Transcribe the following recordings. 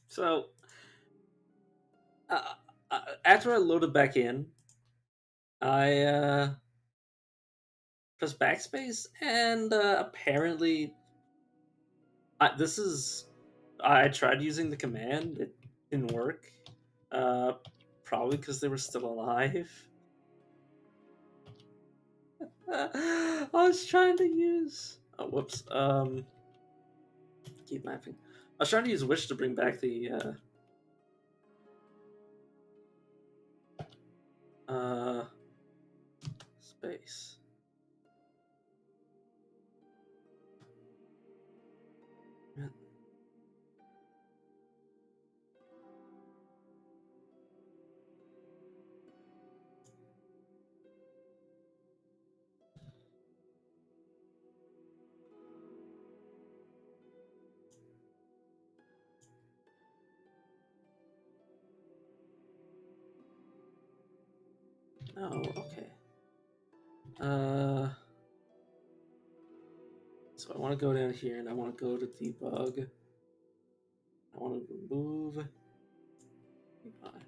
So uh, after I loaded back in, I pressed backspace, and apparently, this is. I tried using the command; it didn't work. Uh, Probably because they were still alive. I was trying to use. Oh, whoops. Keep mapping. I was trying to use Wish to bring back the uh space. Oh, okay. Uh, so I want to go down here, and I want to go to debug. I want to remove. Debug.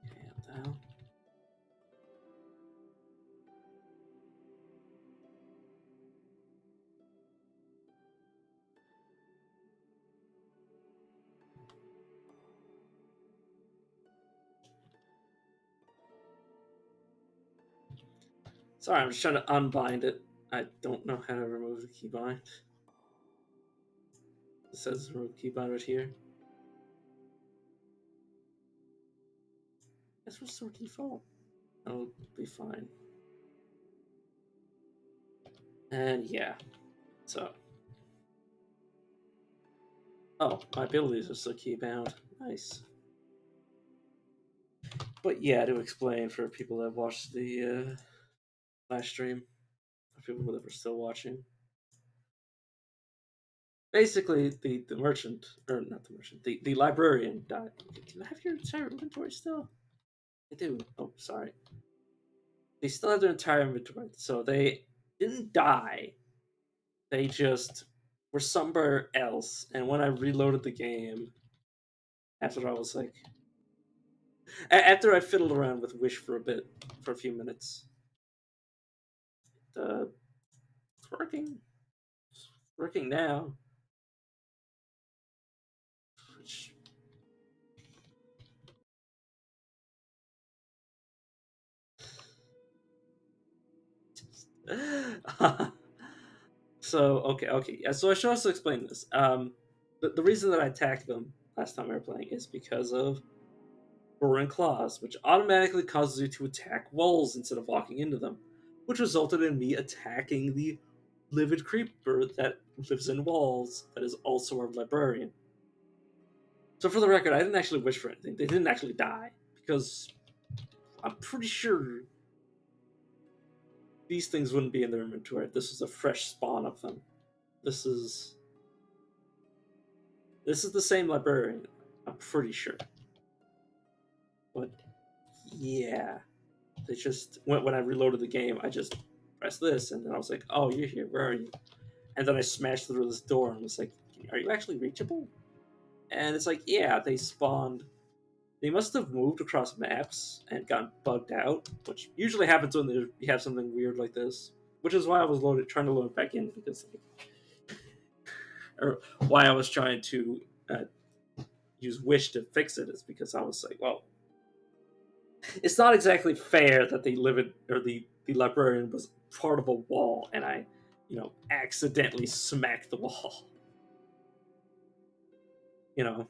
Okay, up down. Sorry, I'm just trying to unbind it. I don't know how to remove the keybind. It says remove keybind right here. Let's restore default. That'll be fine. And yeah, so. Oh, my abilities are still keybound. Nice. But yeah, to explain for people that watched the live stream, for people that were still watching. Basically, the merchant, or not the merchant, the librarian died. Do you have your entire inventory still? They do. Oh, sorry. They still have their entire inventory, so they didn't die. They just were somewhere else. And when I reloaded the game, after I was like, after I fiddled around with Wish for a bit, for a few minutes, it's working. It's working now. Which, so okay. Yeah, so I should also explain this. The reason that I attacked them last time we were playing is because of Burrowing Claws, which automatically causes you to attack walls instead of walking into them, which resulted in me attacking the livid creeper that lives in walls that is also our librarian. So for the record, I didn't actually wish for anything. They didn't actually die because I'm pretty sure these things wouldn't be in their inventory if this was a fresh spawn of them. This is this is the same librarian. I'm pretty sure. But yeah, they just when I reloaded the game, I just pressed this, and then I was like, "Oh, you're here. Where are you?" And then I smashed through this door and was like, "Are you actually reachable?" And it's like, "Yeah, they spawned. They must have moved across maps and gotten bugged out, which usually happens when you have something weird like this." Which is why I was trying to load it back in because, or why I was trying to use Wish to fix it is because I was like, well, it's not exactly fair that they live in, or the librarian was part of a wall, and I, accidentally smacked the wall. You know,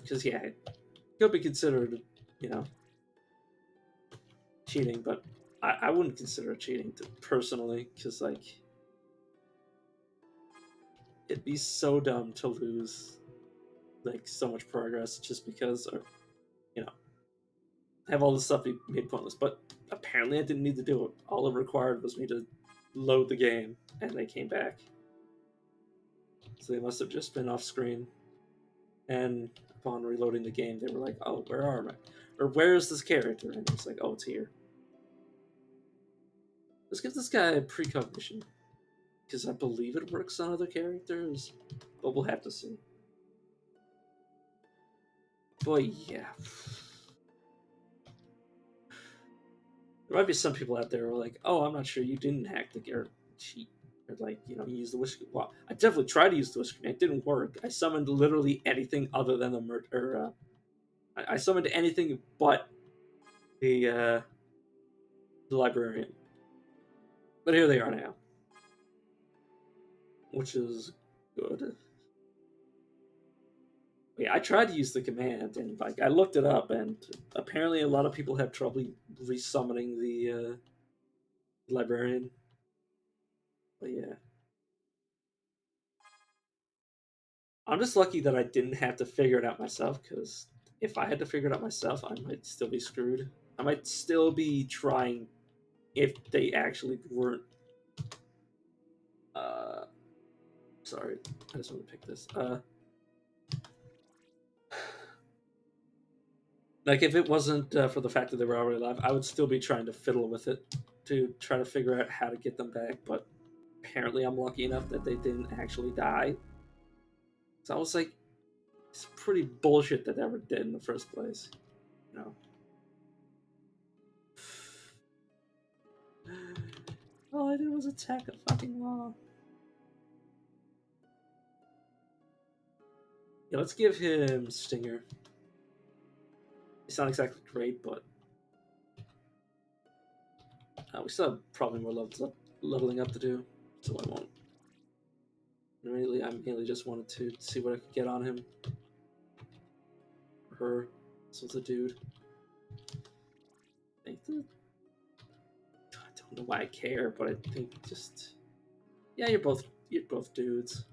because yeah, it could be considered, you know, cheating, but I wouldn't consider it cheating personally, because like it'd be so dumb to lose like so much progress just because, or you know, have all this stuff be made pointless. But apparently, I didn't need to do it. All it required was me to load the game, and they came back. So they must have just been off screen. And upon reloading the game, they were like, "Oh, where are my, or where is this character?" And it's like, "Oh, it's here." Let's give this guy precognition, because I believe it works on other characters, but we'll have to see. Boy, yeah. There might be some people out there who are like, "Oh, I'm not sure you didn't hack the or cheat." Or like, you use the whisk. Well, I definitely tried to use the whisk command. It didn't work. I summoned literally anything other than the murder. I summoned anything but the librarian. But here they are now, which is good. Yeah, I tried to use the command, and like I looked it up, and apparently a lot of people have trouble resummoning the librarian. But yeah, I'm just lucky that I didn't have to figure it out myself, because if I had to figure it out myself, I might still be screwed. I might still be trying if they actually weren't. Uh, sorry, I just want to pick this. Like if it wasn't for the fact that they were already alive, I would still be trying to fiddle with it to try to figure out how to get them back. But apparently, I'm lucky enough that they didn't actually die. So I was like, it's pretty bullshit that they ever did in the first place. You know. All I did was attack a fucking wall. Yeah, let's give him Stinger. It's not exactly great, but we still have probably more leveling up to do, so I won't. I mainly just wanted to see what I could get on him. Or her. This was a dude. I don't know why I care, but I think just yeah, you're both dudes.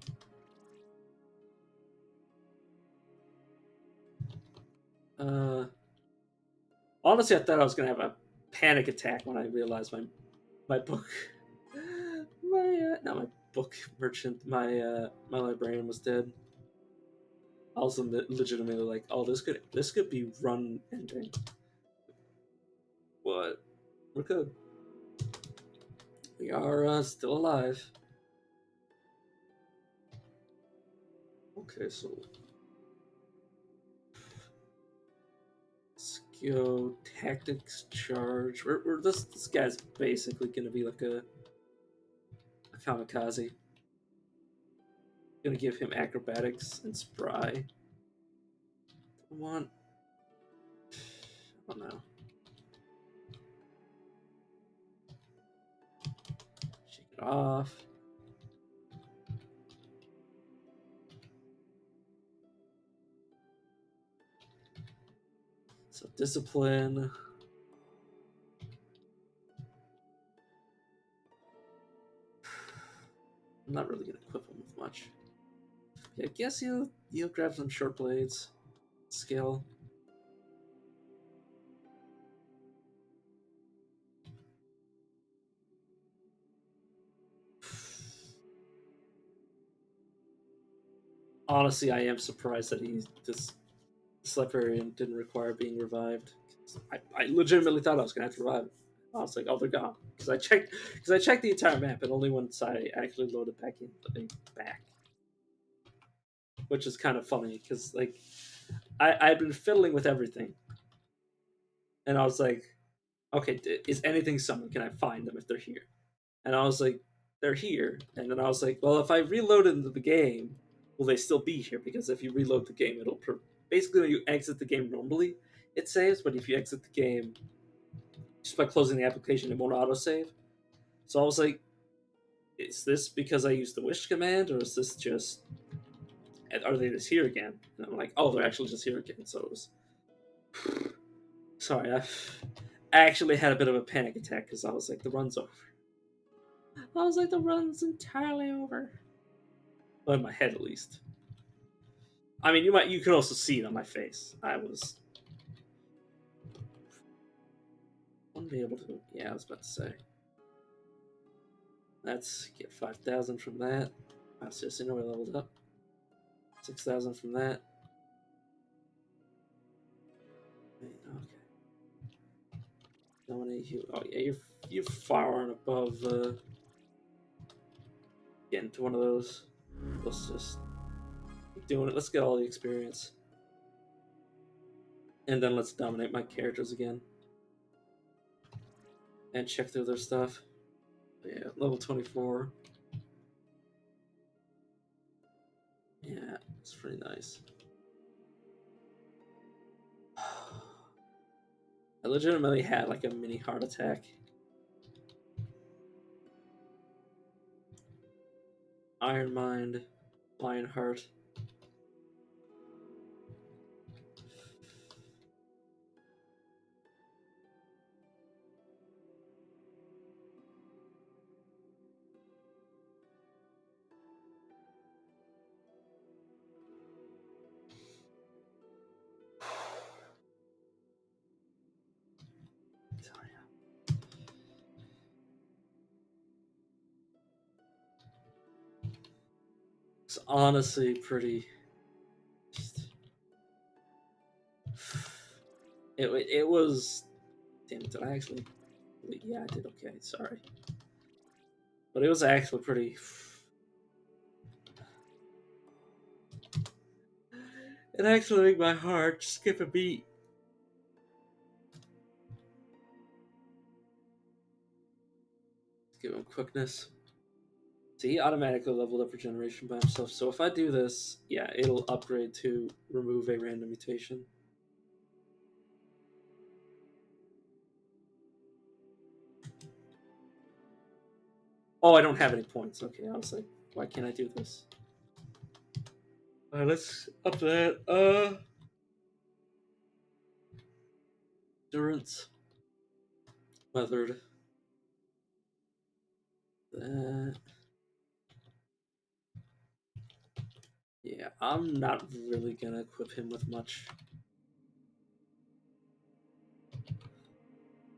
Uh, honestly, I thought I was gonna have a panic attack when I realized my book, not my book merchant, my librarian was dead. I was legitimately like, oh, this could be run ending. But we're good. We are still alive. Okay, so let's go tactics charge. This guy's basically gonna be like a kamikaze. Gonna give him acrobatics and spry. I want. I don't know. Shake it off. So discipline. I'm not really gonna equip him with much. Yeah, I guess you'll grab some short blades. Skill. Honestly, I am surprised that this librarian didn't require being revived. I legitimately thought I was gonna have to revive it. I was like, oh, they're gone. Because I checked the entire map, and only once I actually loaded back in, back, which is kind of funny because like I'd been fiddling with everything, and I was like, okay, is anything summoned? Can I find them if they're here? And I was like, they're here. And then I was like, well, if I reload into the game, will they still be here? Because if you reload the game, basically when you exit the game normally, it saves. But if you exit the game just by closing the application, it won't autosave. So I was like, is this because I used the wish command, or is this just are they just here again? And I'm like, oh, they're actually just here again. So it was sorry, I actually had a bit of a panic attack because I was like, the run's over. I was like, the run's entirely over. Well, in my head, at least. I mean, you could also see it on my face. I wouldn't be able to. Yeah, I was about to say. Let's get 5,000 from that. I seriously know I leveled up. 6,000 from that. Wait, okay. Nominate you. Oh yeah, you're far and above getting to one of those. Let's just keep doing it. Let's get all the experience, and then let's dominate my characters again and check through their stuff. Yeah, level 24. Yeah, it's pretty nice. I legitimately had like a mini heart attack. Iron Mind, Lionheart. Sorry. It's honestly pretty. Just, it was. Damn it! Did I actually? Yeah, I did. Okay, sorry. But it was actually pretty. It actually made my heart skip a beat. Give him quickness. So he automatically leveled up regeneration by himself. So if I do this, yeah, it'll upgrade to remove a random mutation. Oh, I don't have any points. Okay, I was like, why can't I do this? Alright, let's up that. Endurance. Weathered. That. Yeah, I'm not really gonna equip him with much.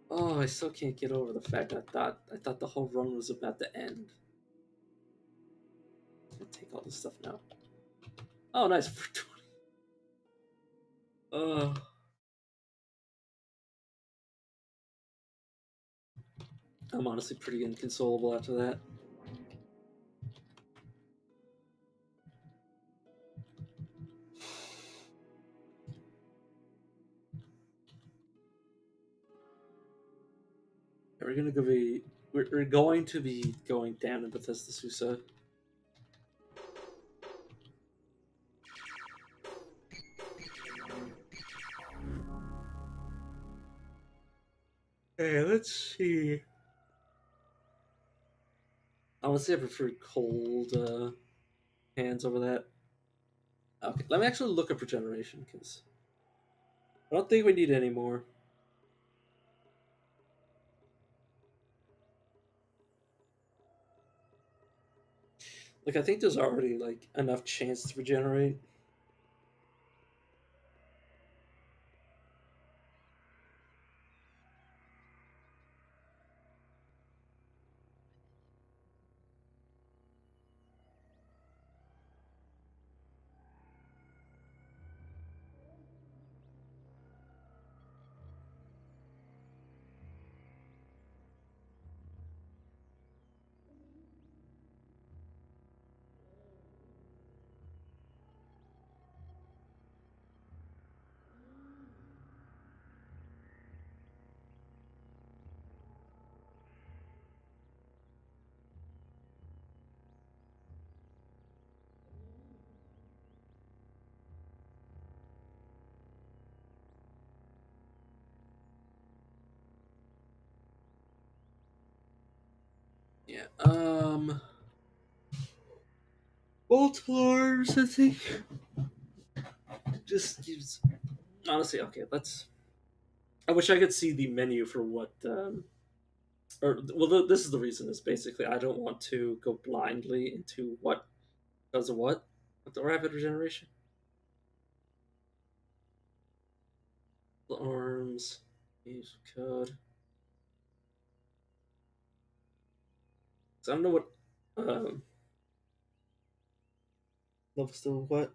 Oh, I still can't get over the fact I thought the whole run was about to end. I'm gonna take all this stuff now. Oh, nice for 20. Oh, I'm honestly pretty inconsolable after that. We're gonna go be we're going to be going down in Bethesda Susa. Hey, let's see. Honestly, I prefer cold hands over that. Okay, let me actually look up regeneration because I don't think we need any more. Like, I think there's already like enough chance to regenerate. Yeah. Multiple arms, I think. Just use. Honestly, okay. Let's. I wish I could see the menu for what. Or well, this is the reason. Is basically I don't want to go blindly into what does what with the rapid regeneration. The arms. Use code. So I don't know what. Um. Level still what?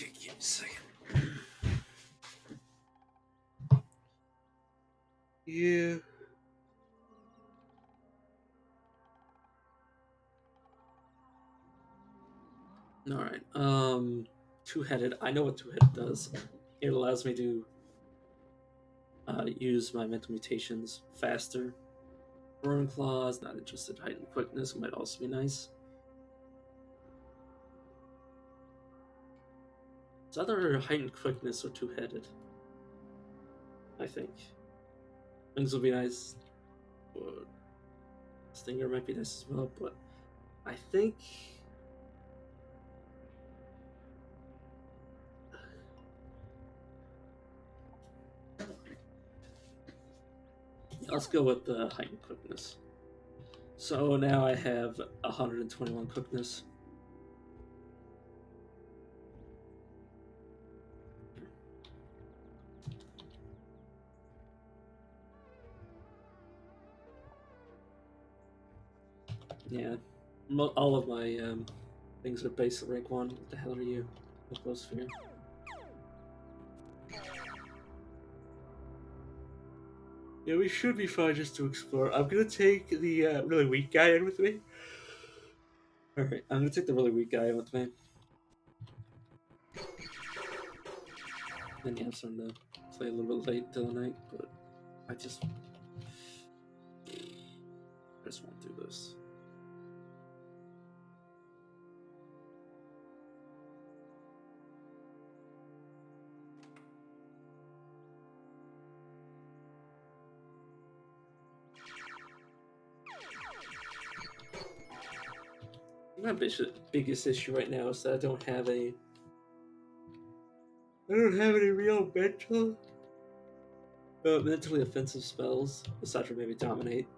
Okay, give me a second. Yeah. All right. Two-headed. I know what two-headed does. It allows me to use my mental mutations faster. Burn claws. Not interested. Heightened quickness might also be nice. It's either heightened quickness or two-headed. I think wings will be nice. But Stinger might be nice as well. But I think. Let's go with the heightened quickness. So now I have 121 quickness. Yeah, all of my things are base rank 1. What the hell are you? Close sphere. Yeah, we should be fine just to explore. I'm gonna take the really weak guy in with me. Alright, I'm gonna take the really weak guy in with me. And yeah, I'm starting to play a little bit late into the night, but I just want to do this. My biggest issue right now is that I don't have any real mentally offensive spells aside from maybe dominate,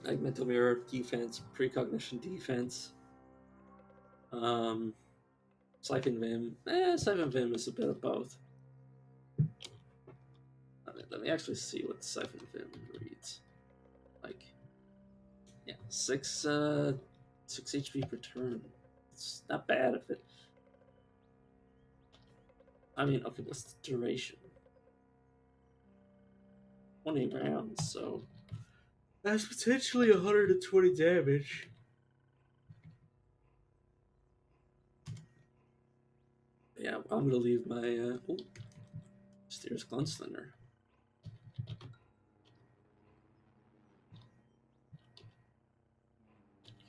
like mental mirror, defense, precognition, defense. Siphon Vim. Siphon Vim is a bit of both. Let me actually see what Siphon Vim reads. Like, yeah, 6 HP per turn. It's not bad if it. I mean, okay, what's the duration? 20 rounds, so that's potentially 120 damage. Yeah, I'm gonna leave my Steer's Gunslinger.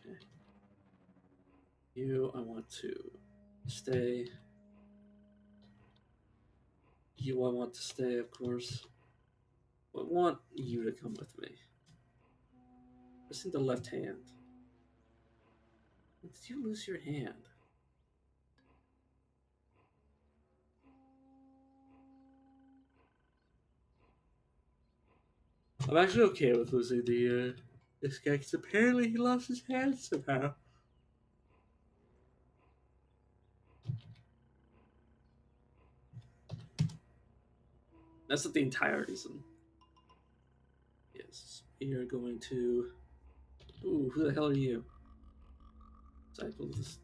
Okay. You, I want to stay. You, I want to stay, of course. I want you to come with me. Just in the left hand. When did you lose your hand? I'm actually okay with losing the this guy because apparently he lost his hand somehow. That's not the entire reason. Yes, you're going to. Ooh, who the hell are you? Cycle this.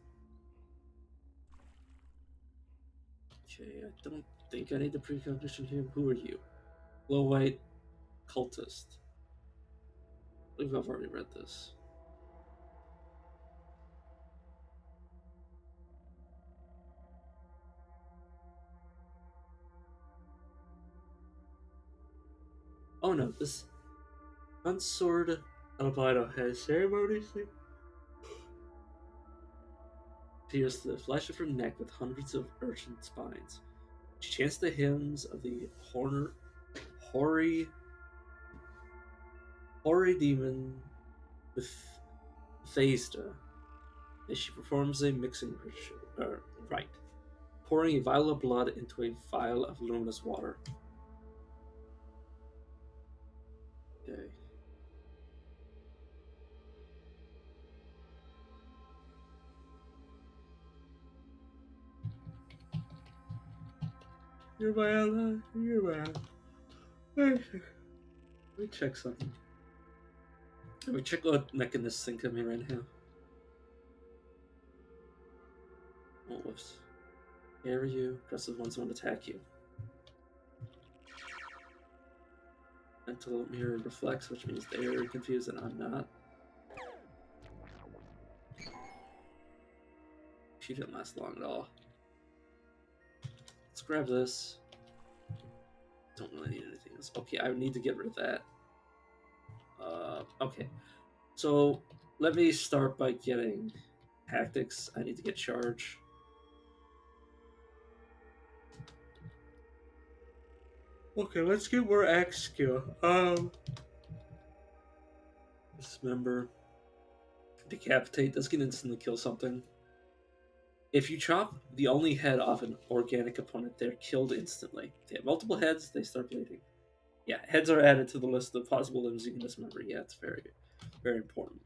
Okay, I don't think I need the precognition here. Who are you? Low white cultist. I believe I've already read this. Oh no, this unsword albino has ceremoniously pierced the flesh of her neck with hundreds of urchin spines. She chants the hymns of the hoary demon with Bethesda as she performs a mixing rite, pouring a vial of blood into a vial of luminous water. Okay. You're my ally. You're my ally. Let me check something. Let me check what mechanist thing coming right now. Oh, whoops. Scare you. Aggressive ones won't attack you. Mental mirror reflects, which means they're confused and I'm not. She didn't last long at all. Let's grab this. Don't really need anything else. Okay, I need to get rid of that. Okay. So let me start by getting tactics. I need to get charge. Okay, let's get more axe skill. Dismember. Decapitate. This can instantly kill something. If you chop the only head off an organic opponent, they're killed instantly. If they have multiple heads, they start bleeding. Yeah, heads are added to the list of possible limbs you can dismember. Yeah, it's very, very important.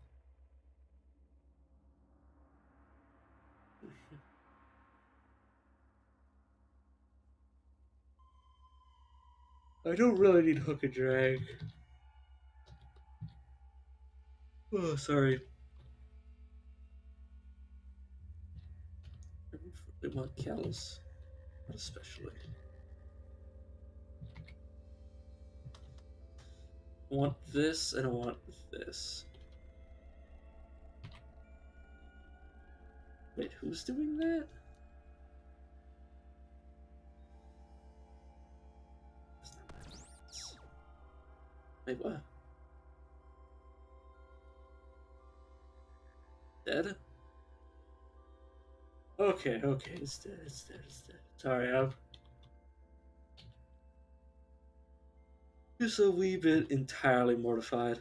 I don't really need hook and drag. Oh, sorry. I want callus, not especially. I want this and I want this. Wait, who's doing that? Wait, what? Dead? Okay, it's dead, it's dead, it's dead. Sorry, I'm just a wee bit entirely mortified.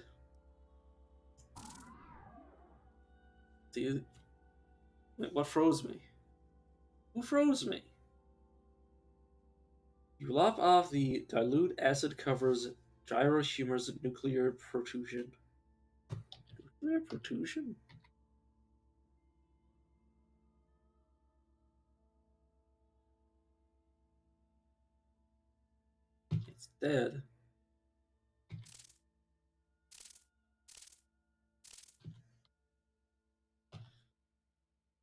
Do you... Wait, what froze me? Who froze me? You lop off the dilute acid covers gyrohumor's nuclear protrusion. Nuclear protrusion? It's dead.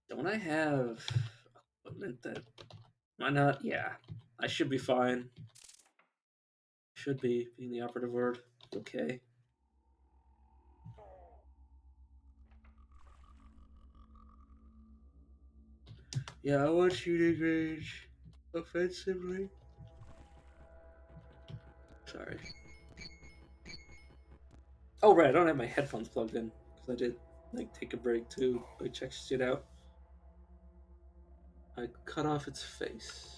Don't I have equipment that... Why not? Yeah. I should be fine. Should be, being the operative word. Okay. Yeah, I want shooting range. Offensively. Sorry. Oh, right, I don't have my headphones plugged in. Because I did, like, take a break to, like, check shit out. I cut off its face.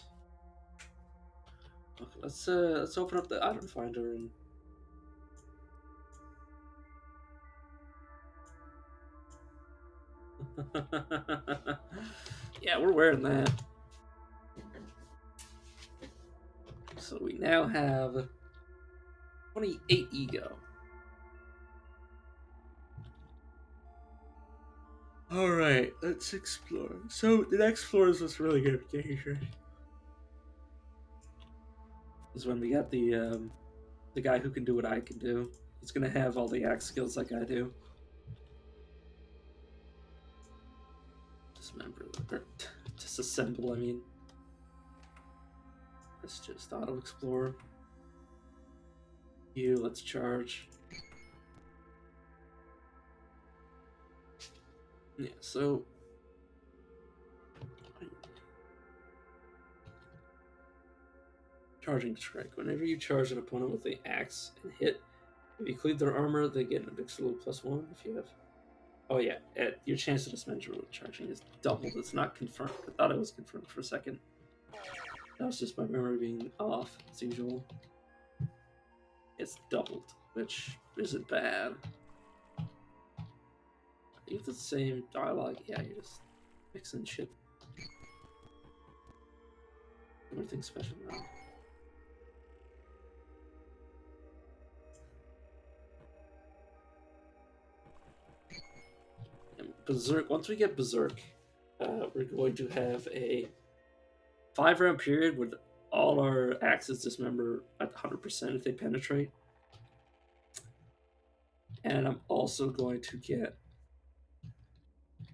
Okay, let's open up the item finder and... Yeah, we're wearing that. So we now have 28 ego. Alright, let's explore. So the next floor is what's really good vacation. Is when we got the guy who can do what I can do. He's gonna have all the axe skills like I do. Dismember or disassemble, I mean. Let's just auto explore. Let's charge. Yeah, so charging strike. Whenever you charge an opponent with the axe and hit, if you cleave their armor, they get an absolute +1. If you have, oh yeah, your chance to dismember with charging is doubled. It's not confirmed. I thought it was confirmed for a second. That was just my memory being off as usual. It's doubled, which isn't bad. I think it's the same dialogue. Yeah, you're just mixing shit. Everything special now. And Berserk. Once we get Berserk, we're going to have a 5-round period with all our axes dismember at 100% if they penetrate. And I'm also going to get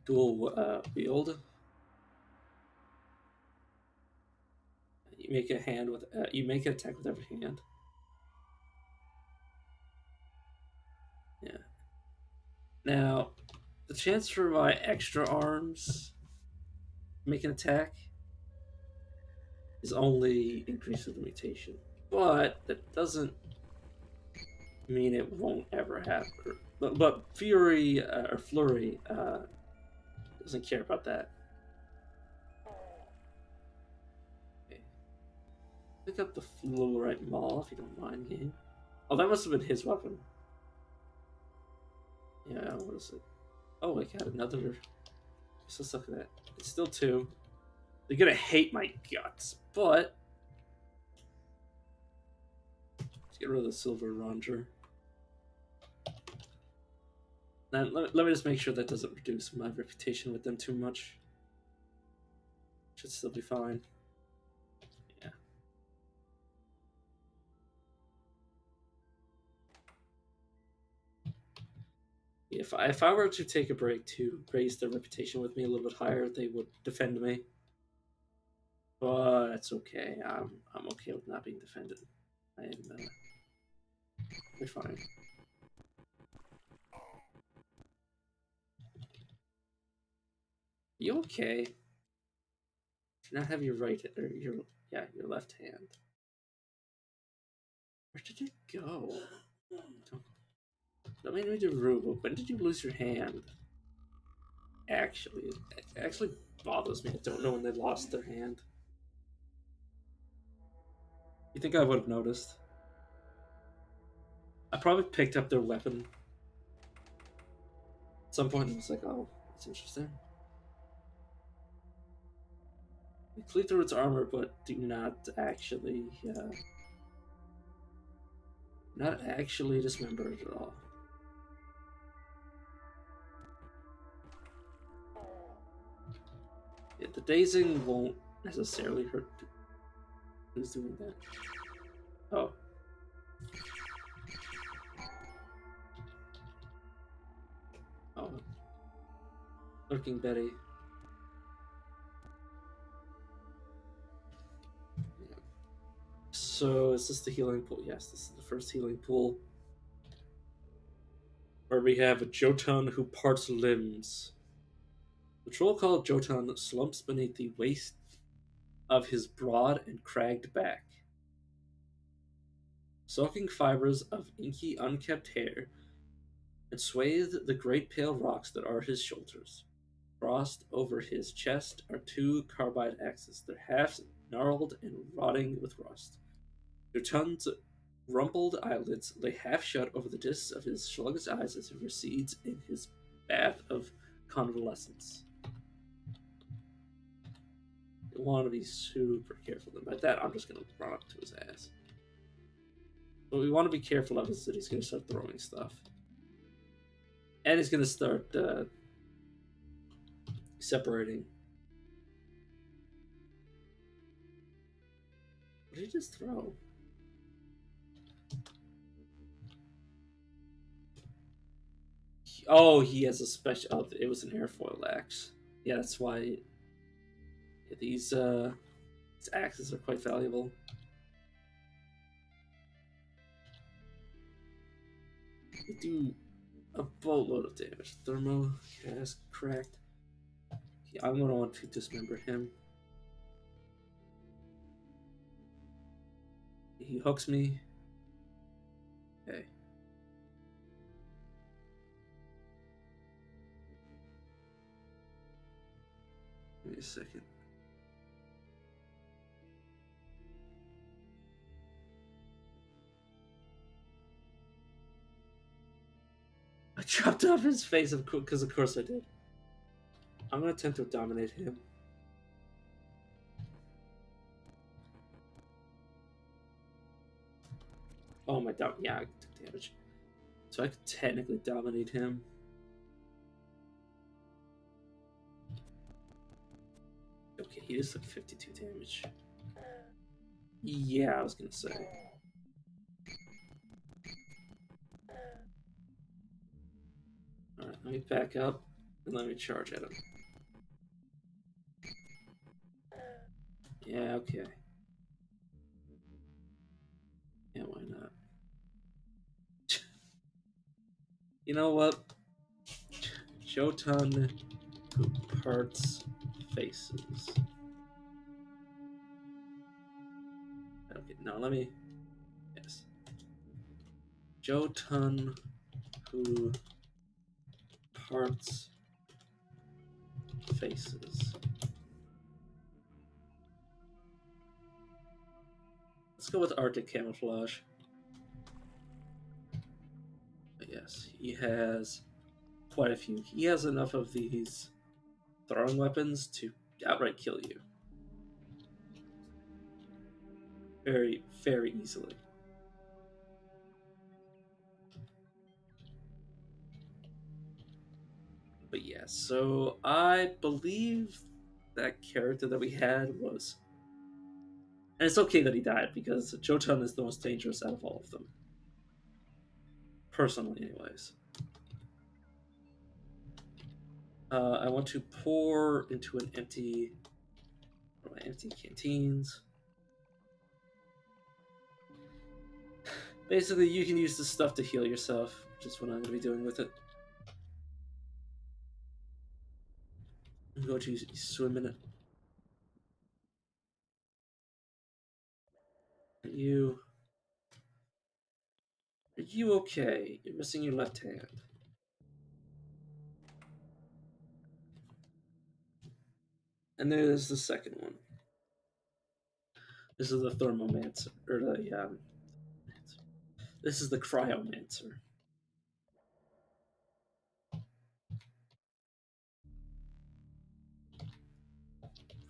dual wield. You make a hand with you make an attack with every hand. Yeah. Now, the chance for my extra arms make an attack is only increases the mutation, but that doesn't mean it won't ever happen. But Fury or Flurry doesn't care about that. Okay. Pick up the Fluorite Maul if you don't mind, game. Oh, that must have been his weapon. Yeah, what is it? Oh, I got another. So stuck with that. It's still 2. They're gonna hate my guts, but let's get rid of the Silver Ranger. Now, let me just make sure that doesn't reduce my reputation with them too much. Should still be fine. Yeah. If I were to take a break to raise their reputation with me a little bit higher, they would defend me. But that's okay. I'm okay with not being defended. I am. We're fine. You okay? Do not have your right or your left hand. Where did it go? Don't make me do rude. When did you lose your hand? Actually, it actually bothers me. I don't know when they lost their hand. You think I would have noticed? I probably picked up their weapon at some point. And was like, oh, that's interesting. You cleave through its armor, but do not actually dismember it at all. Yeah, the dazing won't necessarily hurt. Who's doing that? Oh. Oh. Lurking Betty. Yeah. So, is this the healing pool? Yes, this is the first healing pool. Where we have a Jotun who parts limbs. The troll called Jotun slumps beneath the waist of his broad and cragged back. Soaking fibers of inky, unkept hair and swathed the great pale rocks that are his shoulders. Crossed over his chest are 2 carbide axes, their halves gnarled and rotting with rust. Jotun's rumpled eyelids lay half shut over the discs of his sluggish eyes as he recedes in his bath of convalescence. You want to be super careful. And by that, I'm just going to run up to his ass. What we want to be careful of is that he's going to start throwing stuff. And he's going to start separating. What did he just throw? Oh, he has a special. Oh, it was an airfoil axe. Yeah, that's why these axes are quite valuable. They do a boatload of damage. Thermo cast cracked. Yeah, I'm gonna want to dismember him. He hooks me. Okay. Give me a second. I chopped off his face because of course I did. I'm gonna attempt to dominate him. Oh my god, yeah, I took damage. So I could technically dominate him. Okay, he just took 52 damage. Yeah, I was gonna say. Alright, let me back up and let me charge at him. Yeah, okay. You know what? Jotun who parts faces. Okay, no, let me. Yes. Jotun who parts faces. Let's go with Arctic camouflage. But yes, he has quite a few. He has enough of these throwing weapons to outright kill you. Very, very easily. But yeah, so I believe that character that we had was. And it's okay that he died because Jotun is the most dangerous out of all of them. Personally, anyways. I want to pour into an empty. My empty canteens. Basically, you can use this stuff to heal yourself, which is what I'm going to be doing with it. I'm going to swim in it. Are you okay? You're missing your left hand. And there's the second one. This is the thermomancer, or the this is the cryomancer.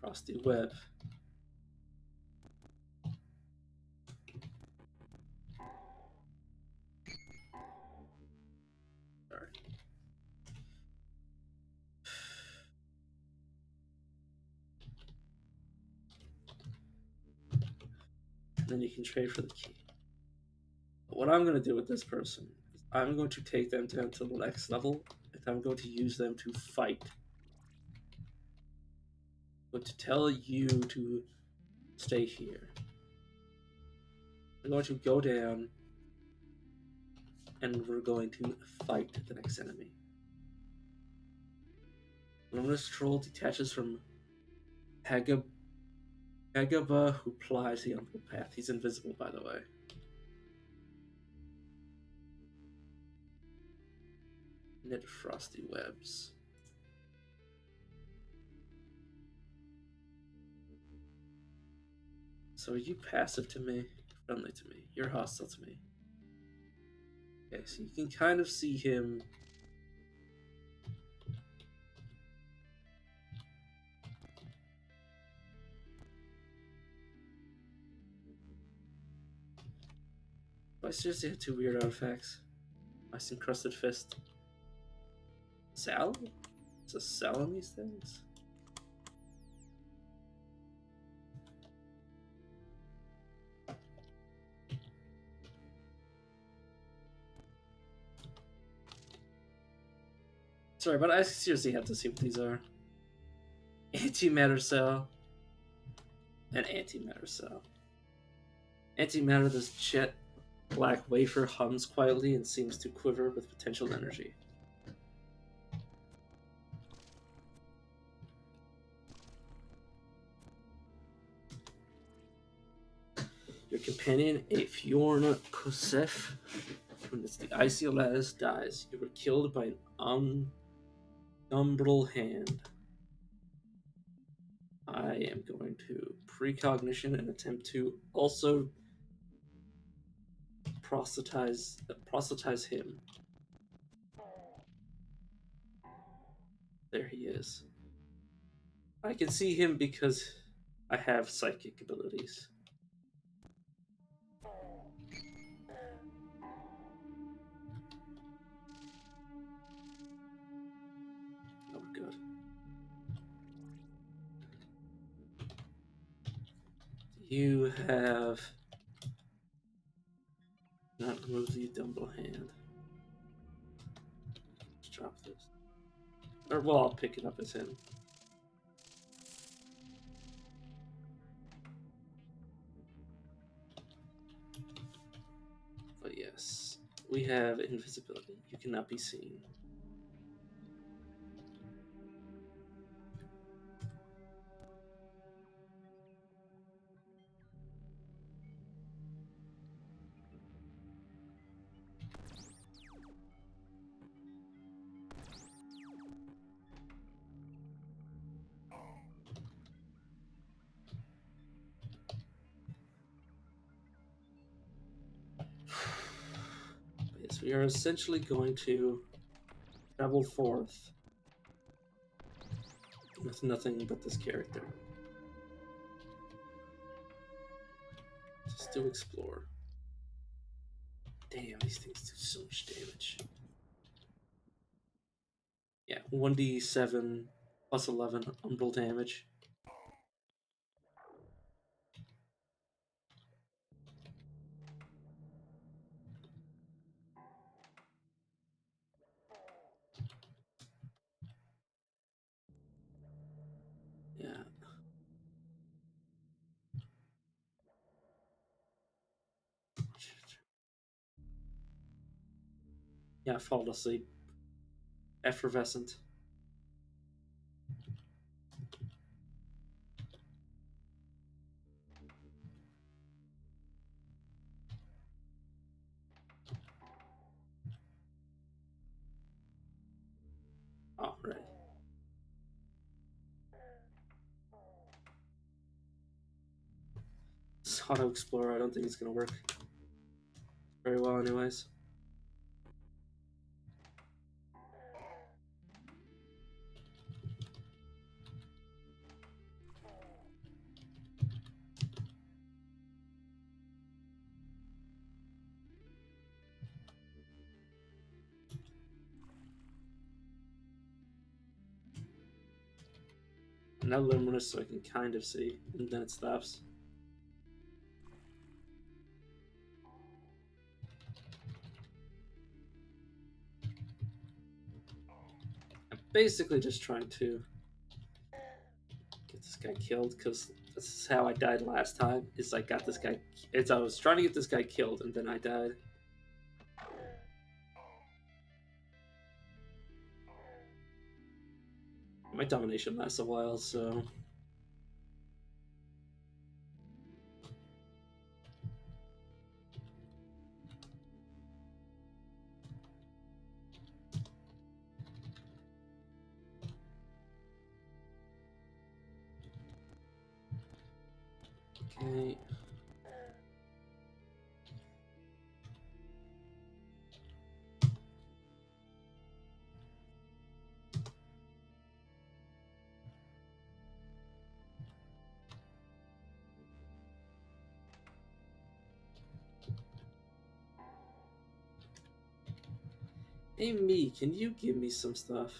Frosty web. Sorry. And then you can trade for the key. But what I'm going to do with this person is I'm going to take them down to the next level, and I'm going to use them to fight. But to tell you to stay here. We're going to go down, and we're going to fight the next enemy. Luminous Troll detaches from Hagaba, who plies the umbral path. He's invisible, by the way. Knit frosty webs. So are you passive to me? Friendly to me? You're hostile to me. Okay, so you can kind of see him. I seriously had two weird artifacts. Ice encrusted fist. Sal? Is a Sal in these things? Sorry, but I seriously have to see what these are. Antimatter cell. And antimatter cell. Antimatter, this jet black wafer hums quietly and seems to quiver with potential energy. Your companion, a Fjorn Kosef, when it's the icy lattice, dies. You were killed by an umbral hand. I am going to precognition and attempt to also proselytize him. There he is. I can see him because I have psychic abilities. Oh, good. You have not removed the dumbbell hand. Let's drop this. Or, well, I'll pick it up as him. But yes, we have invisibility. You cannot be seen. Yes, we are essentially going to travel forth with nothing but this character. Just to explore. Damn, these things do so much damage. Yeah, 1d7 plus 11 umbral damage. Yeah. Yeah, fall asleep. Effervescent. Oh, right. This Auto Explorer, I don't think it's gonna work very well, anyways. Now luminous, so I can kind of see, and then it stops. I'm basically just trying to get this guy killed, because this is how I died last time. Is I got this guy. I was trying to get this guy killed, and then I died. My domination lasts a while, so okay. Hey me, can you give me some stuff?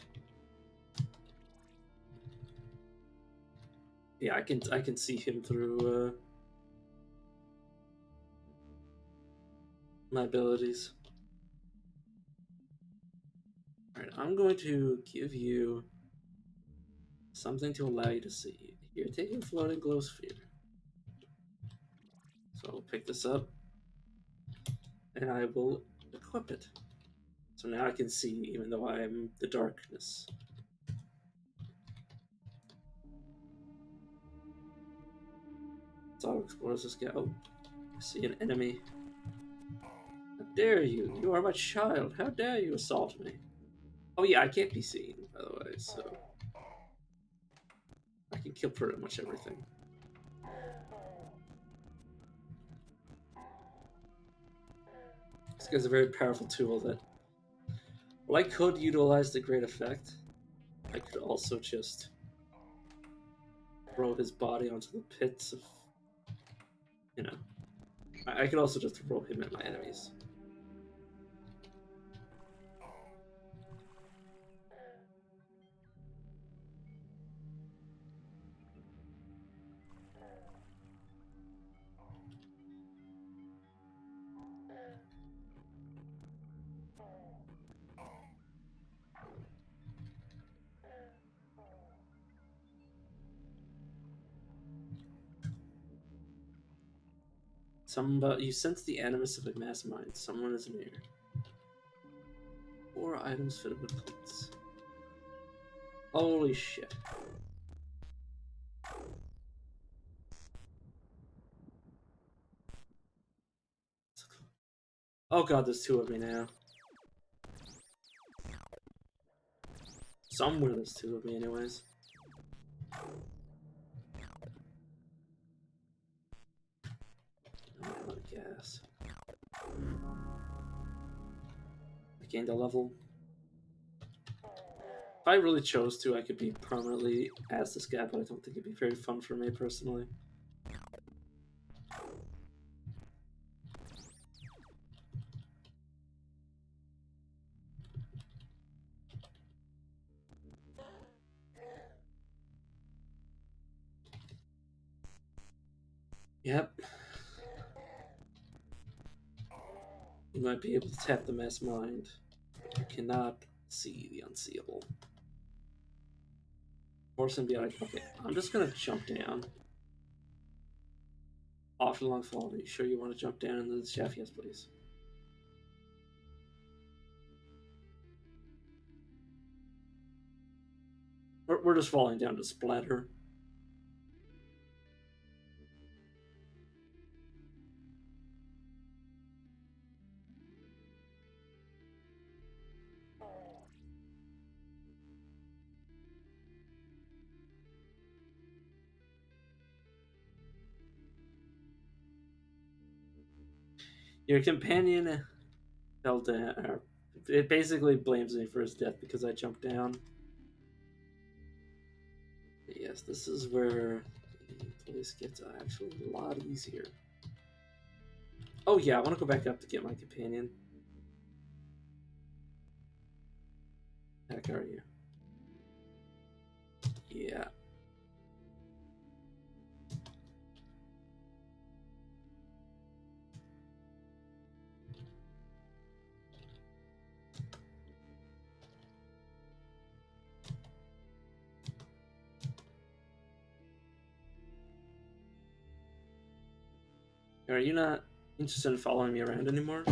Yeah, I can see him through my abilities. Alright, I'm going to give you something to allow you to see. Here, take a floating glow sphere. So I'll pick this up, and I will equip it. So now I can see, even though I am the darkness. So I'll explore this guy. Oh, I see an enemy. How dare you? You are my child. How dare you assault me? Oh yeah, I can't be seen, by the way, so I can kill pretty much everything. This guy's a very powerful tool that, well, I could utilize to great effect. I could also just throw his body onto the pits of, you know. I could also just throw him at my enemies. You sense the animus of a mass mind. Someone is near. 4 items fitted with plates. Holy shit. Oh god, there's 2 of me now. Somewhere there's 2 of me anyways. Oh, gas. I gained a level. If I really chose to, I could be permanently as this guy, but I don't think it'd be very fun for me personally. Yep. You might be able to tap the mass mind, but you cannot see the unseeable. Or symbiotic. Okay, I'm just gonna jump down. Off the long fall. Are you sure you want to jump down into the shaft? Yes, please. We're just falling down to splatter. Your companion fell down. It basically blames me for his death because I jumped down. But yes, this is where the place gets actually a lot easier. Oh yeah, I want to go back up to get my companion. Heck are you? Yeah. Are you not interested in following me around anymore?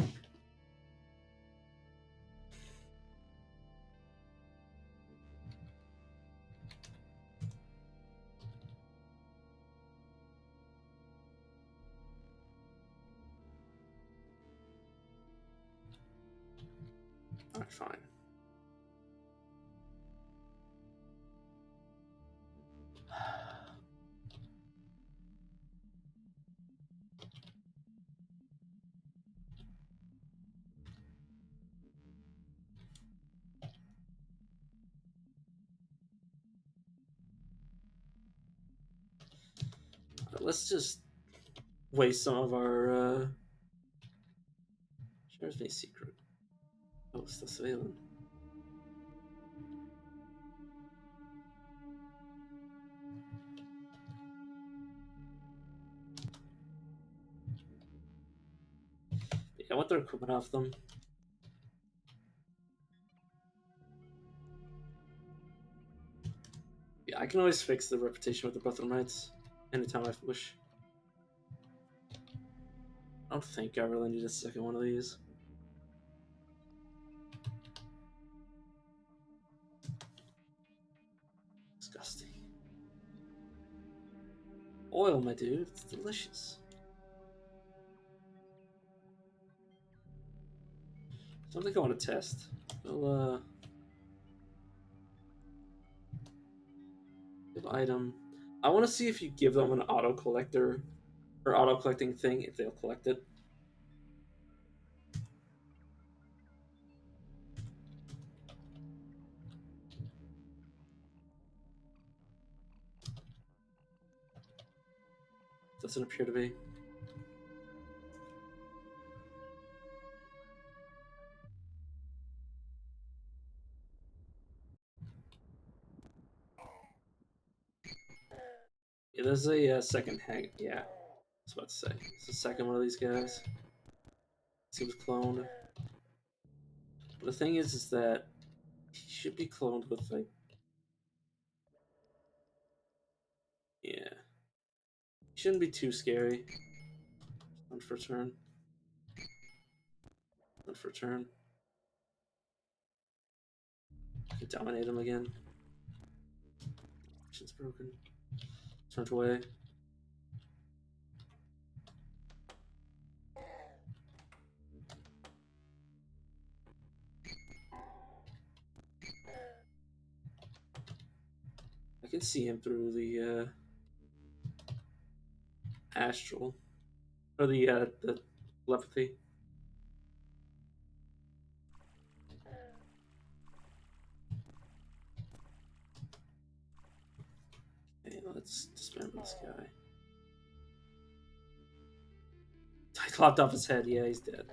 Alright, fine. Let's just waste some of our shares me secret. Oh, it's the surveillance. Yeah, I want their equipment off them. Yeah, I can always fix the reputation with the Breath of Knights anytime I wish. I don't think I really need a second one of these. Disgusting. Oil, my dude. It's delicious. Something I want to test. Well, give item. I want to see if you give them an auto collector or auto collecting thing, if they'll collect it. Doesn't appear to be. Yeah, there's a second hang. Yeah, I was about to say. It's the second one of these guys. Seems cloned. But the thing is that he should be cloned with like. Yeah. He shouldn't be too scary. One for turn. One for turn. Can dominate him again. Action's broken. Turned away. I can see him through the astral, or the telepathy. Okay, let's dismember this guy. I clopped off his head. Yeah, he's dead.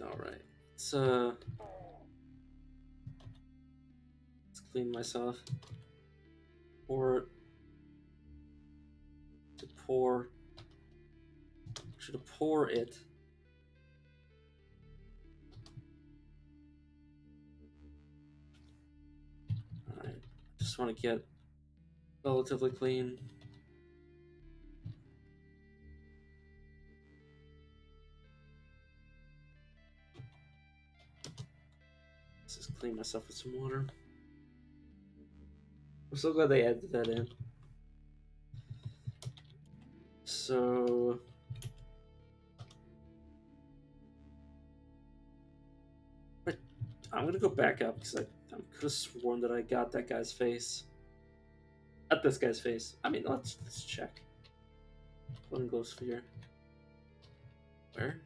All right, let's clean myself. Or to pour. Should have pour it. All right, just want to get relatively clean. Let's just clean myself with some water. I'm so glad they added that in. So I'm gonna go back up because I could have sworn that I got that guy's face. At this guy's face. I mean, let's check. Golden glow sphere. Where?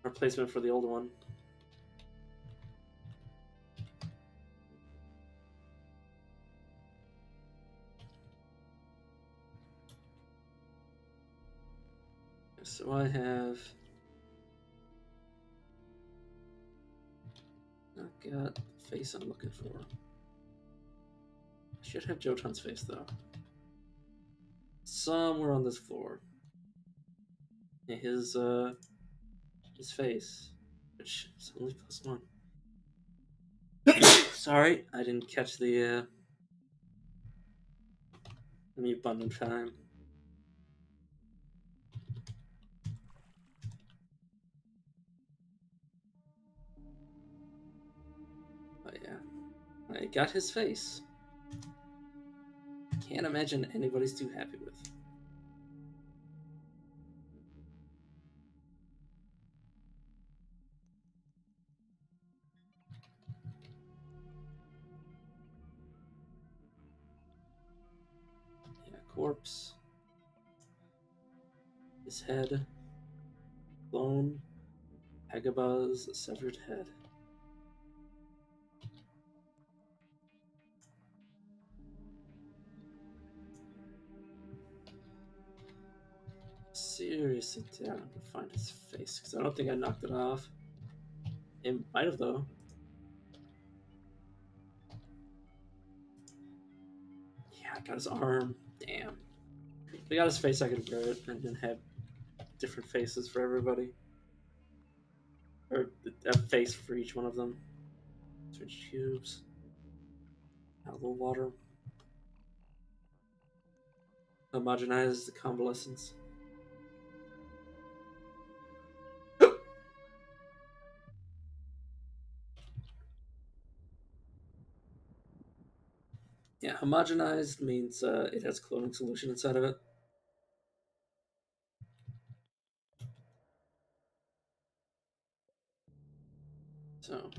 Replacement for the old one. So I have not got the face I'm looking for. I should have Jotun's face though. Somewhere on this floor. Yeah, his face, which is only +1. Sorry, I didn't catch the mute button in time. But yeah, I got his face. Can't imagine anybody's too happy with. Yeah, corpse. His head. Bone. Hagabah's severed head. Seriously down to find his face because I don't think I knocked it off. It might have though. Yeah, I got his arm. Damn. If I got his face, I could wear it and then have different faces for everybody. Or a face for each one of them. Switch cubes. Hollow water. Homogenize the convalescence. Yeah, homogenized means it has cloning solution inside of it. So.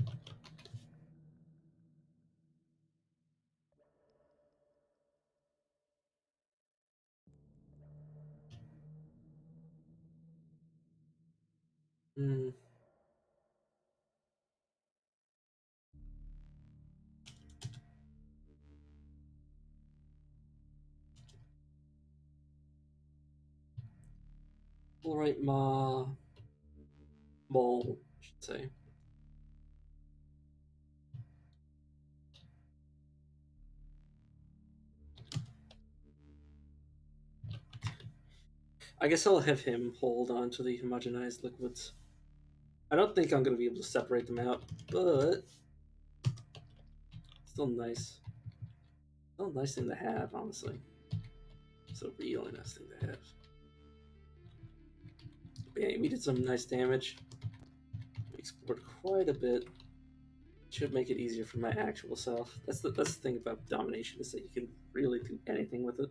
Hmm. Alright, mole, I should say. I guess I'll have him hold on to the homogenized liquids. I don't think I'm going to be able to separate them out, but still nice. Still a nice thing to have, honestly. It's a really nice thing to have. But yeah, we did some nice damage. We explored quite a bit. Should make it easier for my actual self. That's the thing about domination, is that you can really do anything with it.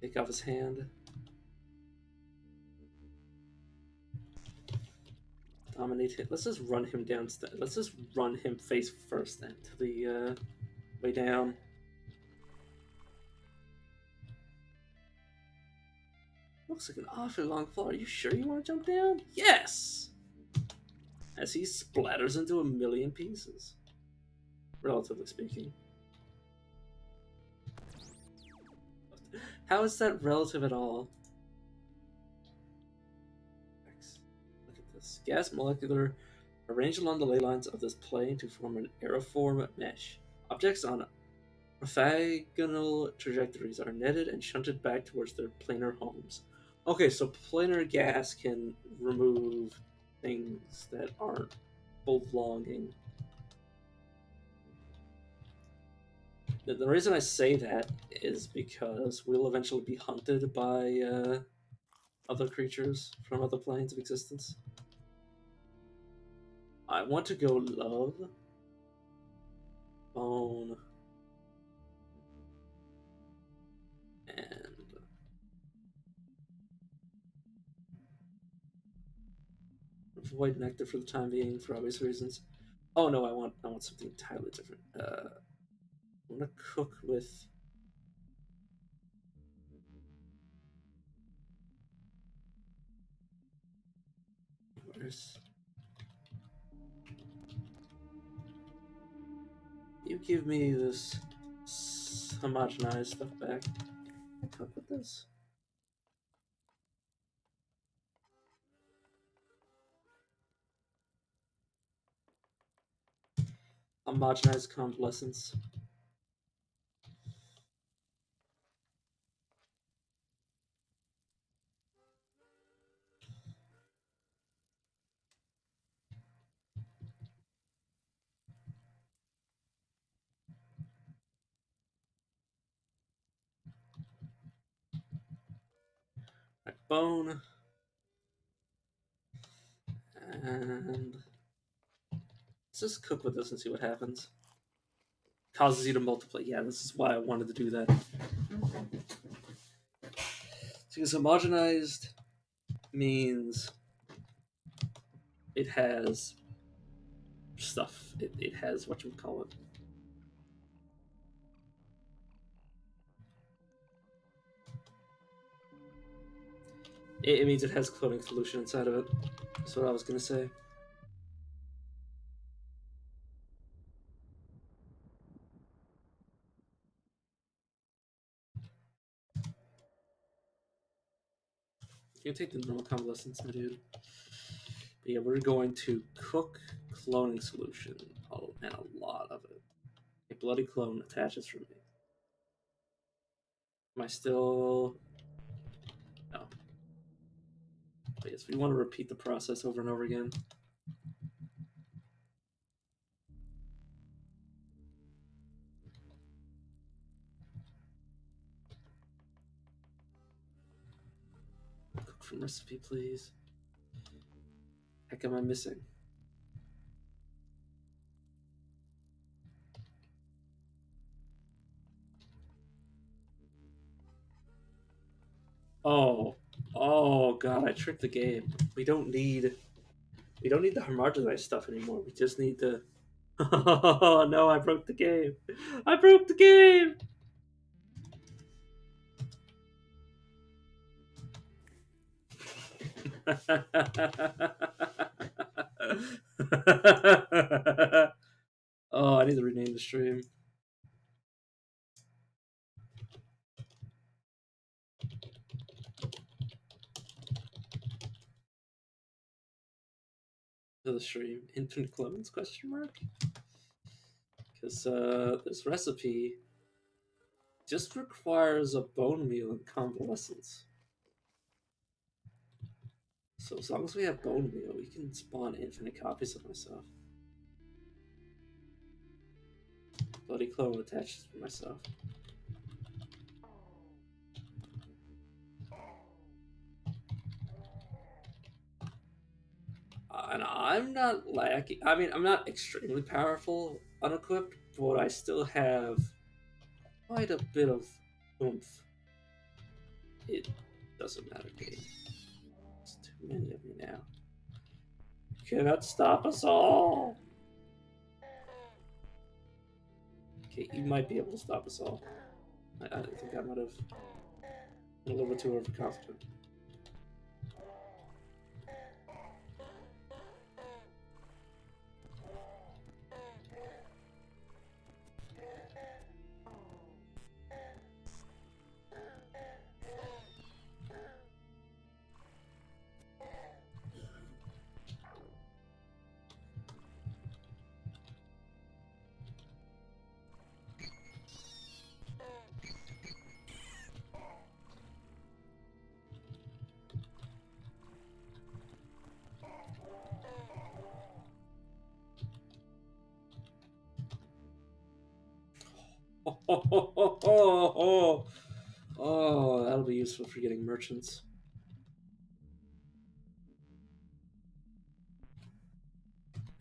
Take off his hand. Dominate him. Let's just run him down. Let's just run him face first then to the way down. Looks like an awfully long fall. Are you sure you want to jump down? Yes! As he splatters into a million pieces. Relatively speaking. How is that relative at all? Look at this. Gas molecular arranged along the ley lines of this plane to form an aeriform mesh. Objects on orthogonal trajectories are netted and shunted back towards their planar homes. Okay, so planar gas can remove things that aren't belonging. The reason I say that is because we'll eventually be hunted by other creatures from other planes of existence. I want to go love, bone, and avoid nectar for the time being for obvious reasons. Oh no, I want something entirely different. I want to cook with. Where's... You give me this homogenized stuff back. I cook with this. Homogenized convalescence. Right, bone. And let's just cook with this and see what happens. Causes you to multiply. Yeah, this is why I wanted to do that. Because homogenized means it has stuff. It has what you call it. It means it has cloning solution inside of it. That's what I was gonna say. You can take the normal convalescence, my dude. But yeah, we're going to cook cloning solution, and a lot of it. A bloody clone attaches from me. Am I still... No. But yes, we want to repeat the process over and over again. Cook from recipe, please. Heck am I missing? Oh. Oh god, I tricked the game. We don't need the homogenized stuff anymore. We just need the... Oh no, I broke the game. I broke the game! Oh, I need to rename the stream. To the stream. Infinite clones? Question mark? Because this recipe just requires a bone meal and convalescence. So as long as we have bone meal, we can spawn infinite copies of myself. Bloody clone attached to myself. And I'm not lacking. I mean, I'm not extremely powerful unequipped, but I still have quite a bit of oomph. It doesn't matter, game. There's too many of you now. You cannot stop us all. Okay, you might be able to stop us all. I think I might have been a little bit too overconfident. Oh, that'll be useful for getting merchants.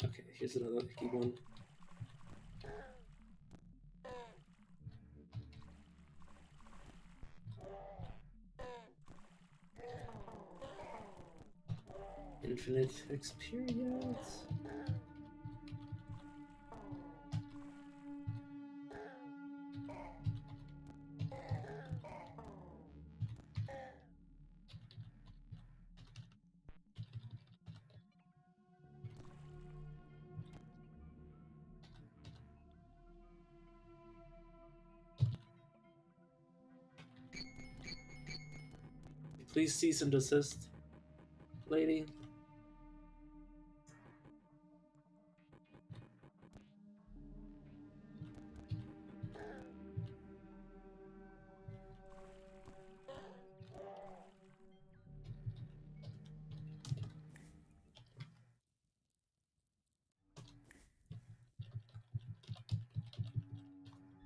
Okay, here's another key one. Infinite experience. Please cease and desist, lady.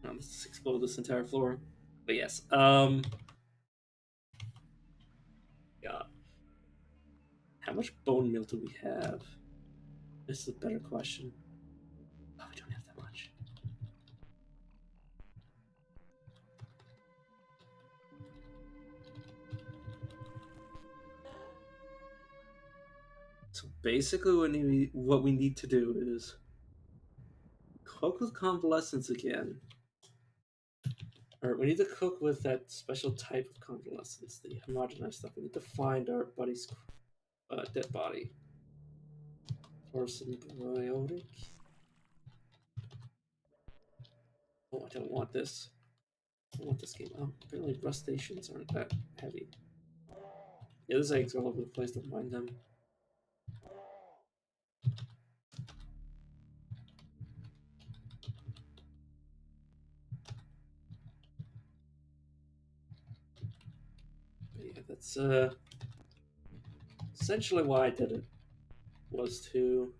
Now let's explode this entire floor. But yes, yeah. How much bone meal do we have? This is a better question. Oh, we don't have that much. So basically, what we need to do is cook with convalescence again. Or we need to cook with that special type of convalescence, the homogenized stuff. We need to find our buddy's dead body. Or symbiotic. Oh, I don't want this. I don't want this game. Oh, apparently rust stations aren't that heavy. Yeah, there's eggs all over the place. Don't mind them. But yeah, that's essentially why I did it. Was to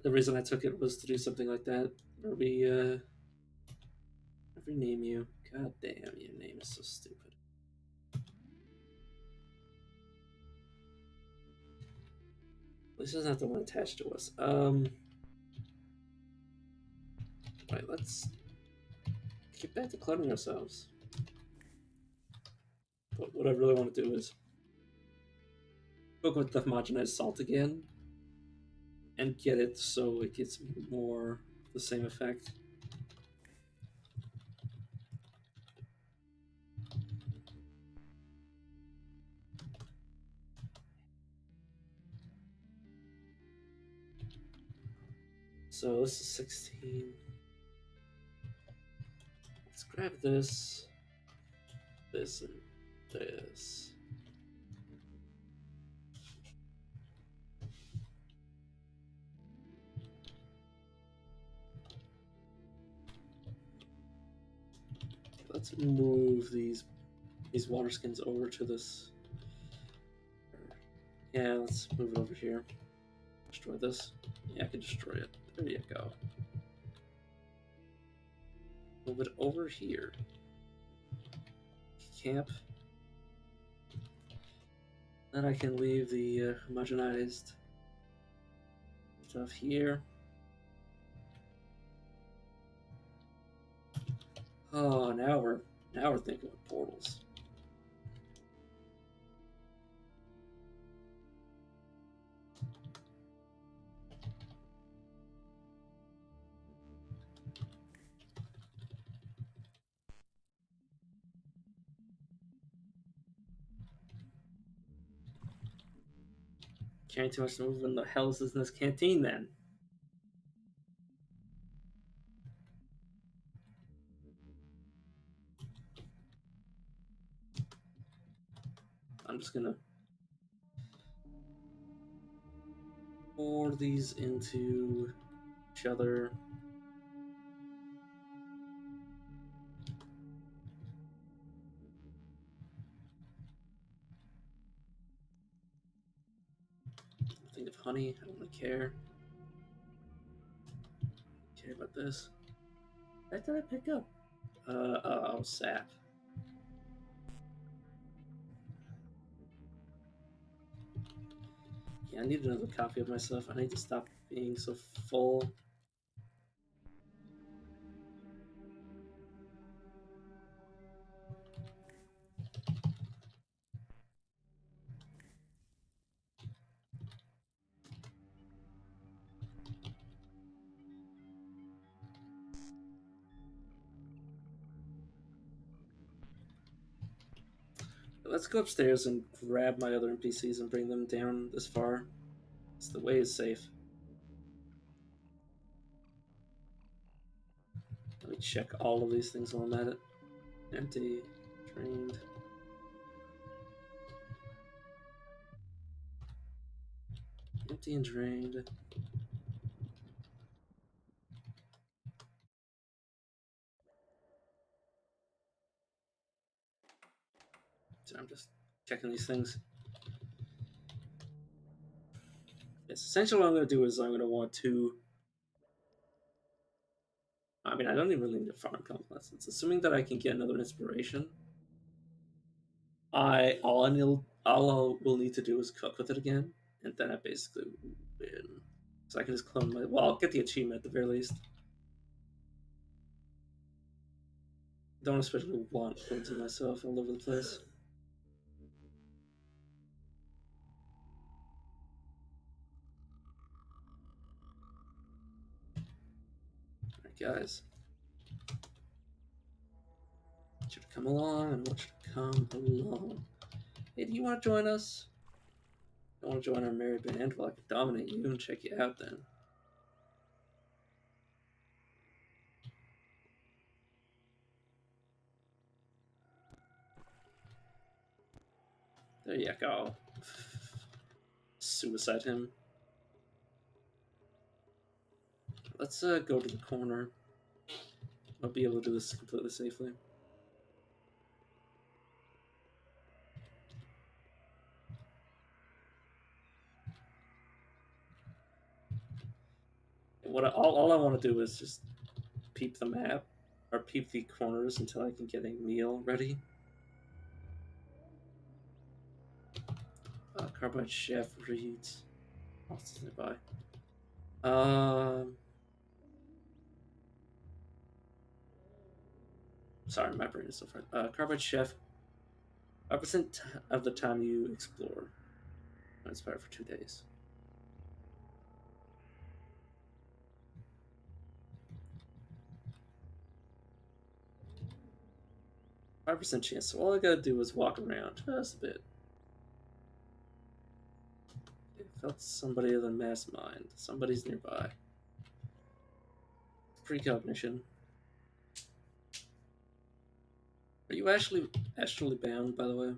the reason I took it was to do something like that. Or rename you. God damn, your name is so stupid. This doesn't have the one attached to us. Right, let's get back to cloning ourselves. But what I really want to do is cook with the homogenized salt again and get it so it gets more the same effect. So this is 16. Let's grab this, this, and this. let's move these water skins over to this. Yeah, let's move it over here. Destroy this. Yeah, I can destroy it. There you go. Move it over here. Camp. Then I can leave the homogenized stuff here. Oh, now we're thinking of portals. Carrying too much to move. When the hell is this canteen then? I'm just gonna pour these into each other. Think of honey. I don't really care. Care about this. What did I pick up? Oh, sap. Yeah, I need another copy of myself. I need to stop being so full. Let's go upstairs and grab my other NPCs and bring them down this far. It's the way is safe. Let me check all of these things while I'm at it. Empty, drained. Empty and drained. So I'm just checking these things. Yes, essentially what I'm going to do is I'm going to want to... I mean, I don't even really need a farm complex. It's assuming that I can get another inspiration. All I will need to do is cook with it again, and then I basically win. So I can just clone my... Well, I'll get the achievement at the very least. Don't especially want clones of myself all over the place. Alright, guys. I want you to come along, and I want you to come along. Hey, do you want to join us? I want to join our merry band? Well, I can dominate you and check you out then. There you go. Suicide him. Let's go to the corner. I'll be able to do this completely safely. All I want to do is just peep the map or peep the corners until I can get a meal ready. Carbide chef reads. What's nearby? Sorry, my brain is so far. Carbide chef. 5% of the time you explore. Inspired for 2 days. 5% chance. So all I gotta do is walk around just a bit. It felt somebody of the mass mind. Somebody's nearby. Precognition. Are you actually bound, by the way?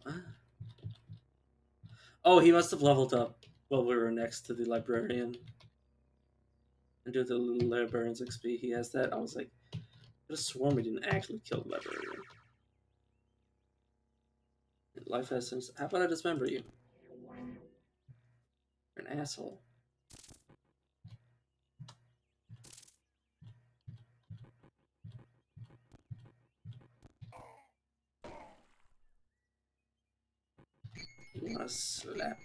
What? Oh, he must have leveled up while we were next to the librarian. And due to the librarian's XP, he has that. I was like, I could have sworn we didn't actually kill the librarian. Life essence. How about I dismember you? You're an asshole. You want to slap?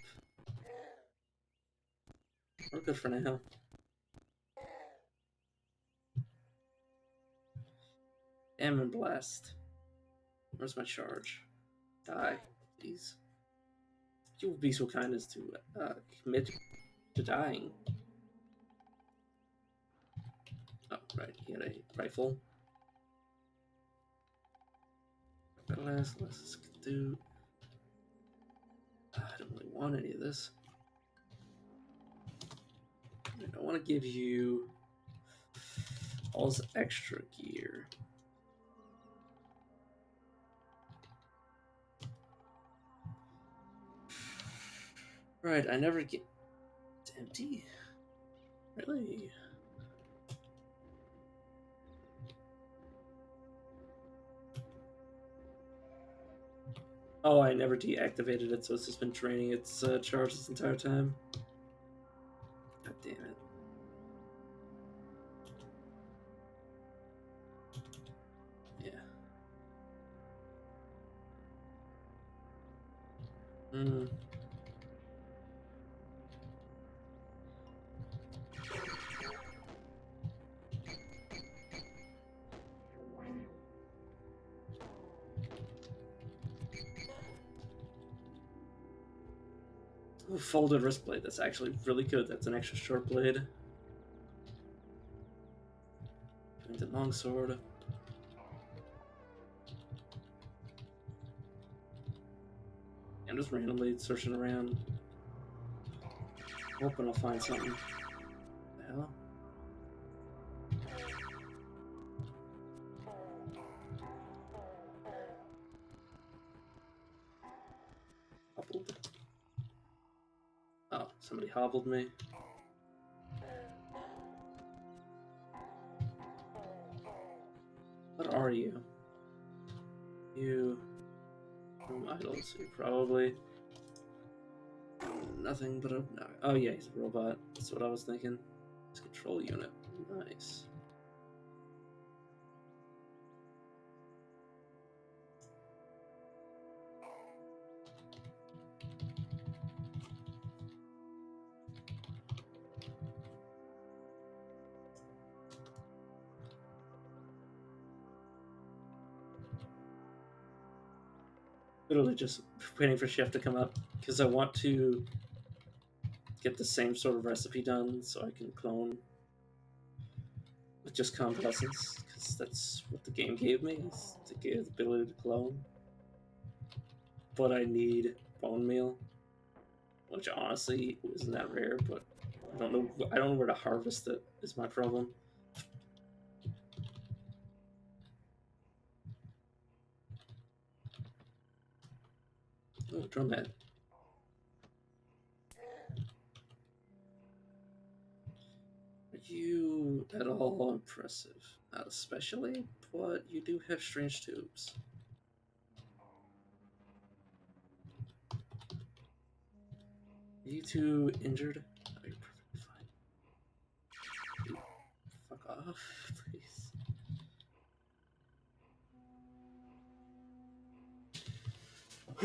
We're good for now. Ammon Blast. Where's my charge? Die, please. You would be so kind as to commit to dying. Oh, right. He had a rifle. Let's do. I don't really want any of this. I don't want to give you all this extra gear. Right, I never get. It's empty? Really? Oh, I never deactivated it, so it's just been draining its charge this entire time. God damn it. Yeah. Hmm. Ooh, folded wrist blade. That's actually really good. That's an extra short blade. And a longsword. I'm just randomly searching around, hoping I'll find something. What the hell? Hobbled. Oh, somebody hobbled me. What are you? You. Idols. You probably. Nothing but a. Oh, yeah, he's a robot. That's what I was thinking. His control unit. Nice. Literally just waiting for Chef to come up because I want to get the same sort of recipe done so I can clone with just convalescence because that's what the game gave me, is to give the ability to clone. But I need bone meal, which honestly isn't that rare. But I don't know. I don't know where to harvest it. Is my problem. Oh, drum head. Are you at all impressive? Not especially, but you do have strange tubes. Are you too injured? Oh, you're perfectly fine. Fuck off, please. I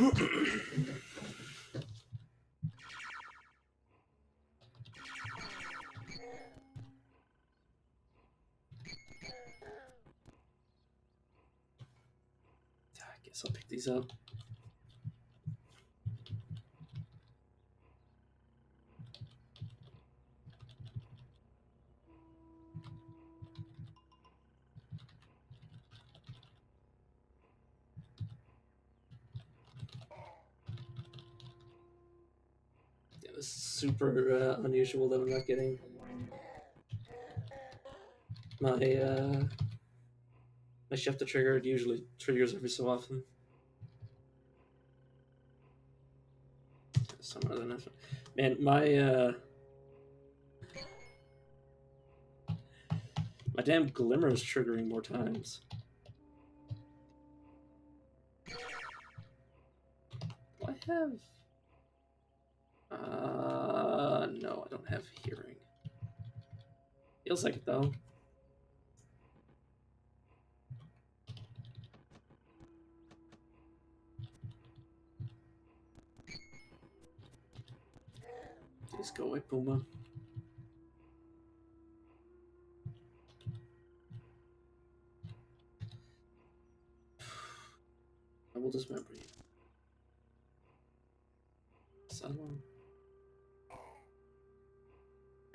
guess I'll pick these up. Yeah, this is super unusual that I'm not getting my my shift to trigger. It usually triggers every so often. some other than man, my damn glimmer is triggering more times. Do I have? No, I don't have hearing. Feels like it though. Please go away, Puma. I will dismember you. Son.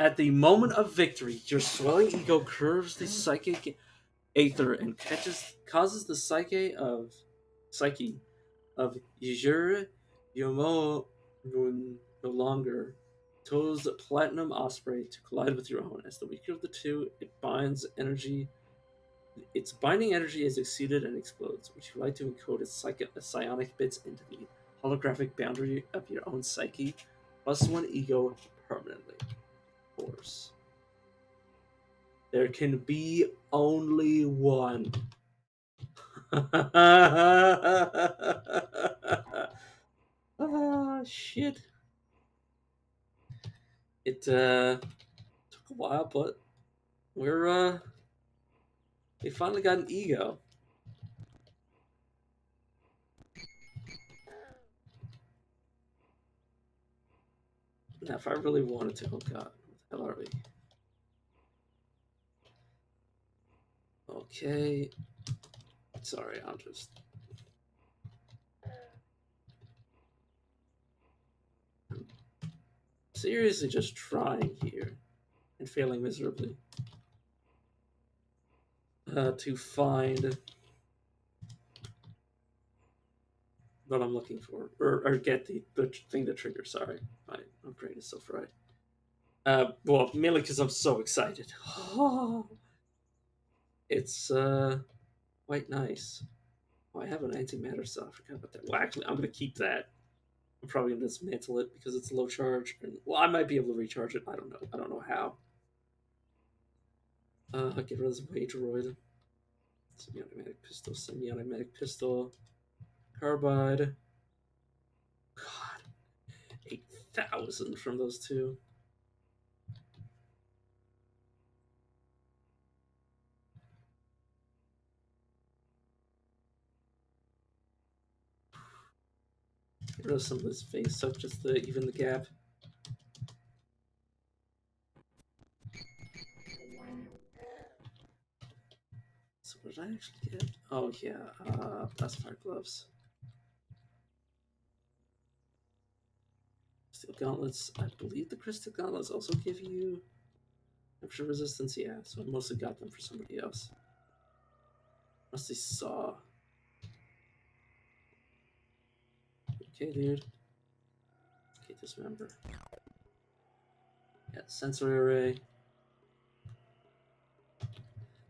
At the moment of victory, your swelling ego curves the psychic aether and causes the psyche of Yjur Yomo no longer toes platinum osprey to collide with your own. As the weaker of the two, it binds energy. Its binding energy is exceeded and explodes. Would you like to encode its psionic bits into the holographic boundary of your own psyche? +1 ego permanently. Of course. There can be only one. Ah, shit. It took a while, but we finally got an ego. Now, if I really wanted to, oh god, what the hell are we? Okay. Sorry, I'm just. I'm seriously just trying here and failing miserably to find what I'm looking for, or get the thing to trigger. Sorry, my brain is so fried. Well, mainly because I'm so excited. It's quite nice. Oh, I have an antimatter cell. I forgot about that. Well, actually, I'm gonna keep that. I'm probably gonna dismantle it because it's low charge, and well, I might be able to recharge it. I don't know. I don't know how. Get rid of this Wageroid. Semi-automatic pistol. Semi-automatic pistol. Carbide. God, 8,000 from those two. Get rid of some of this face stuff just to even the gap. So what did I actually get? Oh yeah, pacifier gloves. Steel gauntlets. I believe the crystal gauntlets also give you temperature resistance. Yeah, so I mostly got them for somebody else. Unless they saw. Okay, dude. Okay, dismember. Yeah, sensory array.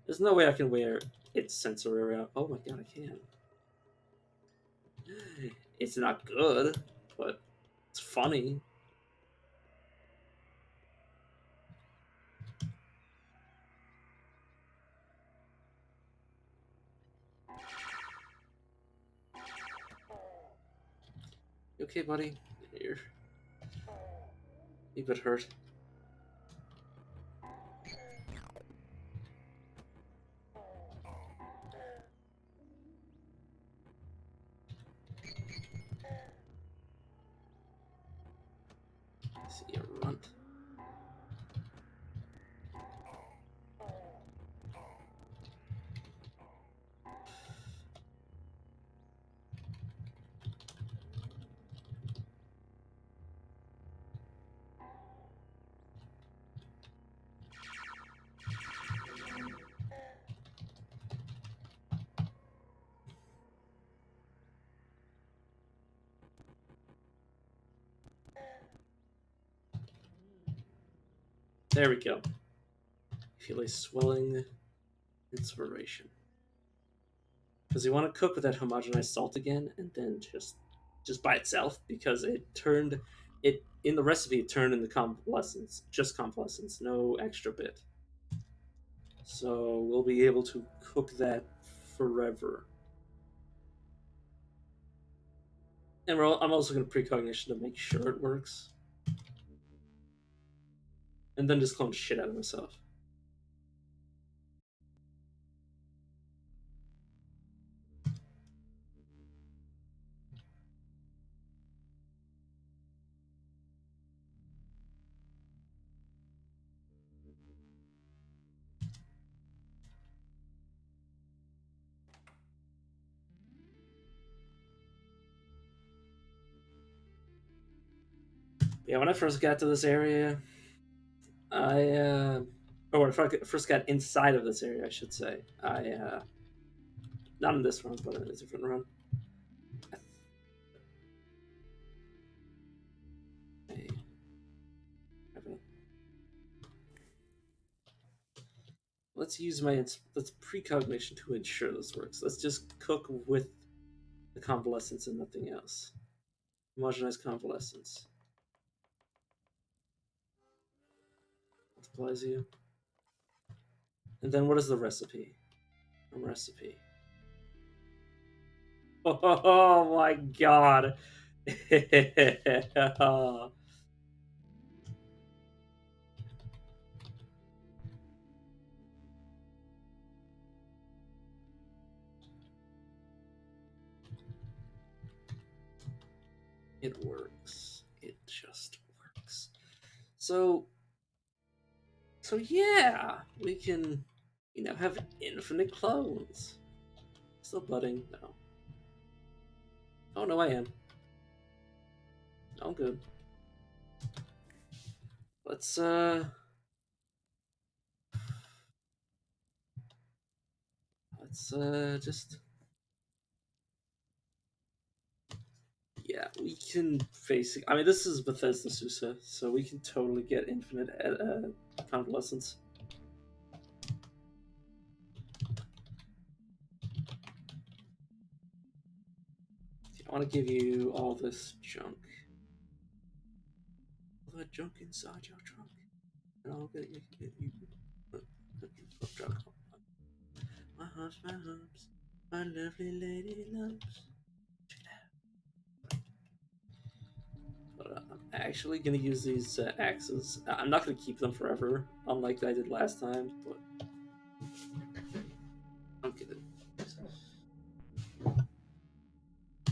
There's no way I can wear its sensory array. Oh my god, I can. It's not good, but it's funny. You okay, buddy? You're a bit hurt. See a runt. There we go. Feel a swelling inspiration. Because you want to cook with that homogenized salt again, and then just by itself, because it turned it in the recipe it turned into convalescence, just convalescence, no extra bit. So we'll be able to cook that forever. And I'm also going to precognition to make sure it works. And then just clone shit out of myself. Yeah, when I first got to this area, or when I first got inside of this area, I should say, not in this run, but in a different run. Let's use let's precognition to ensure this works. Let's just cook with the convalescence and nothing else. Homogenized convalescence. Multiplies you. And then what is the recipe? Recipe. Oh my god. It works. It just works. So yeah, we can, have infinite clones. Still budding? No. Oh no, I am. I'm good. Let's just, yeah, we can face. I mean, this is Bethesda Susa, so we can totally get infinite convalescence. I want to give you all this junk. All that junk inside your trunk. And I'll get you junk. My heart's my hopes. My lovely lady loves. But I'm actually going to use these axes. I'm not going to keep them forever, unlike I did last time, but I'm kidding.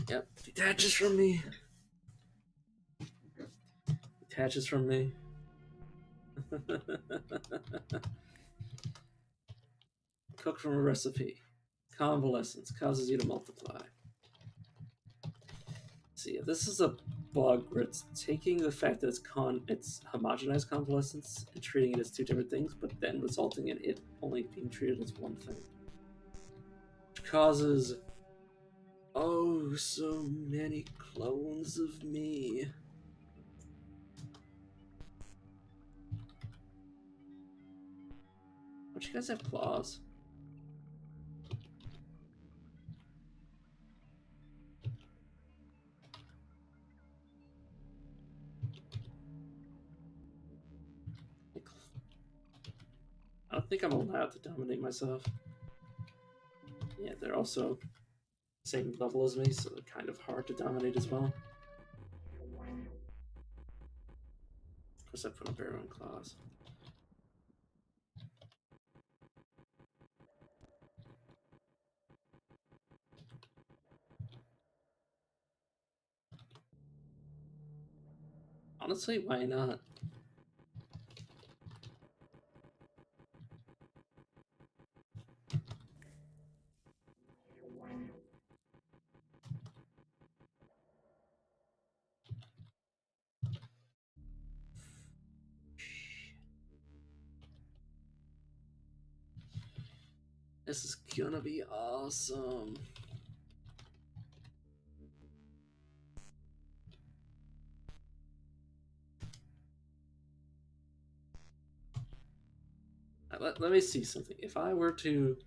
Yep, detaches from me. Detaches from me. Cook from a recipe. Convalescence causes you to multiply. See, this is a bug where it's taking the fact that it's homogenized convalescence and treating it as two different things, but then resulting in it only being treated as one thing, which causes oh so many clones of me. Don't you guys have claws? I don't think I'm allowed to dominate myself. Yeah, they're also same level as me, so they're kind of hard to dominate as well. Of course, I put up arrow and claws. Honestly, why not? This is gonna be awesome. Let me see something. If I were to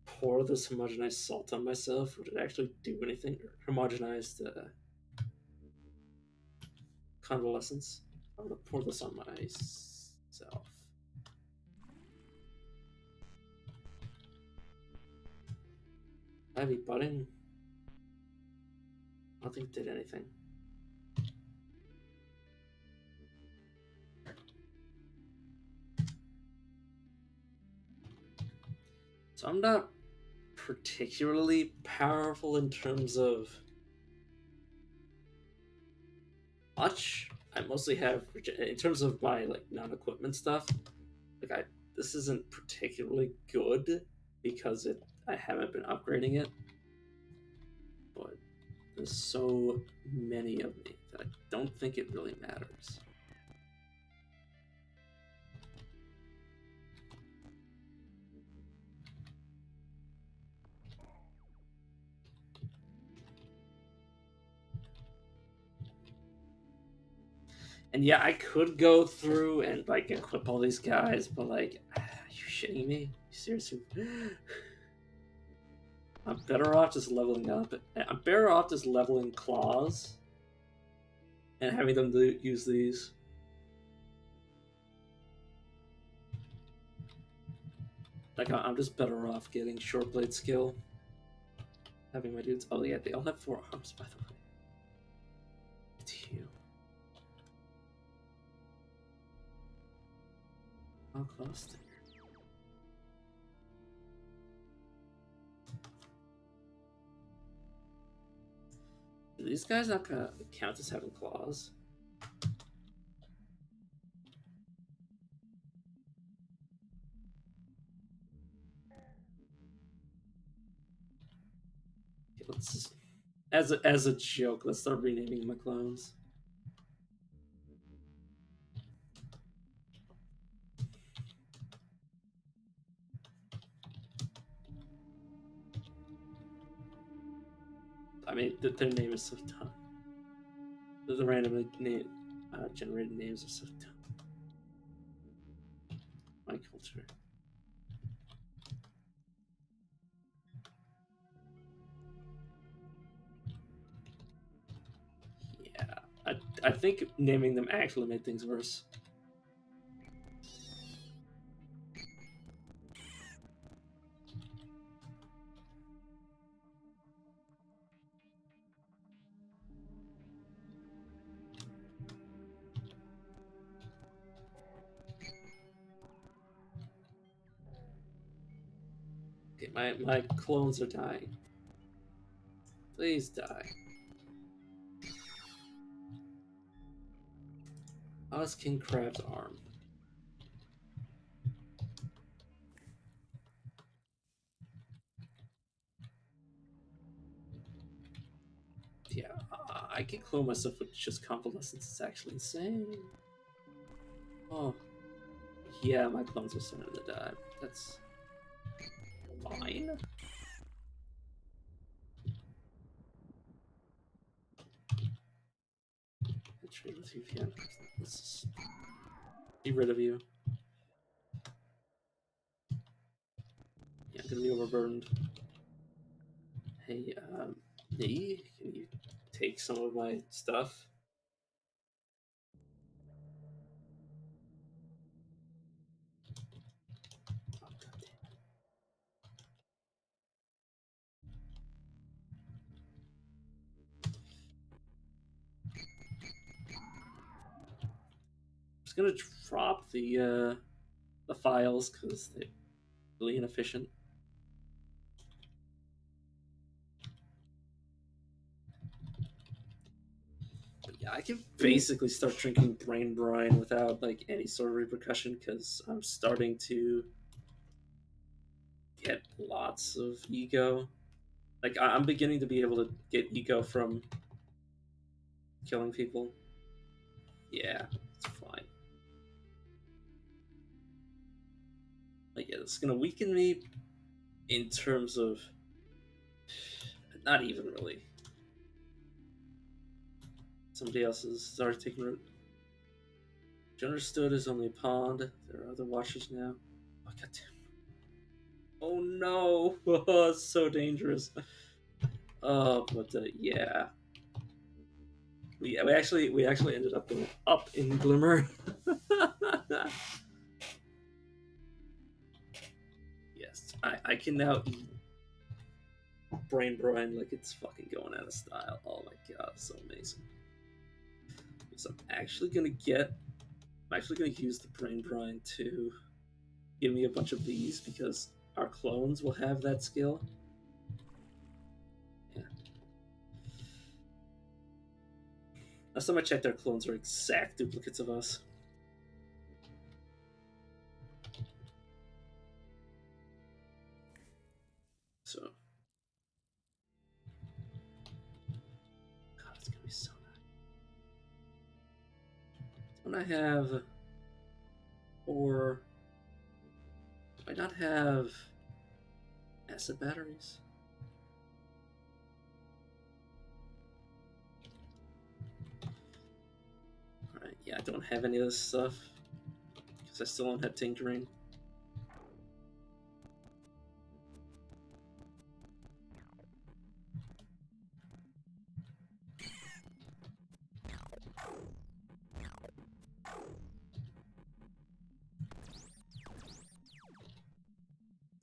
pour this homogenized salt on myself, would it actually do anything? Or homogenized convalescence. I'm gonna pour this on myself. Heavy budding. I don't think it did anything. So I'm not particularly powerful in terms of much. I mostly have, in terms of my like non-equipment stuff. Like this isn't particularly good because I haven't been upgrading it, but there's so many of me that I don't think it really matters. And yeah, I could go through and like equip all these guys, but like, are you shitting me? Seriously? I'm better off just leveling up. I'm better off just leveling claws and having them use these. Like, I'm just better off getting short blade skill. Having my dudes. Oh yeah, they all have 4 arms, by the way. It's you. How close there? Are these guys not gonna count as having claws? Okay, let's just, as a joke, let's start renaming my clones. I mean, their name is so dumb. The randomly generated names are so dumb. My culture. Yeah, I think naming them actually made things worse. Okay, my clones are dying. Please die. How is King Crab's arm? Yeah, I can clone myself with just convalescence. It's actually insane. Oh, yeah, my clones are starting to die. That's fine. I'll trade with you if you have. Let's just get rid of you. Yeah, I'm gonna be overburdened. Hey, Nee, can you take some of my stuff? Oh, I'm just gonna drop the files because they're really inefficient. But yeah, I can basically start drinking brain brine without like any sort of repercussion because I'm starting to get lots of ego. Like I'm beginning to be able to get ego from killing people. Yeah, it's fine. Like yeah, it's gonna weaken me in terms of not even really. Somebody else is already taking root. You understood is only a pond. There are other watchers now. Oh, goddamn. Oh no! Oh, it's so dangerous. Oh, but yeah. we actually ended up going up in Glimmer. Yes, I can now eat brain brine like it's fucking going out of style. Oh my god, so amazing. So I'm actually gonna use the brain brine to give me a bunch of these because our clones will have that skill. Yeah. Last time I checked, our clones are exact duplicates of us. So, God, it's gonna be so nice. Don't I have, or do I not have acid batteries? Alright, yeah, I don't have any of this stuff because I still don't have tinkering.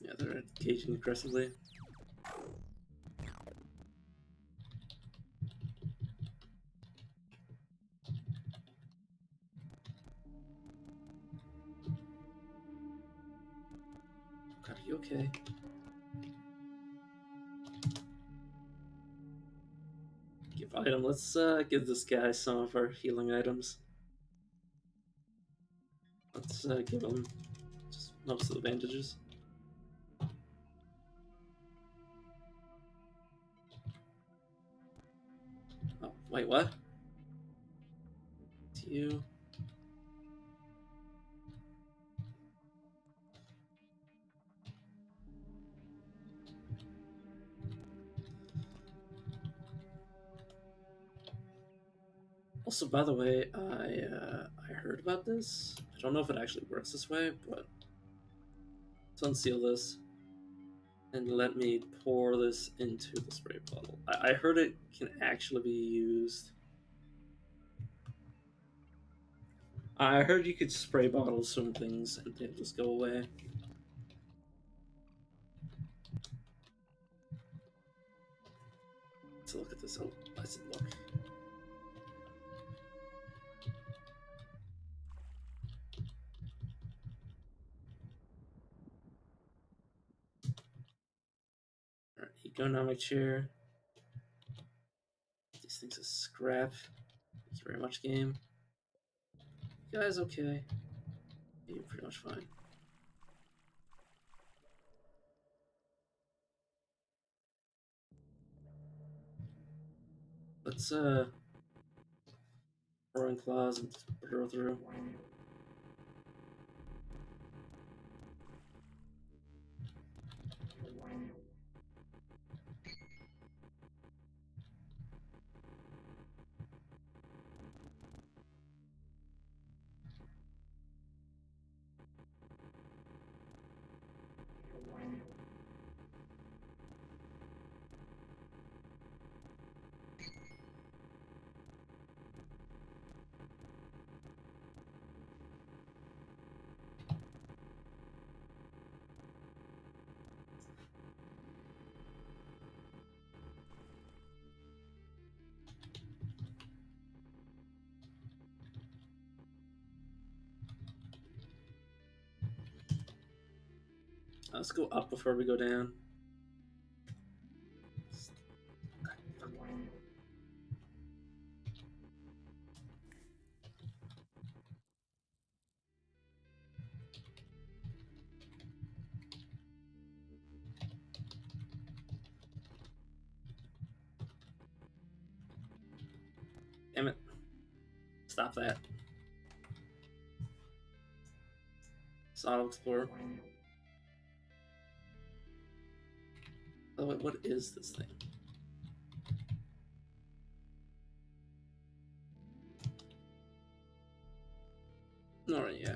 Yeah, they're engaging aggressively. God, are you okay? Give item. Let's give this guy some of our healing items. Let's give him just most of the bandages. Oh, wait, what? It's you. Also, by the way, I heard about this. I don't know if it actually works this way, but let's unseal this and let me pour this into the spray bottle. I heard it can actually be used. I heard you could spray bottle some things and they'll just go away. So look at this. Oh, I said look. Alright, economic chair. These things are scrap. Thank you very much, game. You guys okay? Yeah, you're pretty much fine. Let's throwing claws and burrow through. Let's go up before we go down. Damn it. Stop that. Auto Explorer. Oh, wait, what is this thing? Alright, yeah.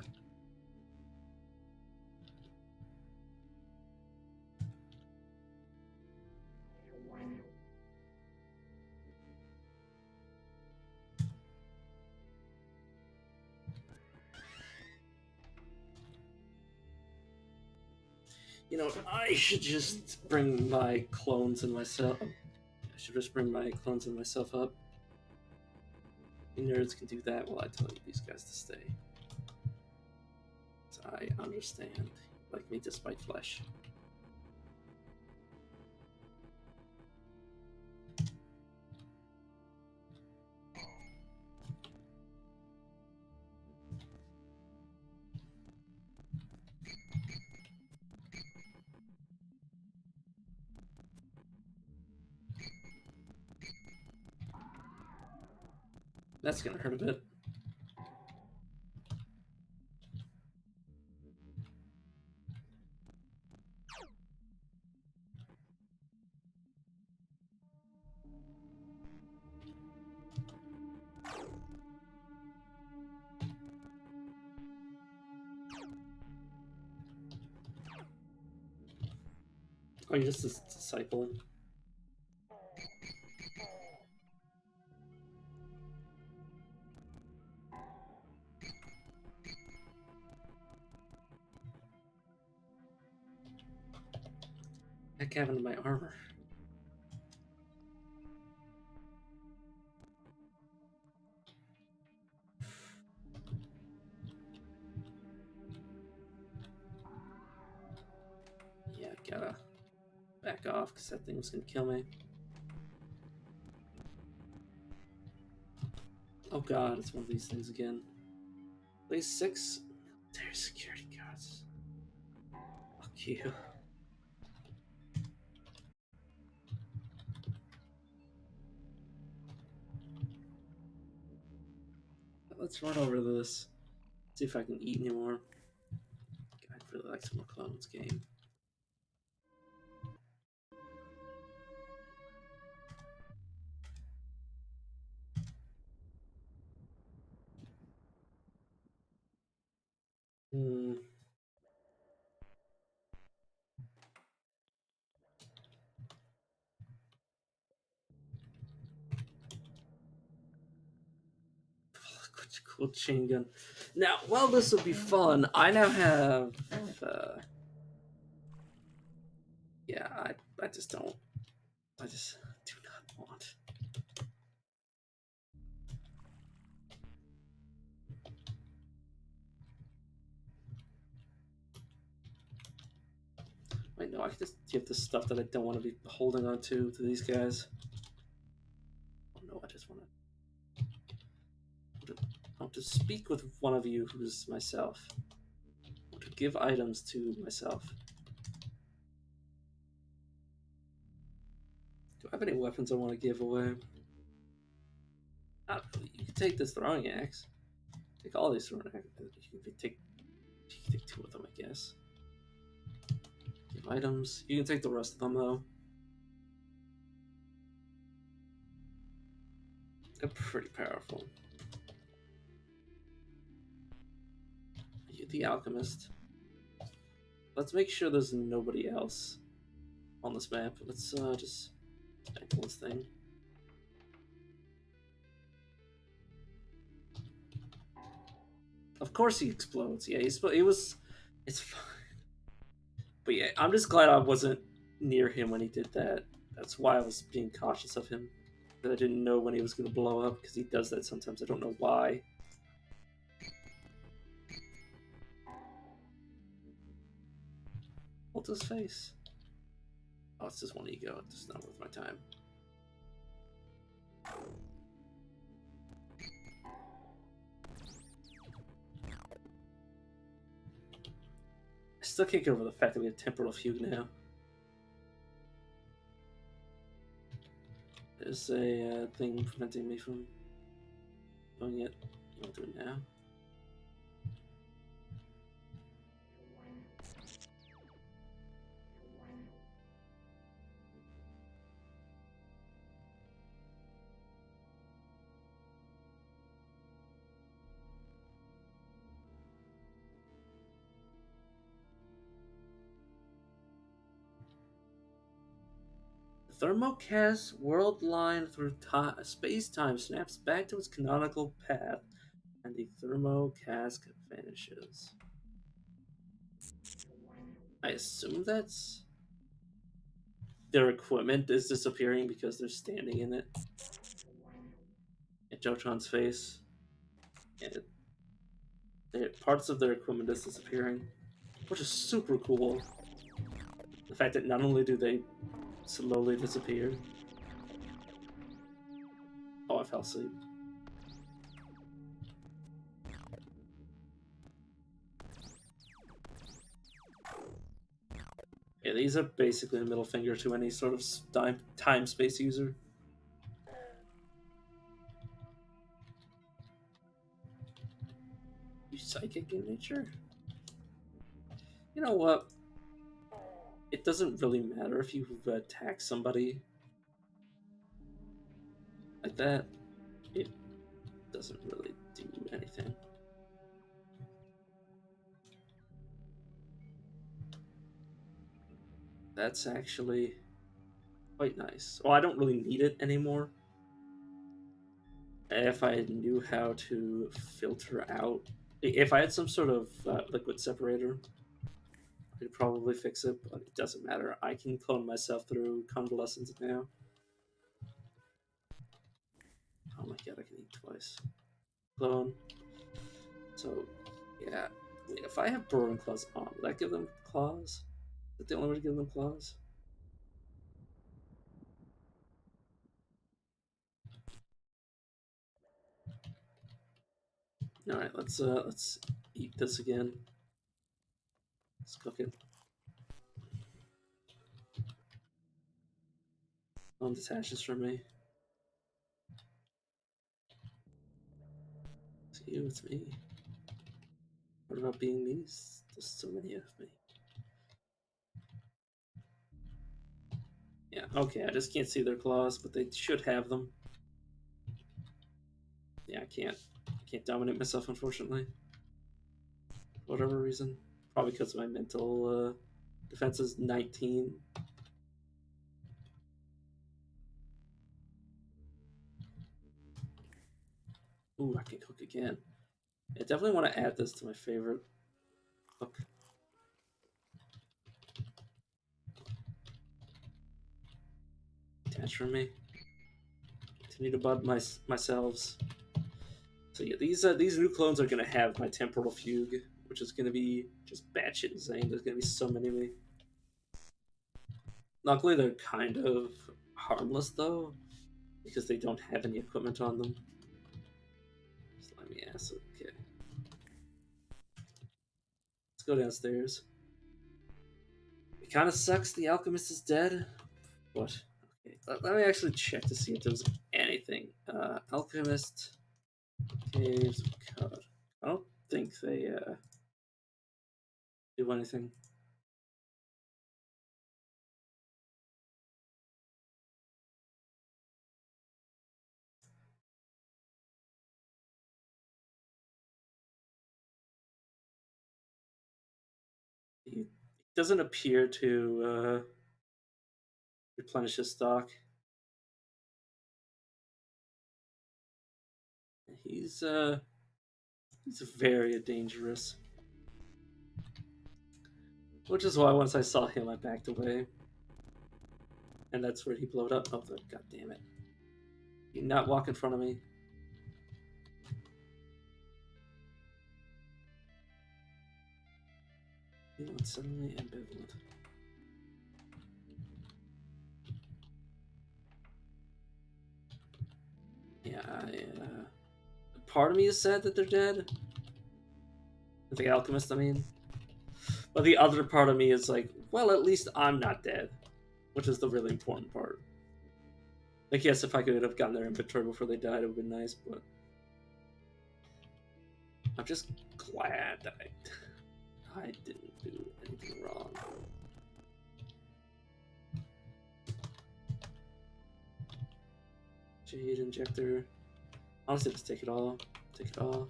You know, I should just bring my clones and myself. I should just bring my clones and myself up. You nerds can do that while I tell you these guys to stay. So I understand. Like me despite flesh. That's gonna hurt a bit. Oh, you're just a disciple. Heck happened to my armor? Yeah, gotta back off because that thing was gonna kill me. Oh god, it's one of these things again. Place 6. There's security guards. Fuck you. Let's run over this. See if I can eat anymore. I'd really like some more clones game. Hmm. Cool chain gun. Now, while this will be fun, I now have. Yeah, I just don't. I just do not want. Wait, no, I can just give the stuff that I don't want to be holding on to these guys. Oh no, I just want to speak with one of you who's myself. I want to give items to myself. Do I have any weapons I want to give away? Not really. You can take this throwing axe. Take all these throwing axes. You can take 2 of them, I guess. Give items. You can take the rest of them though. They're pretty powerful. You're the alchemist. Let's make sure there's nobody else on this map. Let's just tackle this thing. Of course he explodes. Yeah, he was. It's fine. But yeah, I'm just glad I wasn't near him when he did that. That's why I was being cautious of him. That I didn't know when he was going to blow up because he does that sometimes. I don't know why. Hold his face. Oh, it's just one ego. It's not worth my time. I still can't get over the fact that we have temporal fugue now. There's a thing preventing me from doing it. I'll do it now. Thermocast world line through space-time snaps back to its canonical path, and the thermocask vanishes. I assume that's their equipment is disappearing because they're standing in it. At Jotron's face. And parts of their equipment is disappearing. Which is super cool. The fact that not only do they slowly disappear. Oh, I fell asleep. Yeah, these are basically a middle finger to any sort of time space user. You psychic in nature? You know what? It doesn't really matter if you attack somebody like that. It doesn't really do anything. That's actually quite nice. Well, I don't really need it anymore. If I knew how to filter out, if I had some sort of liquid separator, I could probably fix it, but it doesn't matter. I can clone myself through convalescence now. Oh my god, I can eat twice. Clone. So, yeah. If I have burrowing claws on, would that give them claws? Is that the only way to give them claws? All right, let's eat this again. Let's cook it. Detaches from me. It's you, it's me. What about being me? There's so many of me. Yeah, okay, I just can't see their claws, but they should have them. Yeah, I can't dominate myself, unfortunately. For whatever reason. Probably because my mental defense is 19. Ooh, I can cook again. I definitely want to add this to my favorite cook. Detach from me. Continue to bud myself. So yeah, these new clones are gonna have my temporal fugue, which is gonna be just batshit insane. There's gonna be so many of me. Luckily, they're kind of harmless though, because they don't have any equipment on them. Slimy ass. Okay, let's go downstairs. It kind of sucks. The alchemist is dead, but okay. Let me actually check to see if there's anything. Alchemist caves code. I don't think they do anything. He doesn't appear to replenish his stock. He's very dangerous. Which is why once I saw him, I backed away. And that's where he blowed up. Oh, god damn it. You not walk in front of me. You know, it's suddenly ambivalent. Yeah, part of me is sad that they're dead. The alchemist, I mean. But the other part of me is like, well, at least I'm not dead. Which is the really important part. Like, yes, if I could have gotten their inventory before they died, it would have been nice, but I'm just glad that I didn't do anything wrong. Jade injector. Honestly, just take it all. Take it all.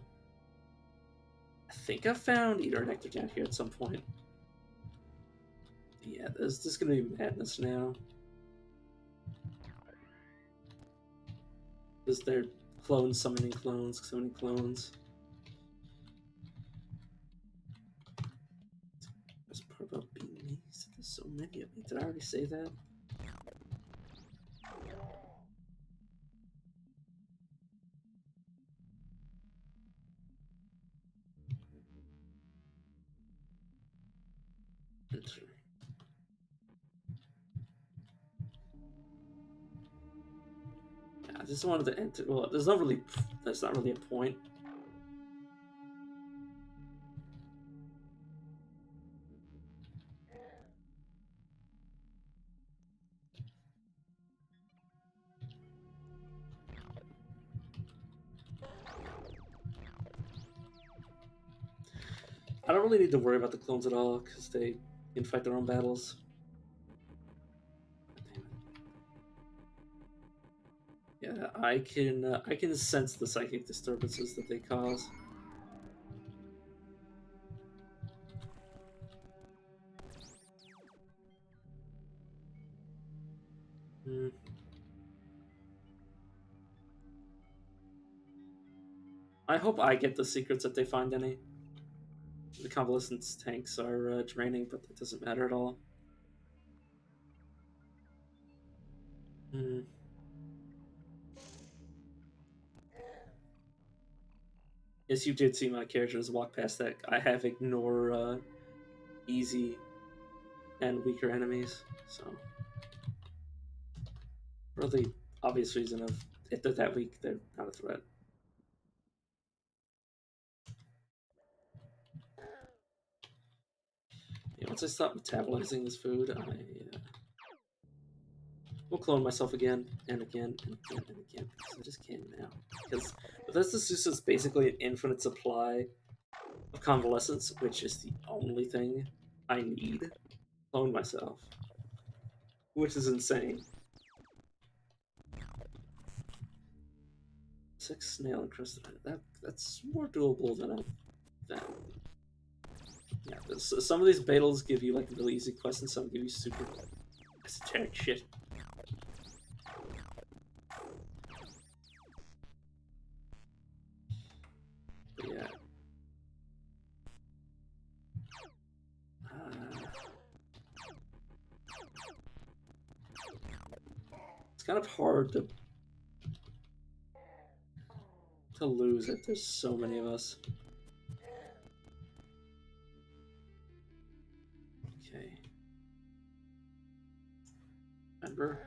I think I found Eater Nectar down here at some point. Yeah, this is gonna be madness now. Because they're clones summoning clones, summoning clones. That's part about being me. Maybe did I already say that? Enter. Yeah, I just wanted to enter. Well, there's not really. That's not really a point. I don't really need to worry about the clones at all because they can fight their own battles. Yeah, I can sense the psychic disturbances that they cause. Hmm. I hope I get the secrets if they find any. The convalescence tanks are draining, but that doesn't matter at all. Hmm. Yes, you did see my characters walk past that. I have ignore easy and weaker enemies, so for the obvious reason of if they're that weak, they're not a threat. Yeah, once I stop metabolizing this food, I will clone myself again and again and again and again because I just can now. Because Bethesda's just is basically an infinite supply of convalescence, which is the only thing I need. Clone myself, which is insane. 6 snail encrusted. That's more doable than I found. Yeah, some of these battles give you like really easy quests, and some give you super esoteric shit. But yeah. It's kind of hard to lose it. There's so many of us. Okay. Remember?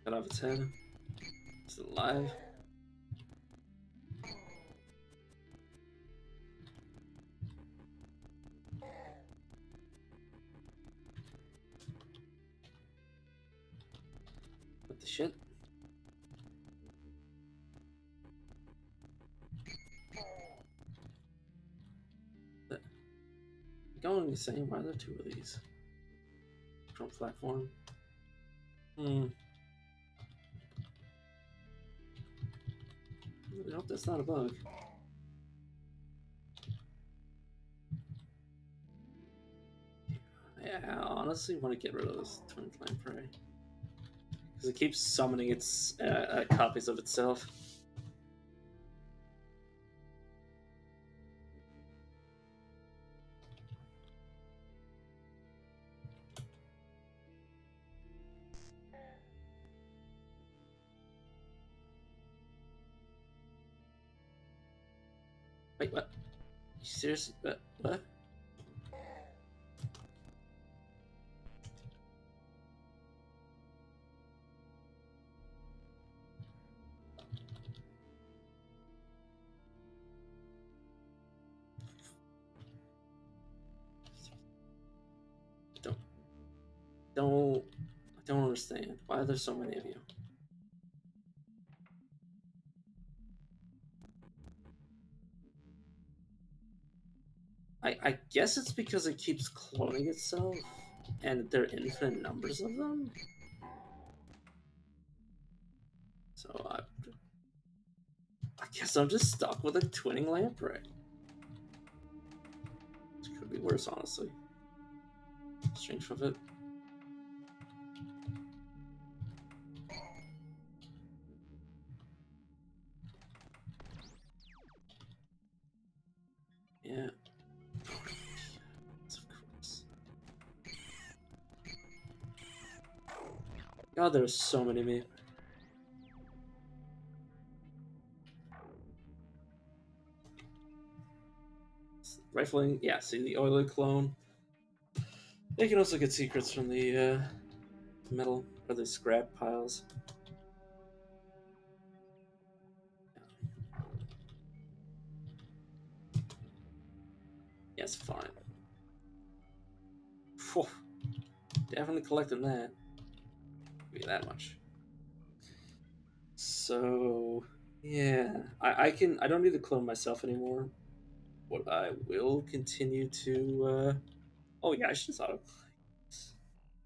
Cut off its head. Is it alive? What the shit? Going insane. Why are there 2 of these? From platform. I hope that's not a bug. Yeah, I honestly want to get rid of this twin flame prey. Because it keeps summoning its copies of itself. Wait, what? You serious? What? Don't I don't understand. Why are there so many of you? I guess it's because it keeps cloning itself, and there are infinite numbers of them. So I guess I'm just stuck with a twinning lamprey. Which could be worse, honestly. Strength of it. Yeah. Of God, there's so many of me. Rifling, yeah, see the oily clone. They can also get secrets from the metal or the scrap piles. Yes, fine. Whew. Definitely collecting that. Give you that much. So yeah, I don't need to clone myself anymore. What I will continue to oh yeah, I should just auto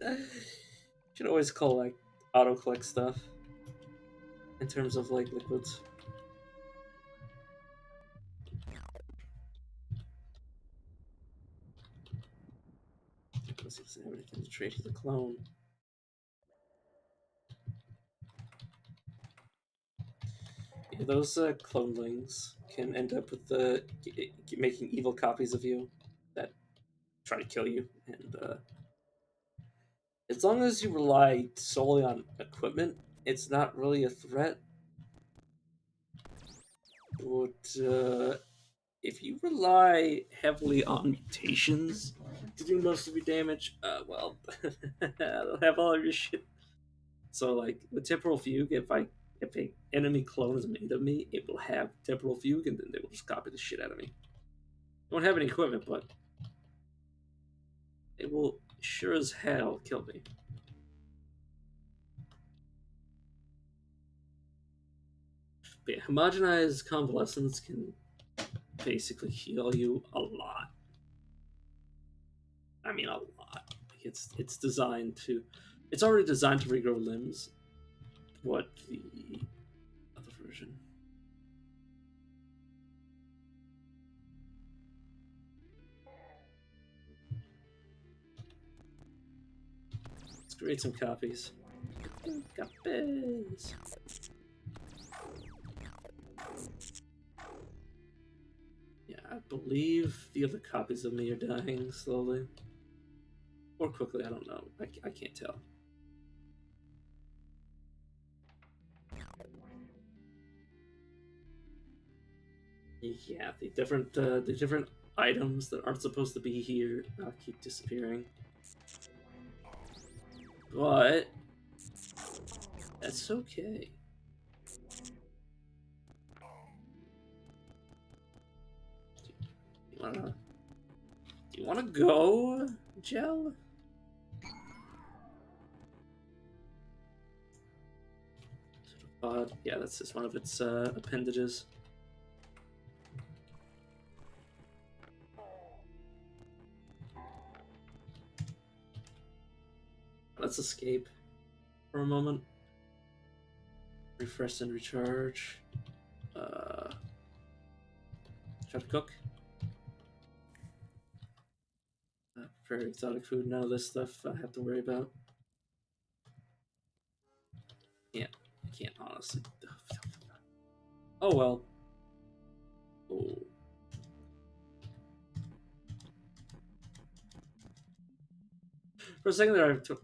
collect. Should always collect auto collect stuff in terms of like liquids. Because he doesn't have anything to trade. He's a clone. Yeah, those clonelings can end up with making evil copies of you that try to kill you, and as long as you rely solely on equipment, it's not really a threat. But if you rely heavily on mutations to do most of your damage, well, they'll have all of your shit. So, like with temporal fugue, if a enemy clone is made of me, it will have temporal fugue, and then they will just copy the shit out of me. I don't have any equipment, but it will sure as hell kill me. But yeah, homogenized convalescence can basically heal you a lot. I mean, a lot. It's designed to. It's already designed to regrow limbs. What the other version? Let's create some copies. Copies. Yeah, I believe the other copies of me are dying slowly. Or quickly, I don't know. I can't tell. Yeah, the different items that aren't supposed to be here keep disappearing. But that's okay. Do you wanna go, Gel? Yeah, that's just one of its appendages. Let's escape for a moment. Refresh and recharge. Try to cook. Prepare exotic food. None of this stuff I have to worry about. Yeah, I can't honestly. Oh well. Oh. For a second there, I took.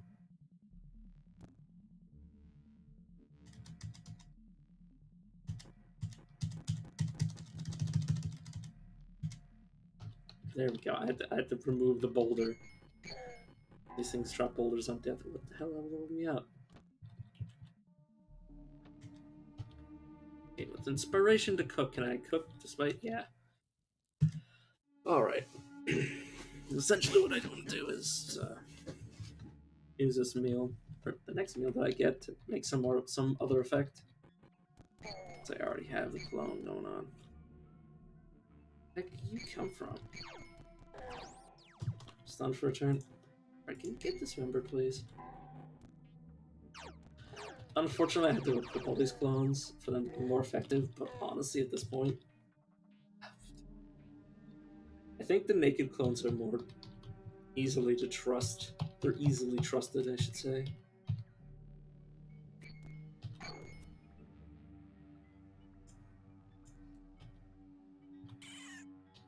There we go. I had to remove the boulder. These things drop boulders on death. What the hell leveled me up? Okay, with inspiration to cook, can I cook despite? Yeah. Alright. Essentially, what I want to do is use this meal, or the next meal that I get, to make some other effect. Because I already have the clone going on. Where did you come from? Stun for a turn. Alright, can you get this member, please? Unfortunately, I have to equip all these clones for them to be more effective, but honestly, at this point, I think the naked clones are more easily to trust. They're easily trusted, I should say.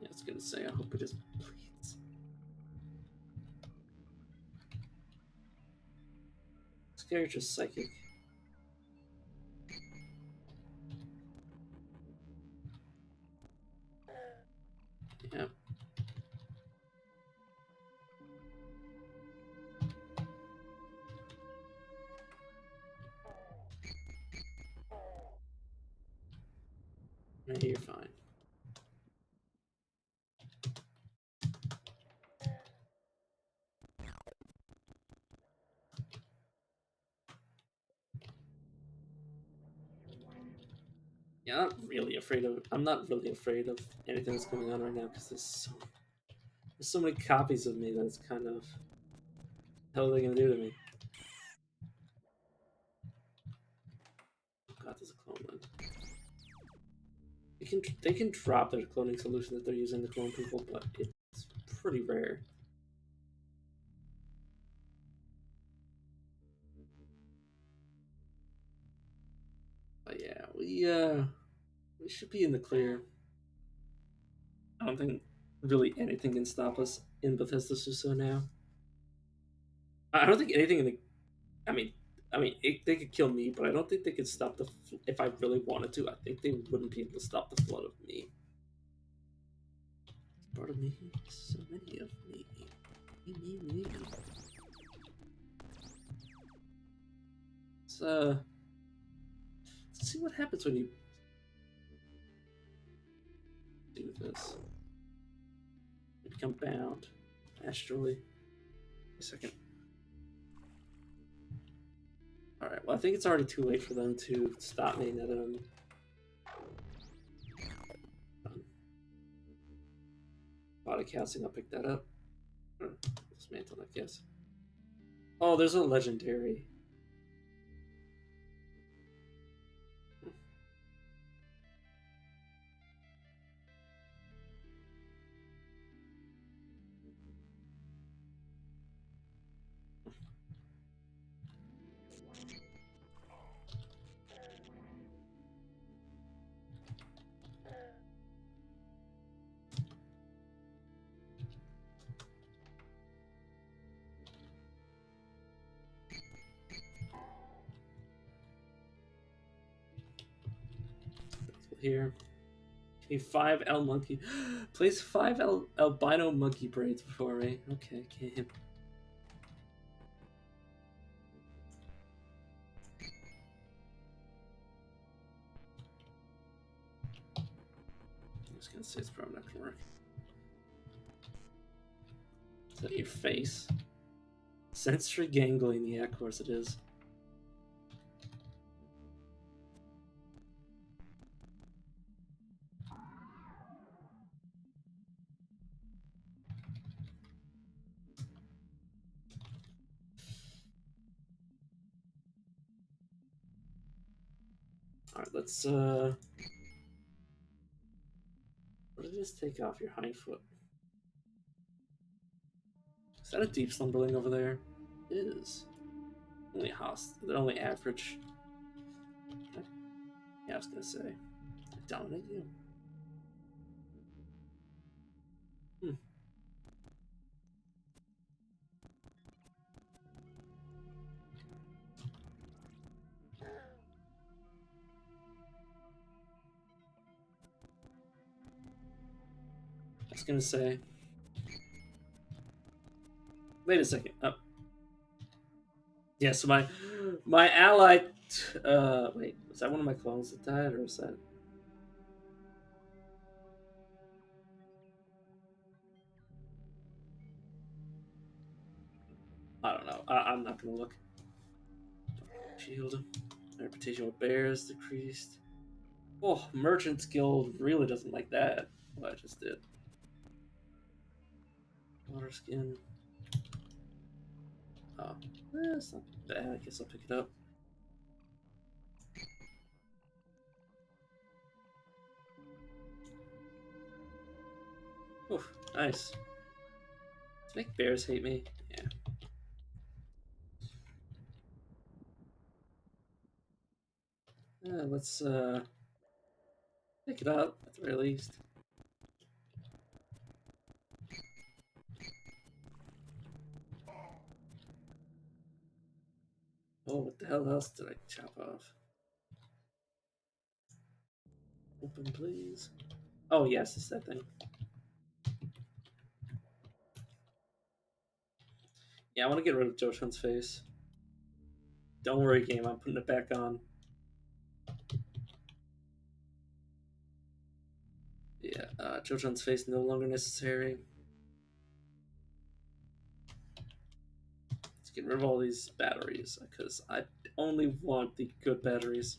Yeah, I was gonna say, I hope it is. Please. Scared, just psychic. Yeah. Maybe you're fine. Yeah, I'm not really afraid of anything that's going on right now because there's so many copies of me that it's kind of, what are they gonna do to me? Oh god, there's a clone land. They can drop their cloning solution that they're using to clone people, but it's pretty rare. But yeah, we should be in the clear. I don't think really anything can stop us in Bethesda Suso now. I don't think anything in the. I mean, they could kill me, but I don't think they could stop the. If I really wanted to, I think they wouldn't be able to stop the flood of me. Part of me, so many of me. Me. So, let's see what happens when you do this. You become bound astrally. A second. Alright, well, I think it's already too late for them to stop me now that I'm done. Body casting, I'll pick that up. Dismantle, I guess. Oh, there's a legendary. Here. Okay, 5 L monkey. Place 5 albino monkey braids before me. Okay, game. I'm just gonna say it's probably not gonna work. Is that your face? Sensory ganglion, yeah, of course it is. Alright, let's what did this take off your hind foot? Is that a deep slumberling over there? It is. Only they're only average. Okay. Yeah, I was gonna say. Dominate you. Hmm. I was gonna say. Wait a second. Oh. Yeah, so my ally wait, was that one of my clones that died or was that I don't know. I'm not gonna look. Shield. Reputation with bears decreased. Oh, Merchant's Guild really doesn't like that. What I just did. Water skin. Oh, it's not bad. I guess I'll pick it up. Oof, nice. Let's make bears hate me. Yeah. Let's pick it up at the very least. Oh, what the hell else did I chop off? Open, please. Oh, yes, it's that thing. Yeah, I want to get rid of Jotun's face. Don't worry, game. I'm putting it back on. Yeah, Jotun's face no longer necessary. Let's get rid of all these batteries because I only want the good batteries.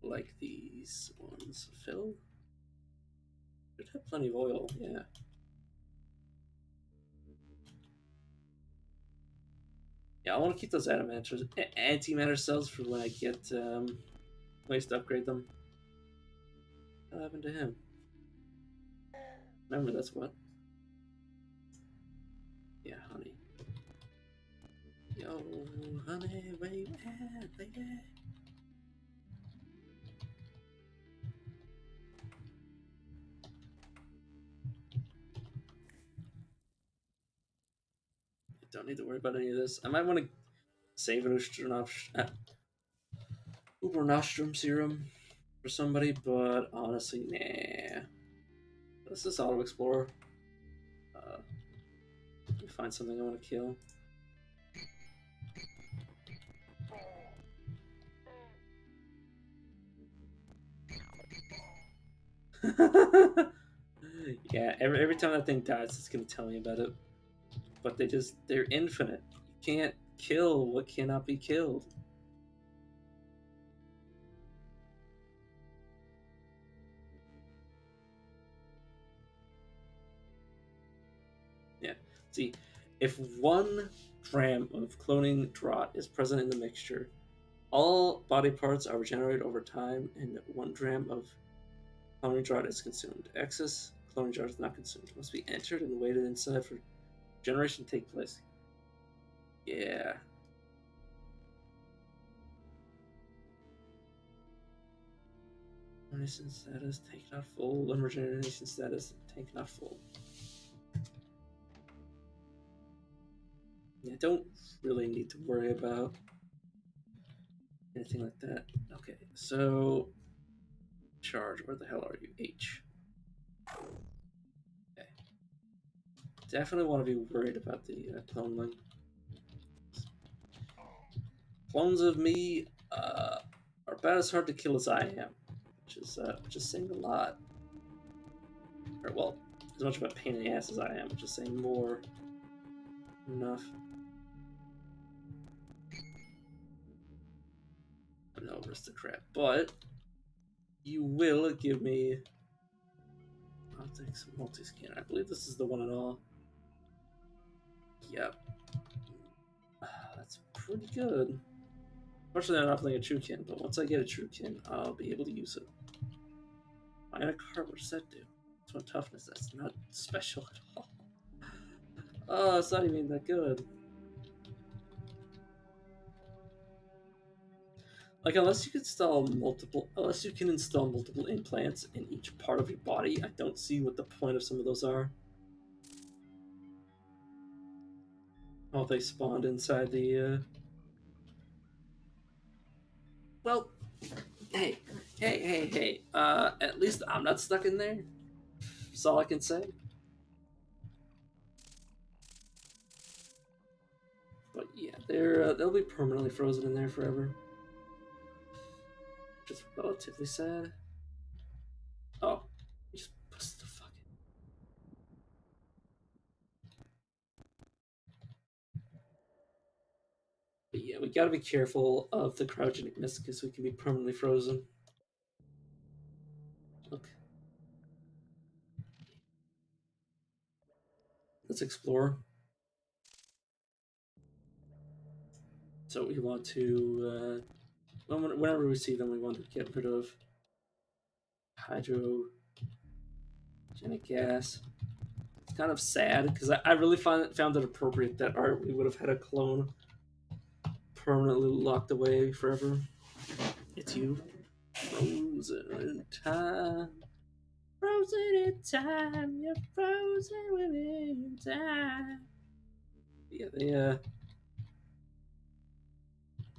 Like these ones. Fill? Should have plenty of oil, yeah. Yeah, I want to keep those antimatter cells for when I get ways to upgrade them. What happened to him? Remember, that's what? Yeah, honey. Yo, honey, where you at, baby? Don't need to worry about any of this. I might want to save an Ubernostrum serum for somebody, but honestly, nah. Let's just auto explore. Find something I want to kill. Yeah, every time that thing dies, it's gonna tell me about it. But they're infinite. You can't kill what cannot be killed. Yeah. See, if 1 gram of cloning draught is present in the mixture, all body parts are regenerated over time, and 1 gram of cloning draught is consumed. Excess cloning draught is not consumed. It must be entered and weighted inside for generation to take place. Yeah. Regeneration status, tank not full. Regeneration status, tank not full. Yeah, don't really need to worry about anything like that. Okay, so charge. Where the hell are you? H. Okay. Definitely want to be worried about the cloneling. Clones of me are about as hard to kill as I am, which is saying a lot. Or well, as much of a pain in the ass as I am, which is saying more enough. No aristocrat, but you will give me optics multi-scanner. I believe this is the one and all. Yep. That's pretty good. Unfortunately, I'm not playing a Truekin, but once I get a Truekin, I'll be able to use it. Ionic Heart, what does that do? It's one toughness. That's not special at all. Oh, it's not even that good. Like, unless you can install multiple implants in each part of your body, I don't see what the point of some of those are. Oh, they spawned inside the. Well, hey. At least I'm not stuck in there. That's all I can say. But yeah, they'll be permanently frozen in there forever. Which is relatively sad. Oh, you just pushed the fucking. But yeah, we gotta be careful of the cryogenic mist because we can be permanently frozen. Look. Let's explore. So we want to, whenever we see them, we want to get rid of hydrogenic gas. It's kind of sad because I really found it appropriate that we would have had a clone permanently locked away forever. It's you. Frozen in time. Frozen in time. You're frozen within time. Yeah,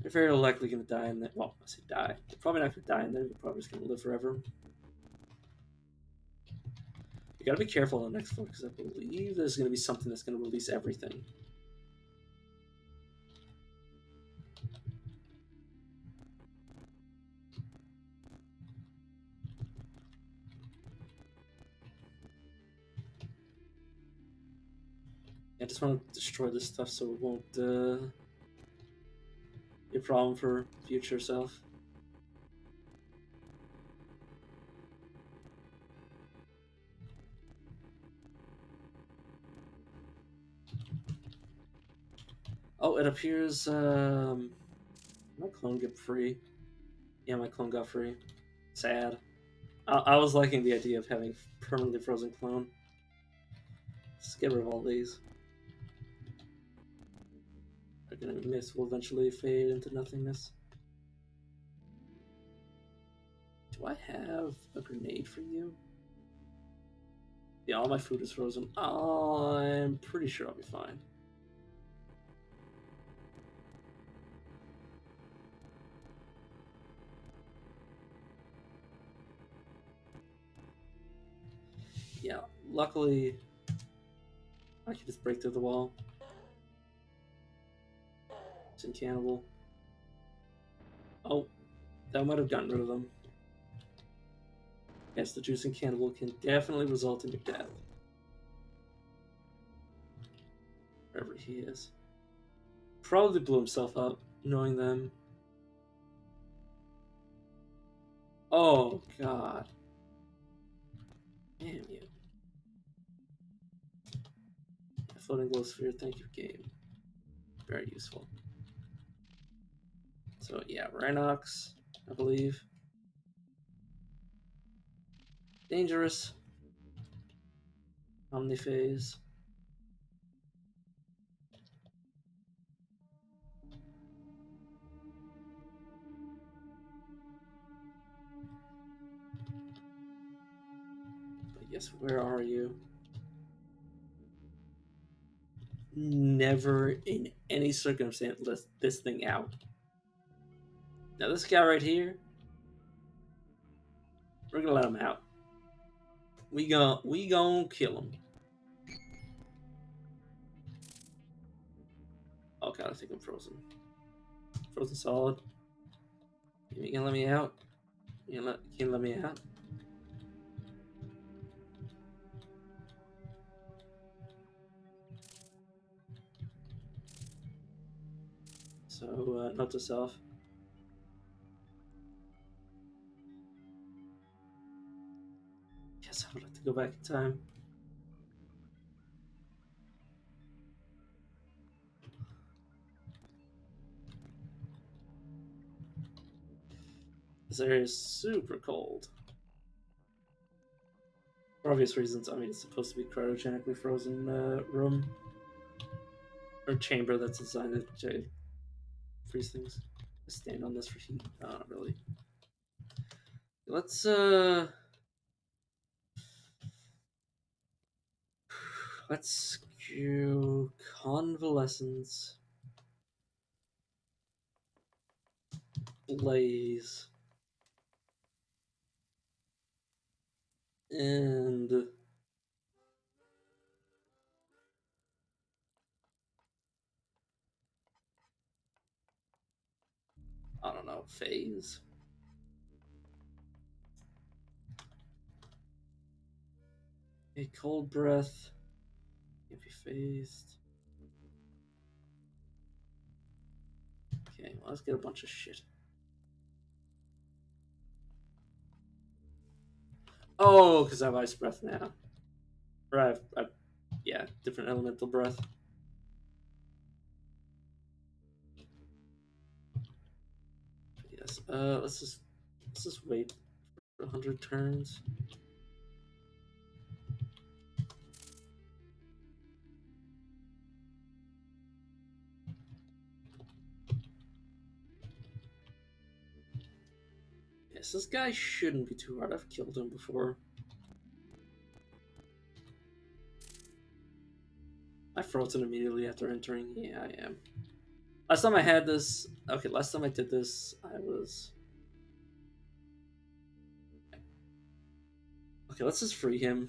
They're very likely going to die in there. Well, I say die. They're probably not going to die in there. They're probably just going to live forever. You gotta be careful on the next floor because I believe there's going to be something that's going to release everything. I just want to destroy this stuff so it won't be a problem for future self. Oh, it appears my clone got free. Yeah, my clone got free. Sad. I was liking the idea of having permanently frozen clone. Let's get rid of all these. Are gonna miss will eventually fade into nothingness. Do I have a grenade for you? Yeah, all my food is frozen. I'm pretty sure I'll be fine. Yeah, luckily I can just break through the wall. It's in cannibal. Oh, that might have gotten rid of them. Yes, the juice in cannibal can definitely result in your death. Wherever he is. Probably blew himself up, knowing them. Oh, God. Damn you. Floating glow sphere, thank you, game. Very useful. So, yeah, Rhinox, I believe. Dangerous. Omniphase. But yes, where are you? Never in any circumstance let this thing out. Now this guy right here, we're gonna let him out. We gon' kill him. Oh god, I think I'm frozen. Frozen solid. You gonna let me out? You can't let me out? So, note to self. Guess I would like to go back in time. This area is super cold. For obvious reasons, I mean, it's supposed to be cryogenically frozen room. Or chamber that's designed to freeze things. Stand on this for heat. No, not really. Let's do convalescence. Blaze. And I don't know, phase. A cold breath. Can't be phased. Okay, well, let's get a bunch of shit. Oh, because I have ice breath now. Or I have, yeah, different elemental breath. Yes. Let's just wait for 100 turns. Yes, this guy shouldn't be too hard. I've killed him before. I frozen immediately after entering. Yeah, I am. Last time I had this, okay, last time I did this, I was... Okay, let's just free him.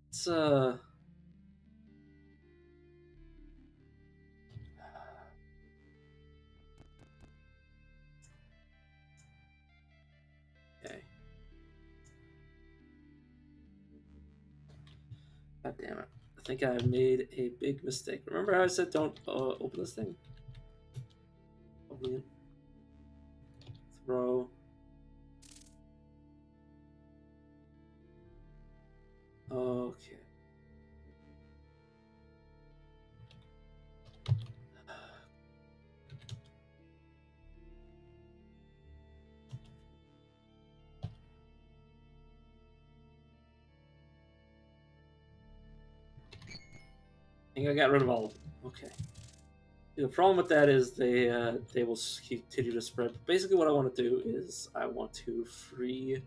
It's, Okay. God damn it. I think I made a big mistake. Remember how I said don't open this thing? Open it. Throw. Okay. I think I got rid of all of them. Okay. The problem with that is they will continue to spread. But basically, what I want to do is I want to free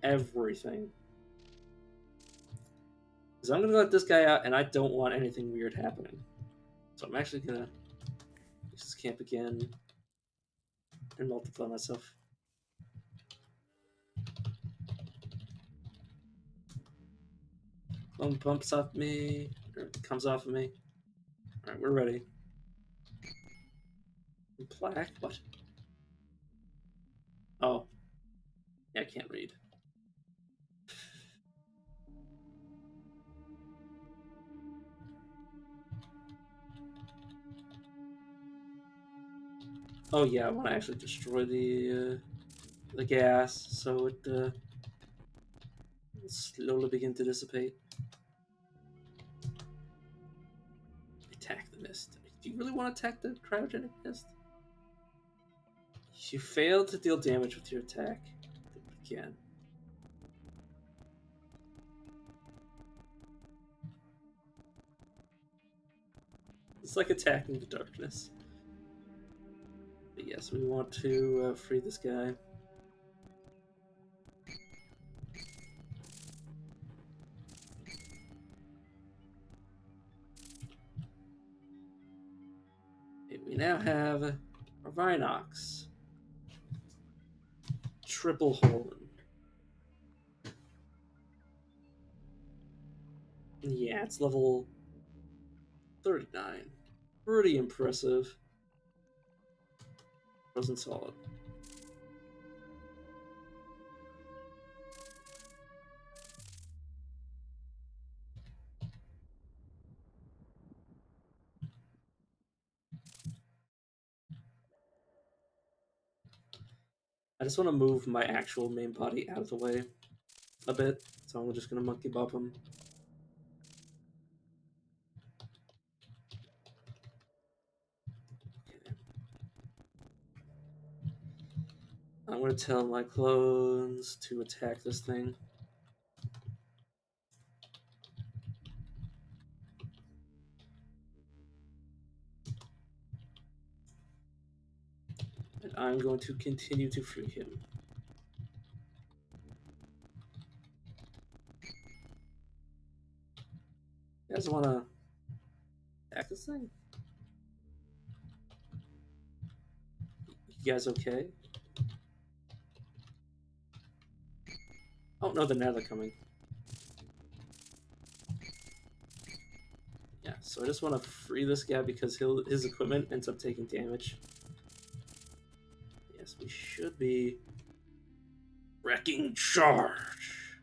everything. Because I'm going to let this guy out, and I don't want anything weird happening. So I'm actually going to use this camp again and multiply myself. One bumps off me, or comes off of me. Alright, we're ready. Plaque? What? Oh. Yeah, I can't read. Oh yeah, I want to actually destroy the gas so it will slowly begin to dissipate. Attack the mist. Do you really want to attack the cryogenic mist? You failed to deal damage with your attack. Do it again. It's like attacking the darkness. But yes, we want to free this guy. Okay, we now have a Rhinox. Triple Horn. Yeah, it's level 39. Pretty impressive. Frozen Solid. I just want to move my actual main body out of the way a bit, so I'm just going to monkey bob him. Okay. I'm going to tell my clones to attack this thing. And I'm going to continue to free him. You guys want to attack this thing? You guys okay? Oh no, now they're coming. Yeah, so I just want to free this guy because his equipment ends up taking damage. Yes, we should be wrecking charge.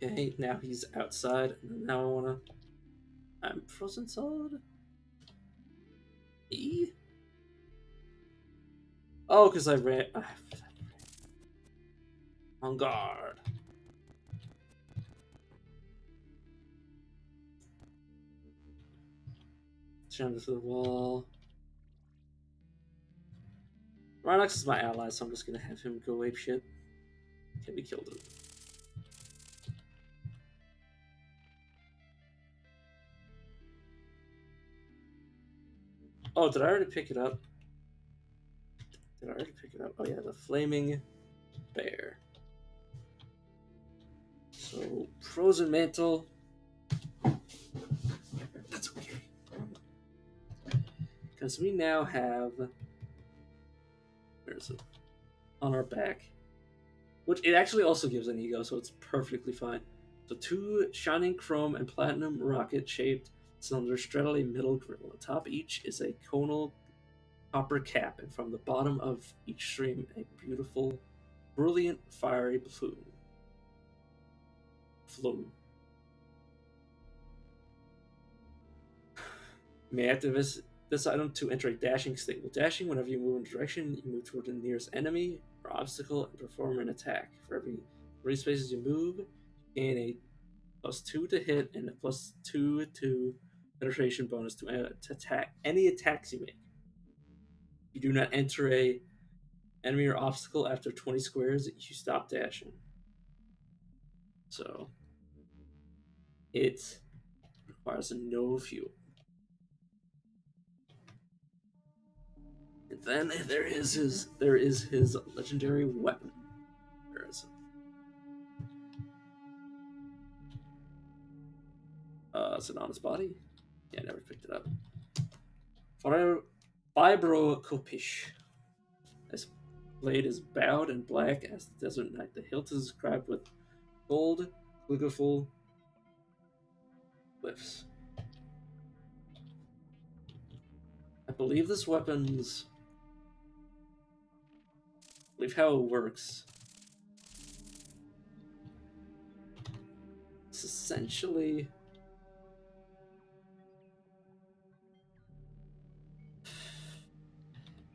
Okay, now he's outside, and now I wanna... I'm frozen solid? E? Oh, because I ran... On guard. Jump to the wall. Rhinox is my ally, so I'm just gonna have him go ape shit. Okay, we killed him. Oh, did I already pick it up? Did I already pick it up? Oh yeah, the Flaming Bear. So, Frozen Mantle. Let's because we now have, where is it? On our back, which it actually also gives an ego, so it's perfectly fine. So 2 shining chrome and platinum rocket-shaped cylinders straddle a middle grill. Atop each is a conal copper cap, and from the bottom of each stream, a beautiful, brilliant, fiery flume. You may activate this item to enter a dashing state. While dashing, whenever you move in a direction, you move toward the nearest enemy or obstacle and perform an attack. For every 3 spaces you move, you gain a +2 to hit and a +2 to penetration bonus to attack any attacks you make. You do not enter a enemy or obstacle after 20 squares, you stop dashing. So it requires no fuel. And then there is his legendary weapon. Where is it? Is it on his body? Yeah, I never picked it up. Fibrocopish. This blade is bowed and black as the desert night. The hilt is inscribed with gold, glyphal glyphs. I believe this weapon's. I believe how it works. It's essentially.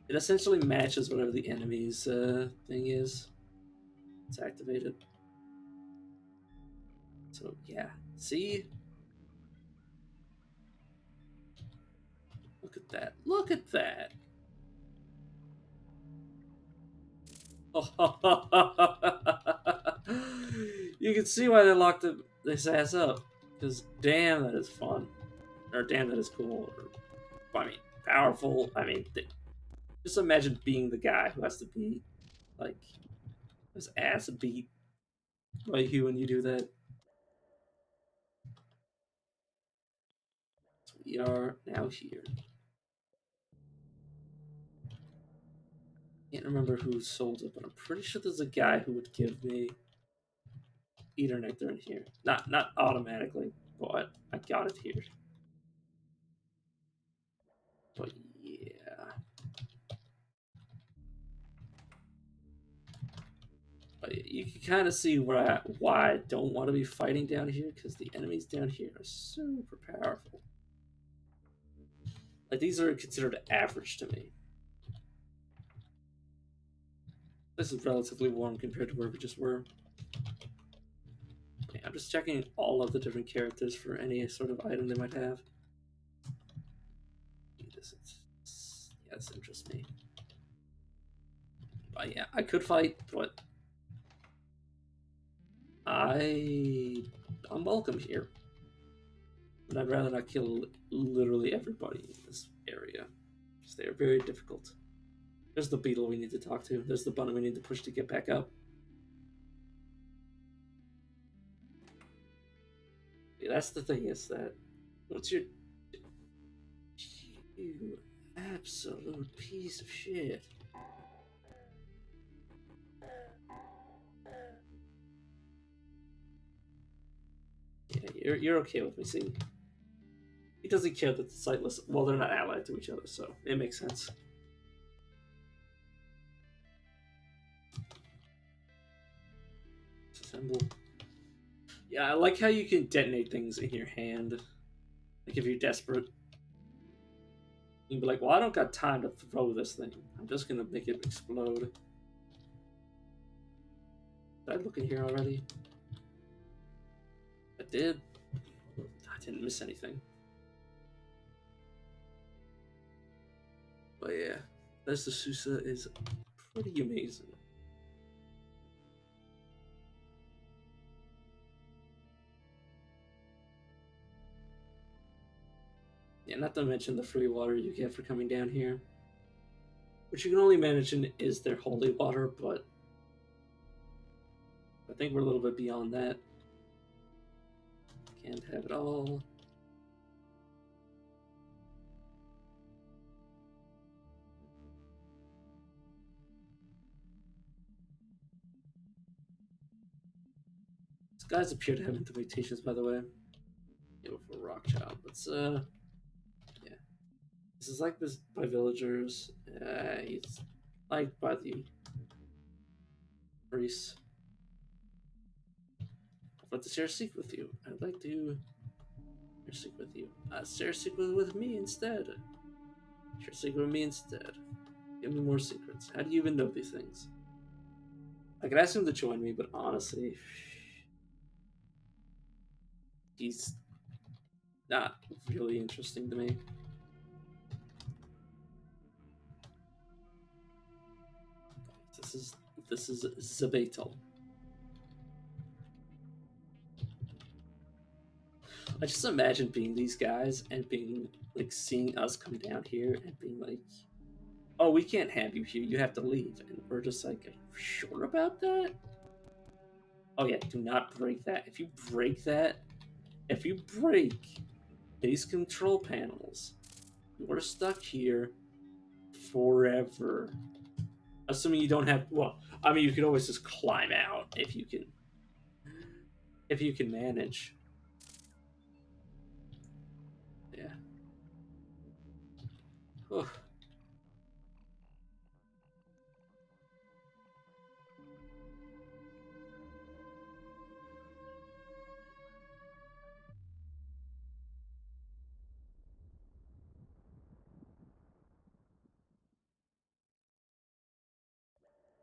It essentially matches whatever the enemy's thing is. It's activated. So, yeah. See? Look at that. Look at that. You can see why they locked this ass up. Because damn, that is fun. Or damn, that is cool. Or, I mean, powerful. I mean, just imagine being the guy who has to be, like, his ass beat by you when you do that. So we are now here. Can't remember who sold it, but I'm pretty sure there's a guy who would give me Eater Nectar in here. Not automatically, but I got it here. But yeah. But you can kind of see why I don't want to be fighting down here, because the enemies down here are super powerful. Like, these are considered average to me. This is relatively warm compared to where we just were. I'm just checking all of the different characters for any sort of item they might have. This interests me. But yeah, I could fight, but I'm welcome here. But I'd rather not kill literally everybody in this area, because they are very difficult. There's the beetle we need to talk to. There's the button we need to push to get back up. Yeah, that's the thing, is that once you're... You absolute piece of shit. Yeah, you're okay with me, see? He doesn't care that the sightless... Well, they're not allied to each other, so it makes sense. Assemble. Yeah, I like how you can detonate things in your hand. Like, if you're desperate. You can be like, well, I don't got time to throw this thing. I'm just gonna make it explode. Did I look in here already? I did. I didn't miss anything. But yeah, Vesta Susa is pretty amazing. Yeah, not to mention the free water you get for coming down here. Which you can only mention is their holy water, but I think we're a little bit beyond that. Can't have it all. Guys appear to have mental mutations, by the way. Yeah, for rock child. Let's yeah. This is liked by villagers. He's liked by the priests. I'd like to share a secret with you. I'd like to share a secret with you. Share a secret with me instead. Share a secret with me instead. Give me more secrets. How do you even know these things? I could ask him to join me, but honestly, he's not really interesting to me. This is Zabatel. I just imagine being these guys and being like seeing us come down here and being like, "Oh, we can't have you here. You have to leave." And we're just like, "Are you sure about that?" Oh yeah, do not break that. If you break these control panels, you're stuck here forever. Assuming you don't have, well, I mean, you can always just climb out if you can manage. Yeah. Oh.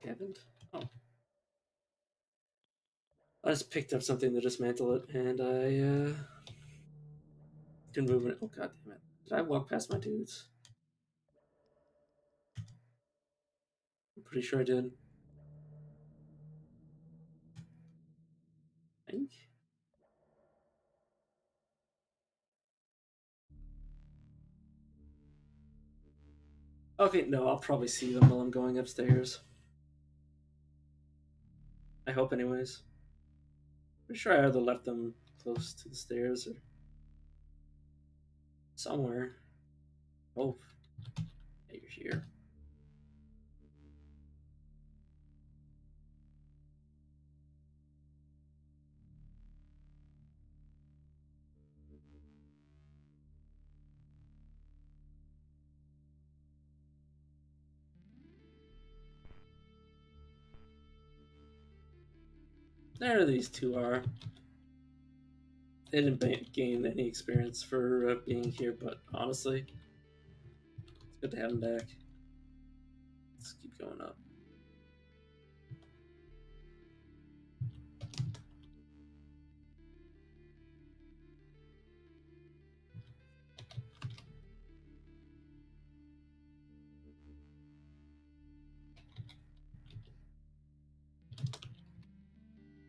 Haven't. Oh. I just picked up something to dismantle it, and I can move it. Oh god damn it! Did I walk past my dudes? I'm pretty sure I did. I think. Okay, no, I'll probably see them while I'm going upstairs. I hope, anyways. Pretty sure I either left them close to the stairs or somewhere. Oh, yeah, you're here. There these two are. They didn't gain any experience for being here, but honestly, it's good to have them back. Let's keep going up.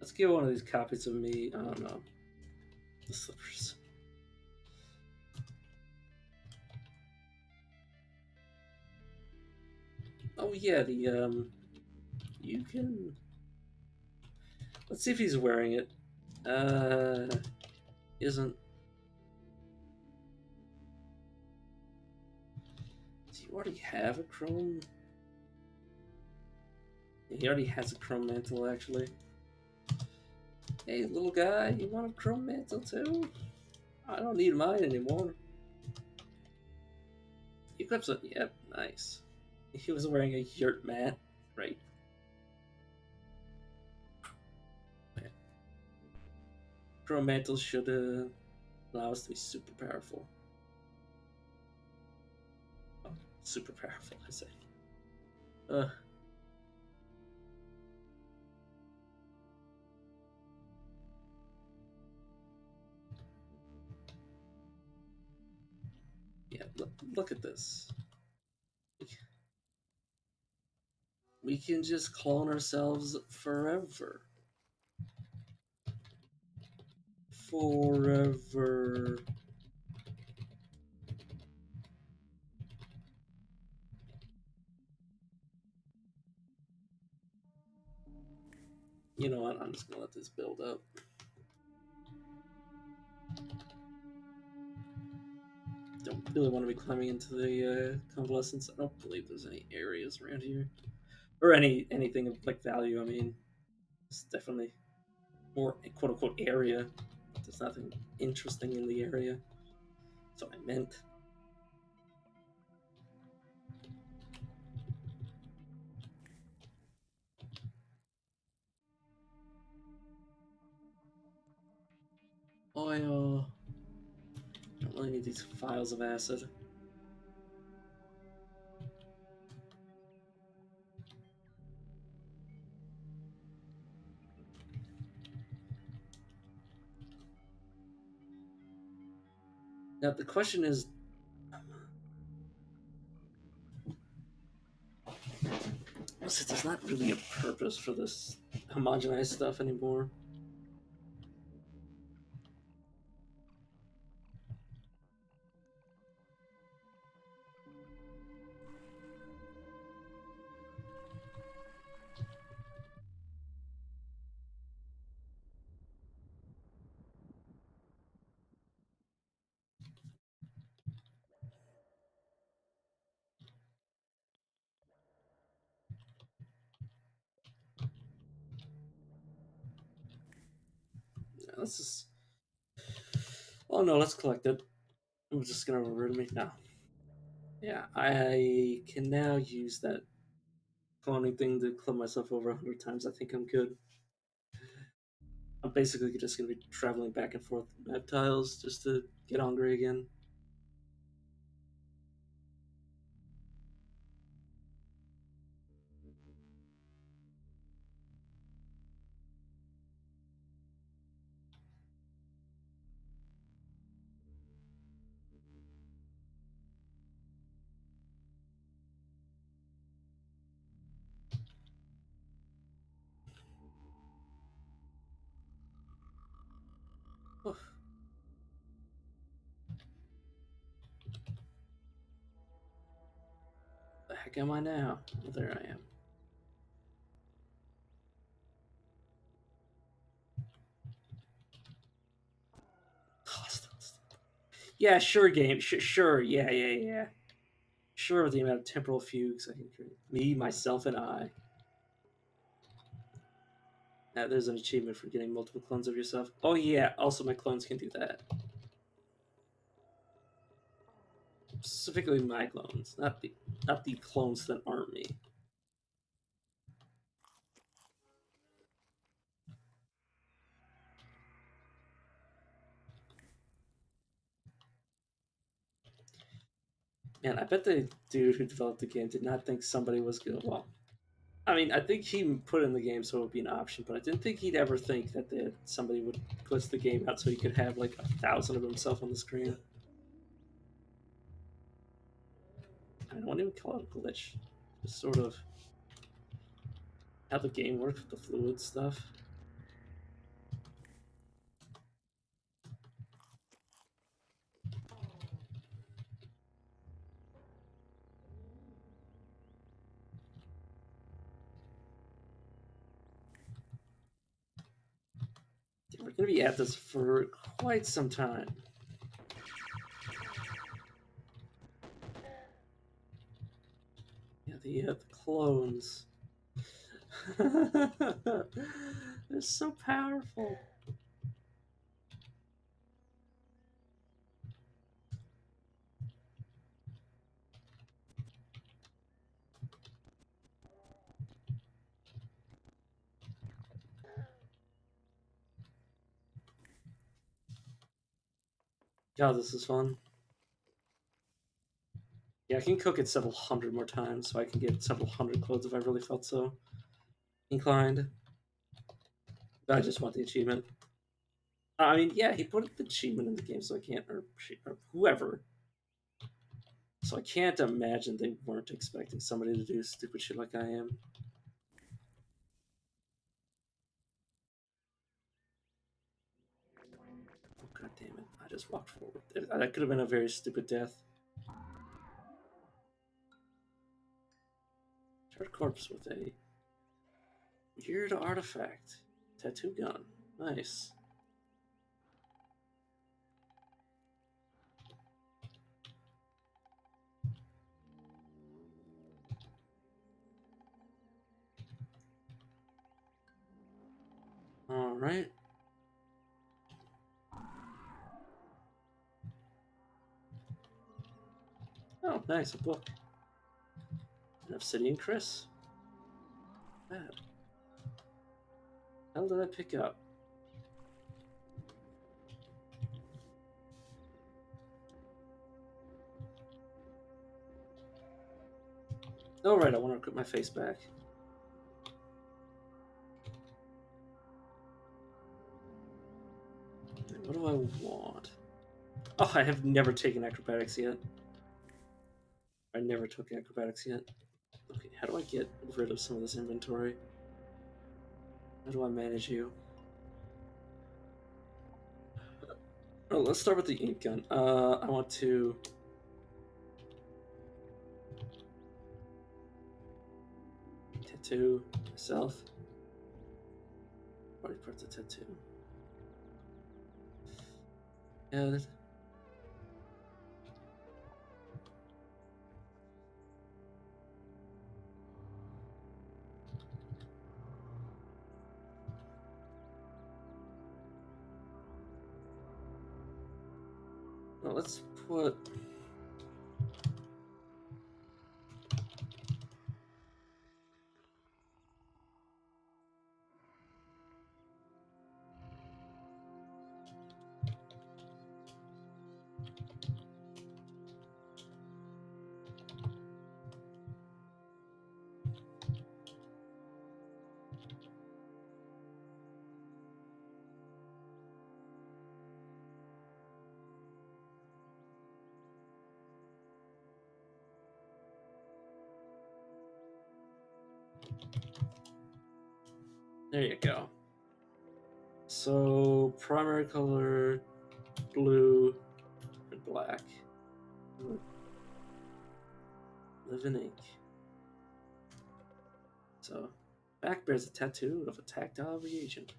Let's get one of these copies of me. I don't know. The slippers. Oh yeah, the you can. Let's see if he's wearing it. Isn't. Does he already have a chrome? He already has a chrome mantle, actually. Hey, little guy, you want a chrome mantle too? I don't need mine anymore. He clips it. Yep, nice. He was wearing a yurt mat, right? Chrome mantles should allow us to be super powerful. Oh, super powerful, I say. Yeah, look at this. We can just clone ourselves forever. Forever. You know what? I'm just gonna let this build up. Don't really want to be climbing into the convalescence. I don't believe there's any areas around here, or anything of like value. I mean, it's definitely more quote unquote area. There's nothing interesting in the area. So I meant. Oil. Don't really need these vials of acid. Now the question is, there's not really a purpose for this homogenized stuff anymore. Let's just. Oh no, let's collect it. I'm just gonna revert me now. Yeah, I can now use that cloning thing to club myself over 100 times. I think I'm good. I'm basically just gonna be traveling back and forth map tiles just to get hungry again. Oh, the heck am I now? Well, there I am. Yeah, sure, game. Sure, yeah. Sure, with the amount of temporal fugues I can create. Me, myself, and I. Now, there's an achievement for getting multiple clones of yourself. Oh yeah, also my clones can do that. Specifically my clones, not the clones that aren't me. Man, I bet the dude who developed the game did not think somebody was good. Well, I mean, I think he put in the game so it would be an option, but I didn't think he'd ever think that somebody would glitch the game out so he could have like 1,000 of himself on the screen. I don't even call it a glitch. Just sort of how the game works with the fluid stuff. Yeah, we're gonna be at this for quite some time. Yeah, the clones. They're so powerful. God, this is fun. Yeah, I can cook it several hundred more times, so I can get several hundred clones if I really felt so inclined. But I just want the achievement. I mean, yeah, he put the achievement in the game, so I can't, or whoever. So I can't imagine they weren't expecting somebody to do stupid shit like I am. Oh, God damn it. I just walked forward. That could have been a very stupid death. Charred corpse with a weird artifact. Tattoo gun. Nice. Alright. nice, a book. An Obsidian Chris. What the hell did I pick up? Oh, right, I want to put my face back. What do I want? Oh, I have never taken acrobatics yet. I never took acrobatics yet. Okay, how do I get rid of some of this inventory? How do I manage you? Oh, let's start with the ink gun. I want to... tattoo myself. Body parts of tattoo. Head. Well, let's put... There you go. So, primary color, blue, and black. Live in ink. So, back bears a tattoo of a tactile reagent.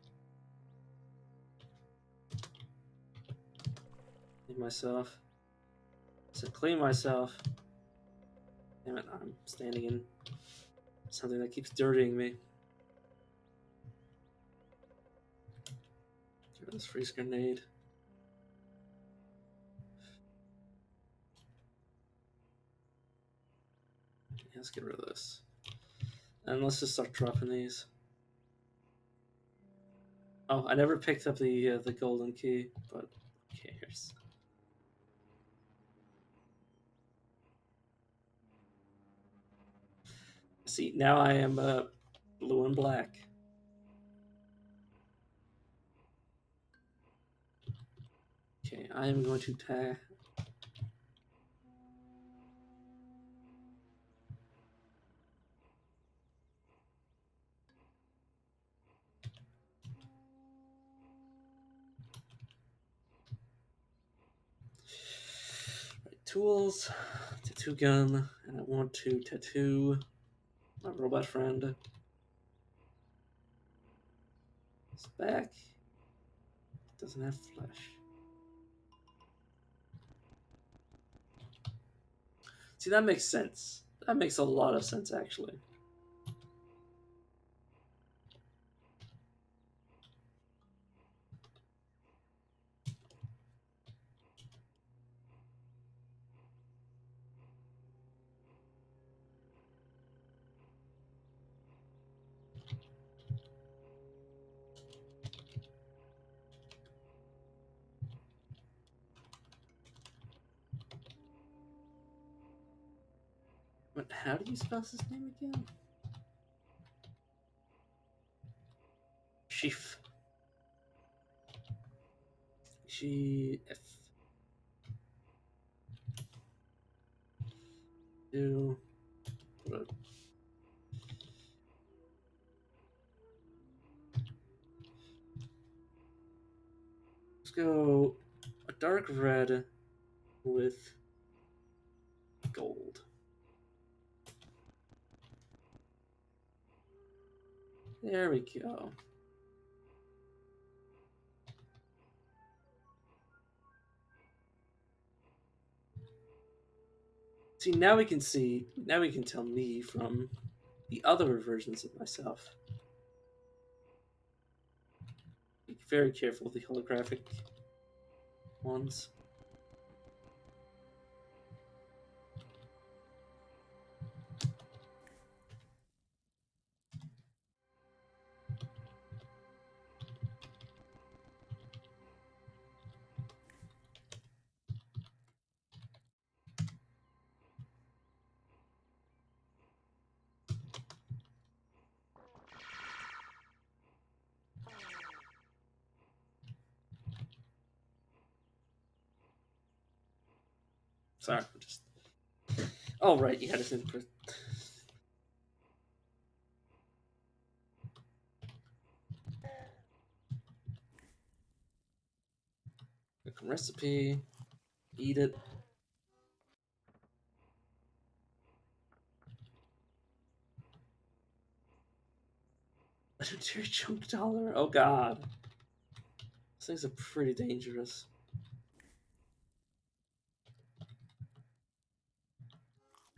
Clean myself. So clean myself. Damn it, I'm standing in something that keeps dirtying me. Get rid of this freeze grenade. Yeah, let's get rid of this. And let's just start dropping these. Oh, I never picked up the golden key, but who cares? See, now I am blue and black. Okay, I am going to tag. Right, tools, tattoo gun, and I want to tattoo my robot friend. His back doesn't have flesh. See, that makes sense. That makes a lot of sense, actually. But how do you spell his name again? Sheaf. G-F. Do. Let's go a dark red with gold. There we go. See, now we can tell me from the other versions of myself. Be very careful with the holographic ones. Sorry, I'm just. Oh right, you had to input. Click on recipe. Eat it. Legendary chunk dollar. Oh god, these things are pretty dangerous.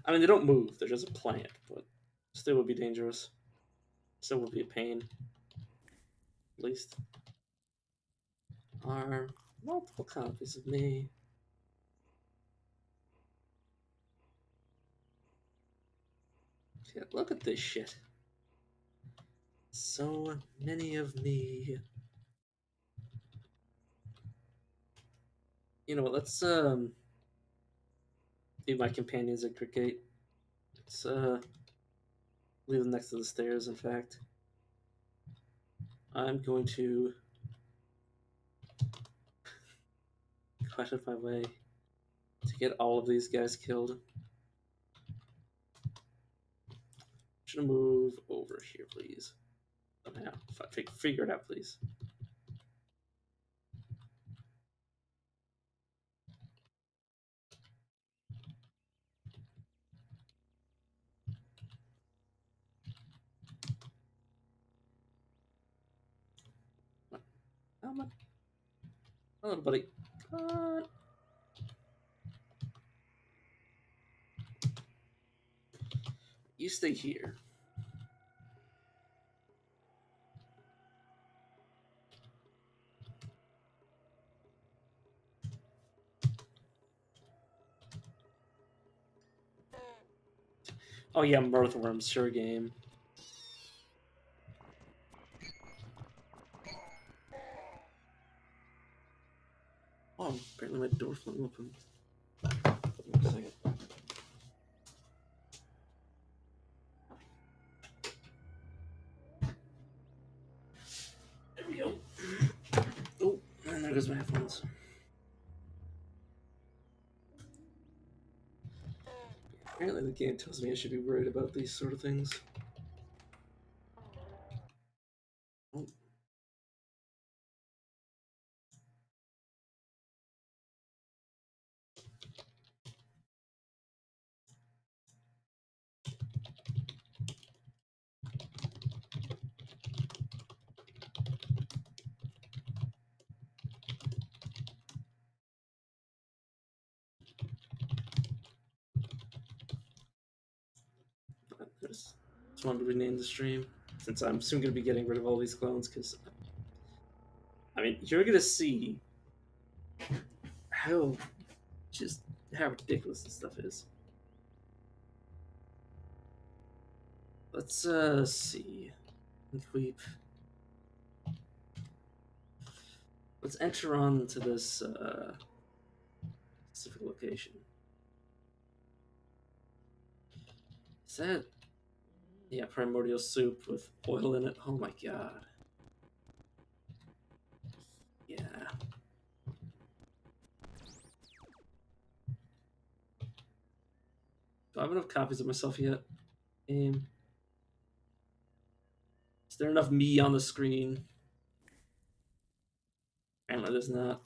I mean, they don't move; they're just a plant, but still would be dangerous. Still would be a pain. At least. Are multiple copies of me. Yeah, look at this shit. So many of me. You know what? Let's leave my companions at Cricket. Let's leave them next to the stairs. In fact, I'm going to go out of my way to get all of these guys killed. Should move over here, please. Somehow, figure it out, please. Come on, little buddy. Come on. You stay here. Oh yeah, Mirthworms, sure game. Oh, apparently my door flew open. Wait a second. There we go. Oh, and there goes my headphones. Apparently the game tells me I should be worried about these sort of things. Oh. Just wanted to rename the stream since I'm soon going to be getting rid of all these clones because, I mean, you're going to see how just how ridiculous this stuff is. Let's see. Weep. Let's enter on to this specific location. Is that? Yeah, primordial soup with oil in it. Oh my god. Yeah. Do I have enough copies of myself yet? Is there enough me on the screen? Apparently there's not.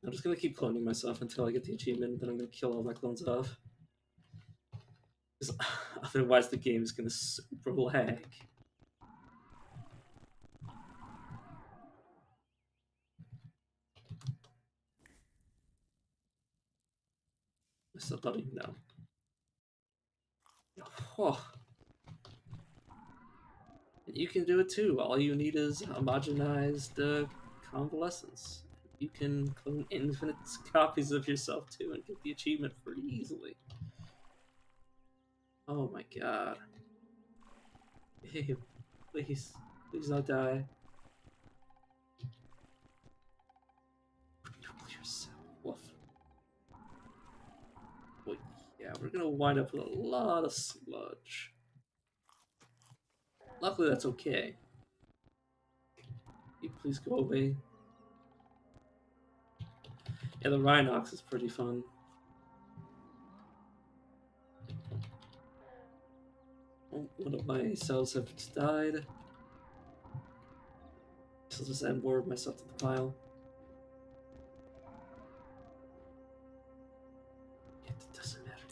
I'm just gonna keep cloning myself until I get the achievement, then I'm gonna kill all my clones off. Because otherwise the game is gonna super lag. I still don't even know. Oh. And you can do it too. All you need is homogenized convalescence. You can clone infinite copies of yourself too and get the achievement pretty easily. Oh my god. Hey, please. Please don't die. Yourself. Woof. Well, yeah, we're gonna wind up with a lot of sludge. Luckily, that's okay. Can you please go away? Yeah, the Rhinox is pretty fun. Oh, one of my cells have died. So I'll just add more of myself to the pile. Yeah, it doesn't matter.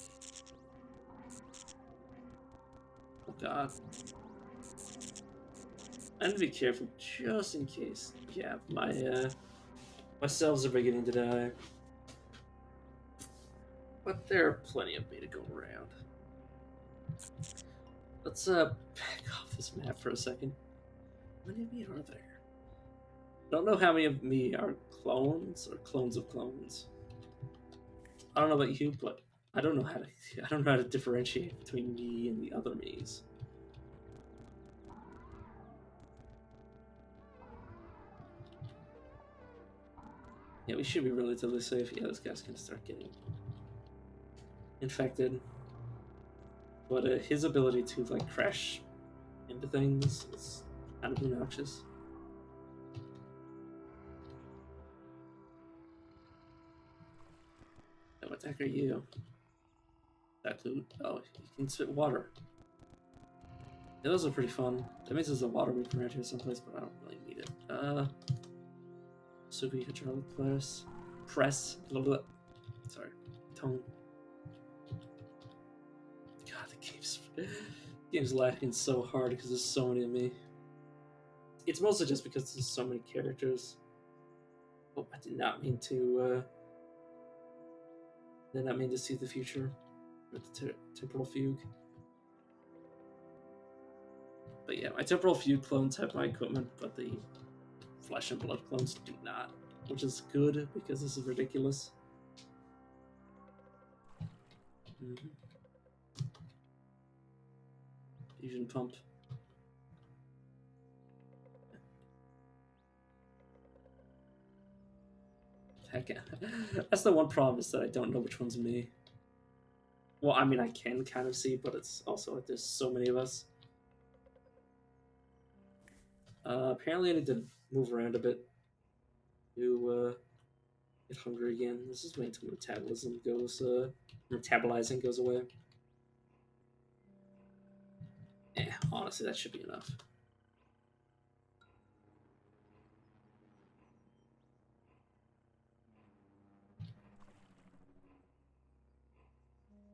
Oh god. I need to be careful just in case. Yeah, my cells are beginning to die. But there are plenty of me to go around. Let's back off this map for a second. How many of me are there? I don't know how many of me are clones or clones of clones. I don't know about you, but I don't know how to differentiate between me and the other me's. Yeah, we should be relatively safe. Yeah, this guy's gonna start getting infected. But his ability to like crash into things is kind of obnoxious. What attack are you? That loot? Oh, you can spit water. Yeah, those are pretty fun. That means there's a water weapon right here someplace, but I don't really need it. Super hydraulic press. A little bit. Sorry, tone. God, the game's lacking so hard because there's so many of me. It's mostly just because there's so many characters. Oh, I did not mean to. Did not mean to see the future with the temporal fugue. But yeah, my temporal fugue clones have my equipment, but the flesh and blood clones do not, which is good because this is ridiculous. Mm-hmm. Fusion pump. Heck yeah. That's the one problem is that I don't know which one's me. Well, I mean, I can kind of see, but it's also like there's so many of us. Apparently, I need to move around a bit to get hungry again. This is waiting until metabolizing goes away. Yeah, honestly, that should be enough.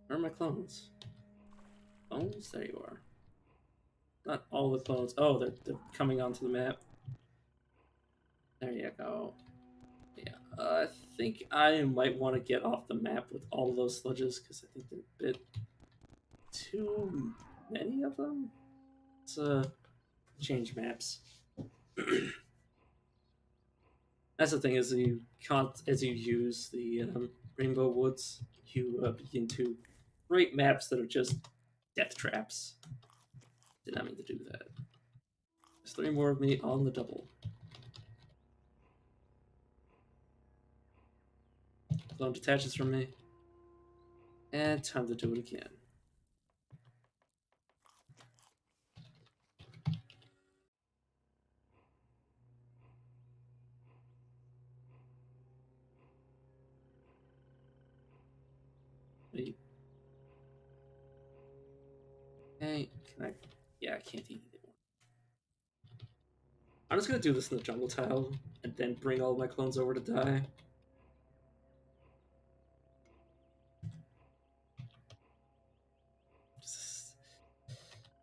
Where are my clones? Clones? There you are. Not all the clones. Oh, they're coming onto the map. There you go. Yeah, I think I might want to get off the map with all of those sludges because I think they're a bit too many of them. Let's change maps. That's the thing is you can't as you use the Rainbow Woods, you begin to create maps that are just death traps. Did not mean to do that. There's 3 more of me on the double. Clone detaches from me. And time to do it again. Wait. Okay, can I? Yeah, I can't eat it. I'm just gonna do this in the jungle tile and then bring all my clones over to die.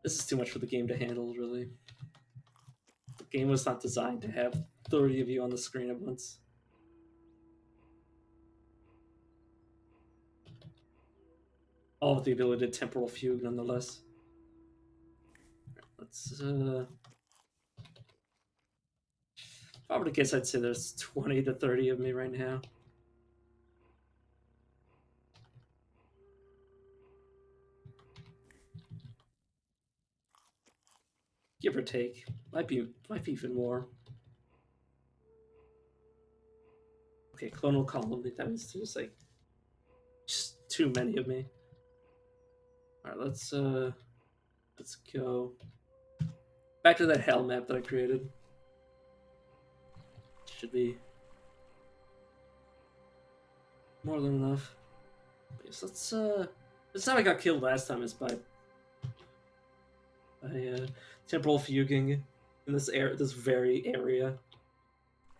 This is too much for the game to handle, really. The game was not designed to have 30 of you on the screen at once. All with the ability to temporal fugue, nonetheless. Let's, if I were to guess, I'd say there's 20 to 30 of me right now. Give or take. Might be even more. Okay, clonal colony, that means there's like just too many of me. Alright, let's go back to that hell map that I created. Should be More than enough. But yes, that's how I got killed last time, is by temporal fuging in this very area.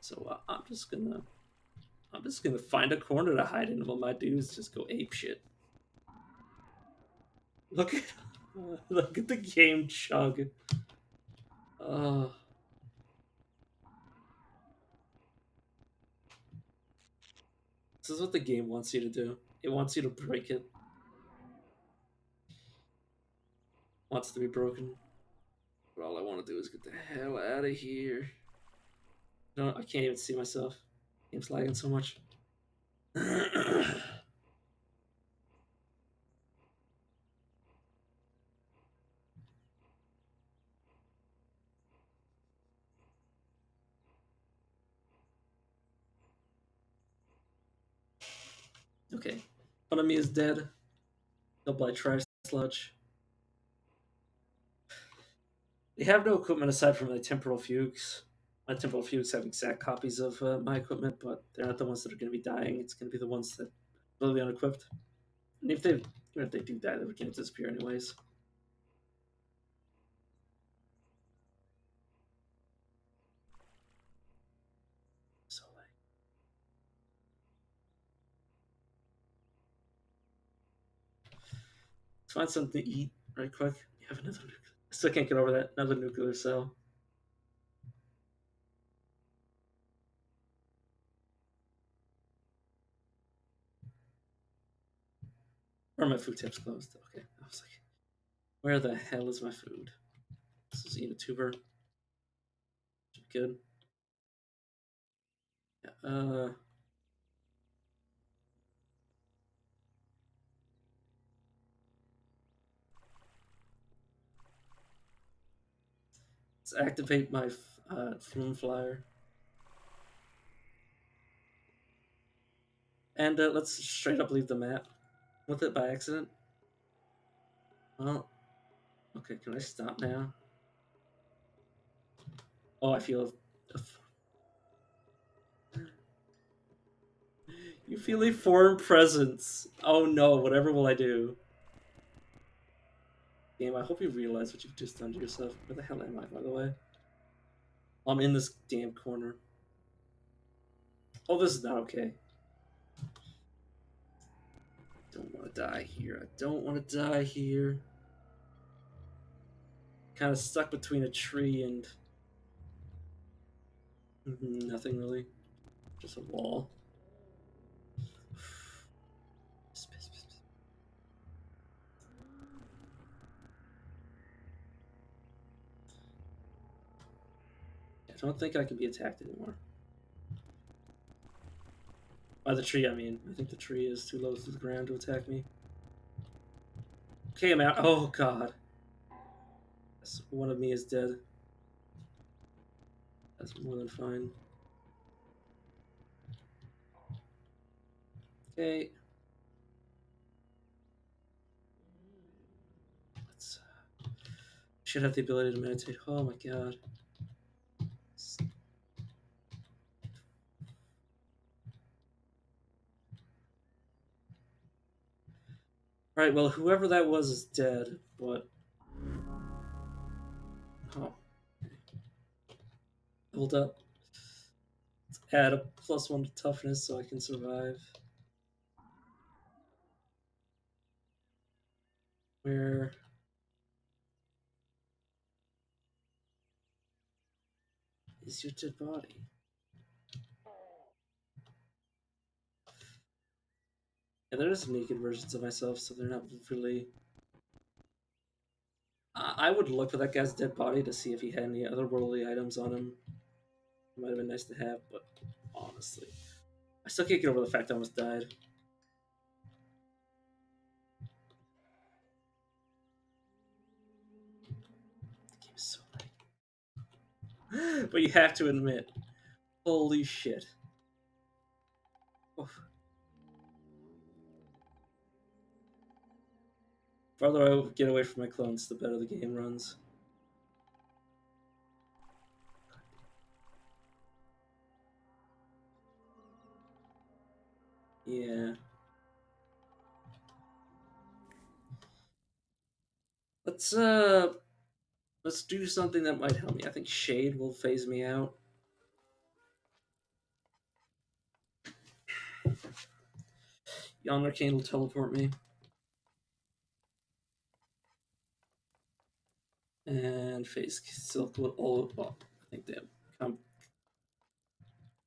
So I'm just gonna find a corner to hide in while my dudes just go ape shit. Look at look at the game chug. Uh, this is what the game wants you to do. It wants you to break it. Wants to be broken. But all I want to do is get the hell out of here. No, I can't even see myself. Game's lagging so much. Okay. One of me is dead. Killed by trash sludge. They have no equipment aside from the temporal fugues. My temporal fugues have exact copies of my equipment, but they're not the ones that are going to be dying. It's going to be the ones that are really unequipped. And even if they do die, they're going to disappear anyways. So like, let's find something to eat right quick. We have another nuclear. I still can't get over that. Another nuclear cell. Or my food tab's closed. Okay. I was like, where the hell is my food? This is eat a tuber. Good. Yeah, let's activate my flume flyer. And let's straight up leave the map. With it by accident? Well, okay, can I stop now? Oh, I feel you feel a foreign presence. Oh no, whatever will I do? Game, I hope you realize what you've just done to yourself. Where the hell am I, by the way? I'm in this damn corner. Oh, this is not okay. Don't want to die here. I don't want to die here. Kind of stuck between a tree and nothing really. Just a wall. I don't think I can be attacked anymore. By the tree, I mean. I think the tree is too low to the ground to attack me. Okay, I'm out. Oh, God. Yes, one of me is dead. That's more than fine. Okay. Let's. Should have the ability to meditate. Oh my god. Alright, well, whoever that was is dead, but. Oh. Hold up. Let's add a +1 to toughness so I can survive. Where. Is your dead body? Yeah, they're just naked versions of myself, so they're not really. I would look for that guy's dead body to see if he had any otherworldly items on him. It might have been nice to have, but honestly, I still can't get over the fact I almost died. The game is so laggy. But you have to admit, holy shit. Oof. The farther I get away from my clones, the better the game runs. Yeah. Let's let's do something that might help me. I think Shade will phase me out. Yon Arcane will teleport me. And Phase Silk will all. Well, I think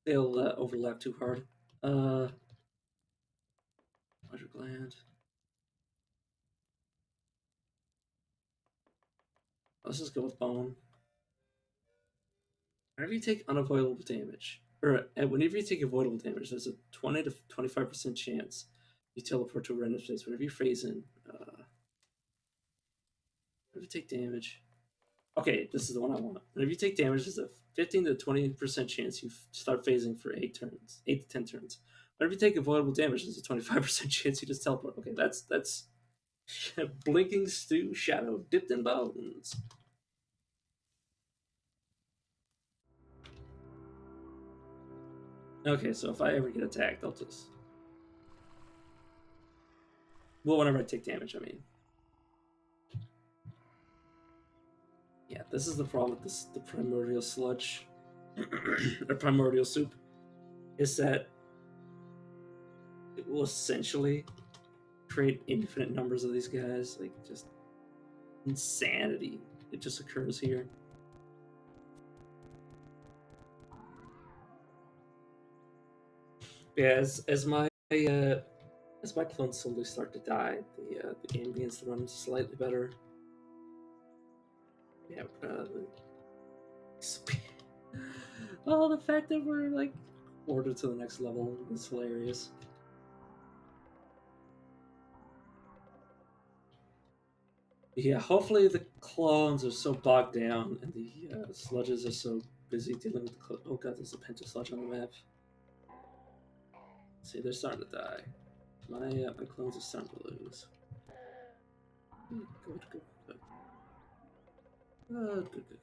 they'll overlap too hard. Pleasure Gland. Let's just go with Bone. Whenever you take unavoidable damage, or whenever you take avoidable damage, there's a 20 to 25% chance you teleport to a random space. Whenever you phase in, whenever you take damage. Okay, this is the one I want. Whenever you take damage, there's a 15 to 20% chance you start phasing for 8 to 10 turns. Whenever you take avoidable damage, there's a 25% chance you just teleport. Okay, that's Blinking Stew Shadow dipped in bones. Okay, so if I ever get attacked, I'll just. Well, whenever I take damage, I mean. Yeah, this is the problem with the primordial sludge, or primordial soup, is that it will essentially create infinite numbers of these guys. Like, just insanity. It just occurs here. Yeah, as my clones slowly start to die, the game begins to run slightly better. Yeah, oh, the fact that we're like ordered to the next level is hilarious. Yeah, hopefully the clones are so bogged down and the sludges are so busy dealing with the oh god, there's a penta sludge on the map. See, they're starting to die. My clones are starting to lose. Good, good, good. Good, good, good.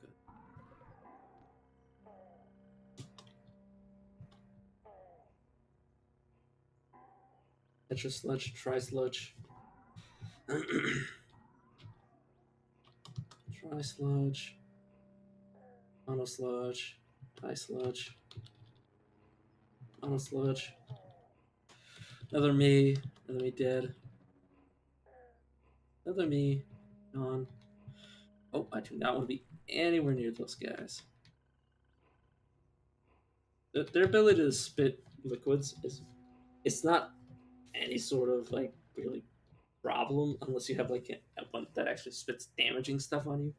Extra sludge, try sludge. Try sludge. Mono sludge. High sludge. Mono sludge. Another me. Another me dead. Another me. Gone. Oh, I do not want to be anywhere near those guys. Their ability to spit liquids is it's not any sort of like really problem unless you have like one that actually spits damaging stuff on you.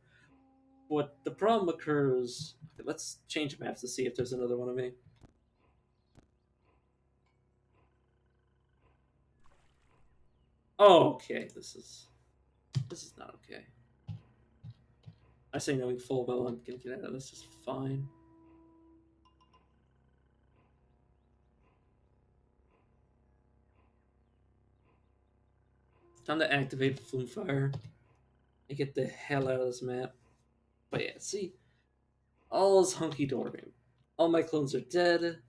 But the problem occurs. Okay, let's change maps to see if there's another one of me. Oh, okay. This is not okay. I say knowing full well I'm gonna get out of this is fine. Time to activate Flume Fire and get the hell out of this map. But yeah, see, all is hunky dory. All my clones are dead.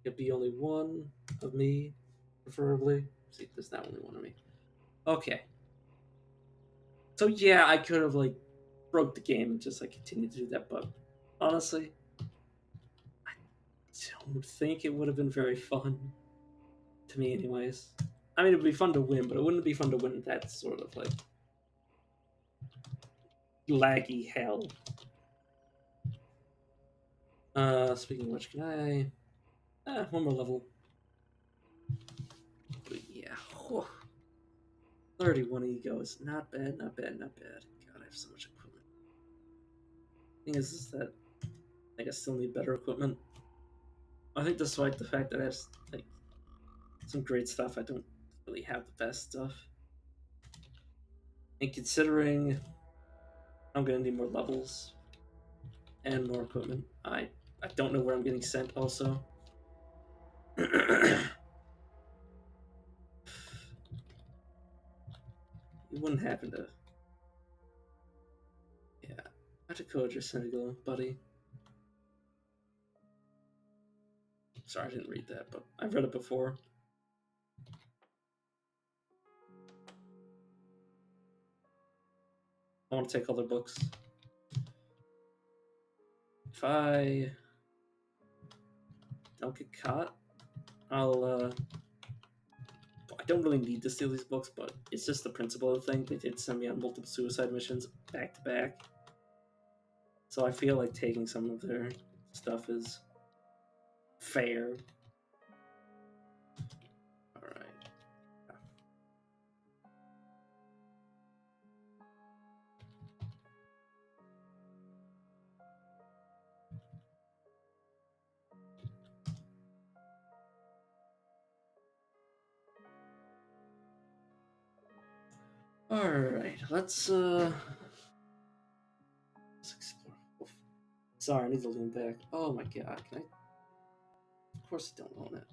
There'll be only one of me, preferably. See, there's not only one of me. Okay. So yeah, I could have like broke the game and just like continued to do that, but honestly, I don't think it would have been very fun to me, anyways. I mean, it'd be fun to win, but it wouldn't be fun to win that sort of like laggy hell. Speaking of which, can I? One more level. But yeah, whew. 31 ego is not bad, not bad, not bad. God, I have so much equipment. Thing is that I think I still need better equipment. I think despite the fact that I have like some great stuff, I don't really have the best stuff. And considering I'm gonna need more levels and more equipment, I don't know where I'm getting sent. Also, it wouldn't happen to. Yeah, I have to code your Senegal, buddy. Sorry, I didn't read that, but I've read it before. I want to take other books. If I don't get caught, I'll I don't really need to steal these books, but it's just the principle of the thing. They did send me on multiple suicide missions back to back. So I feel like taking some of their stuff is fair. Alright. Alright, let's explore. Sorry, I need to lean back. Oh my god, can I? Of course I don't own it.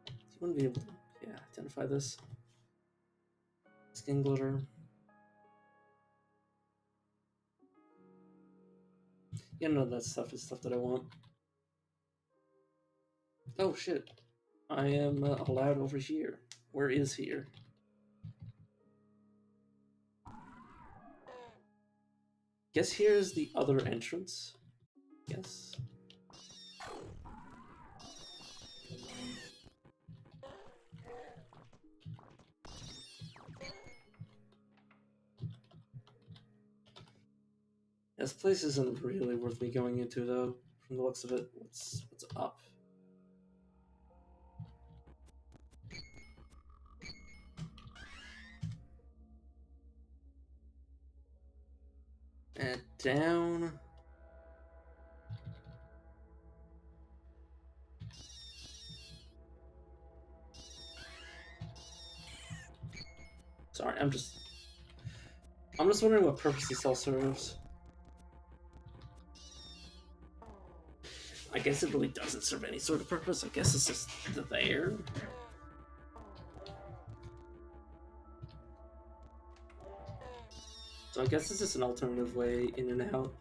Do you want to be able to, identify this? Skin glitter. Yeah, no, that stuff is stuff that I want. Oh shit. I am allowed over here. Where is here? Guess here's the other entrance. Yes. This place isn't really worth me going into, though. From the looks of it, what's up? And down. Sorry, I'm just wondering what purpose this all serves. I guess it really doesn't serve any sort of purpose. I guess it's just there. So I guess it's just an alternative way in and out.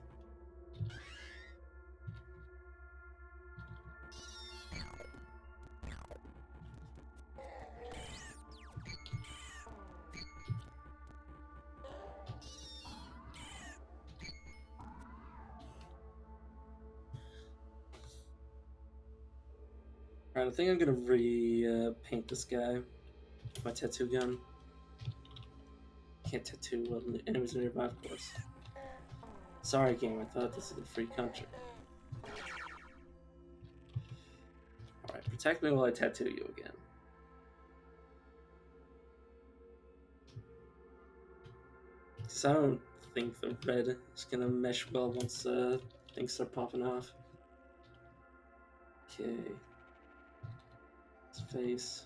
Alright, I think I'm gonna paint this guy with my tattoo gun. Can't tattoo enemies nearby, of course. Sorry, game, I thought this was a free country. Alright, protect me while I tattoo you again. Because I don't think the red is gonna mesh well once things start popping off. Okay. His face.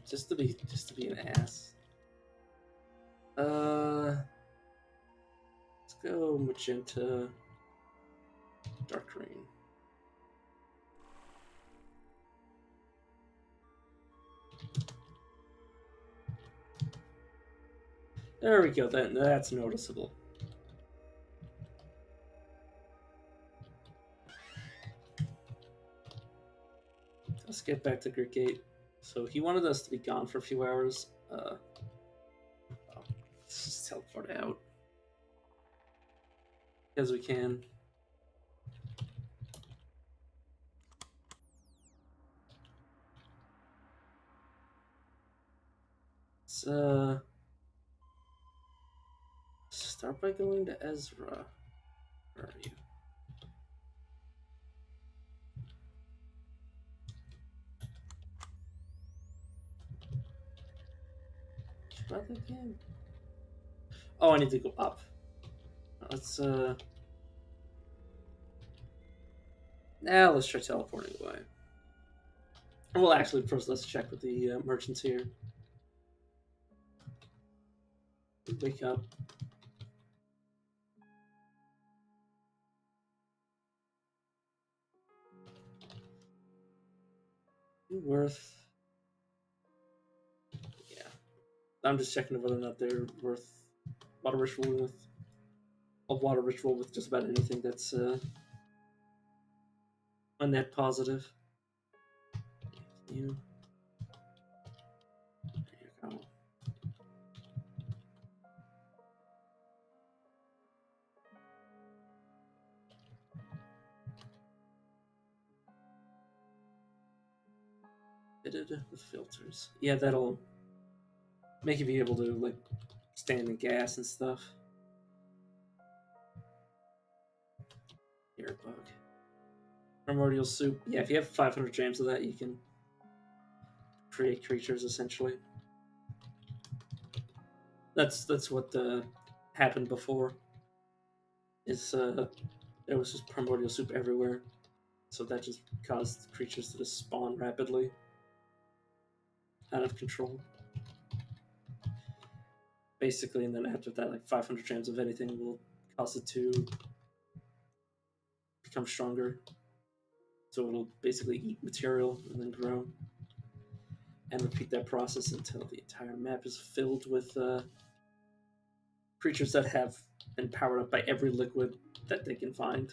Just to be an ass. Let's go magenta, dark green. There we go. That's noticeable. Let's get back to Greek Gate. So he wanted us to be gone for a few hours. Let's just teleport out as we can. Let's start by going to Ezra. Where are you? Should I think again? Oh, I need to go up. Let's now let's try teleporting away. Well, actually, first let's check with the merchants here. Wake up. Worth. Yeah. I'm just checking whether or not they're worth water ritual with. a water ritual with just about anything that's a net positive. You. There you go. With filters. Yeah, that'll make you be able to like stand in gas and stuff. Air bug. Primordial soup. Yeah, if you have 500 grams of that, you can create creatures essentially. That's what happened before. Is there was just primordial soup everywhere, so that just caused creatures to just spawn rapidly, out of control. Basically, and then after that, like 500 grams of anything will cause it to become stronger. So it'll basically eat material and then grow, and repeat that process until the entire map is filled with creatures that have been powered up by every liquid that they can find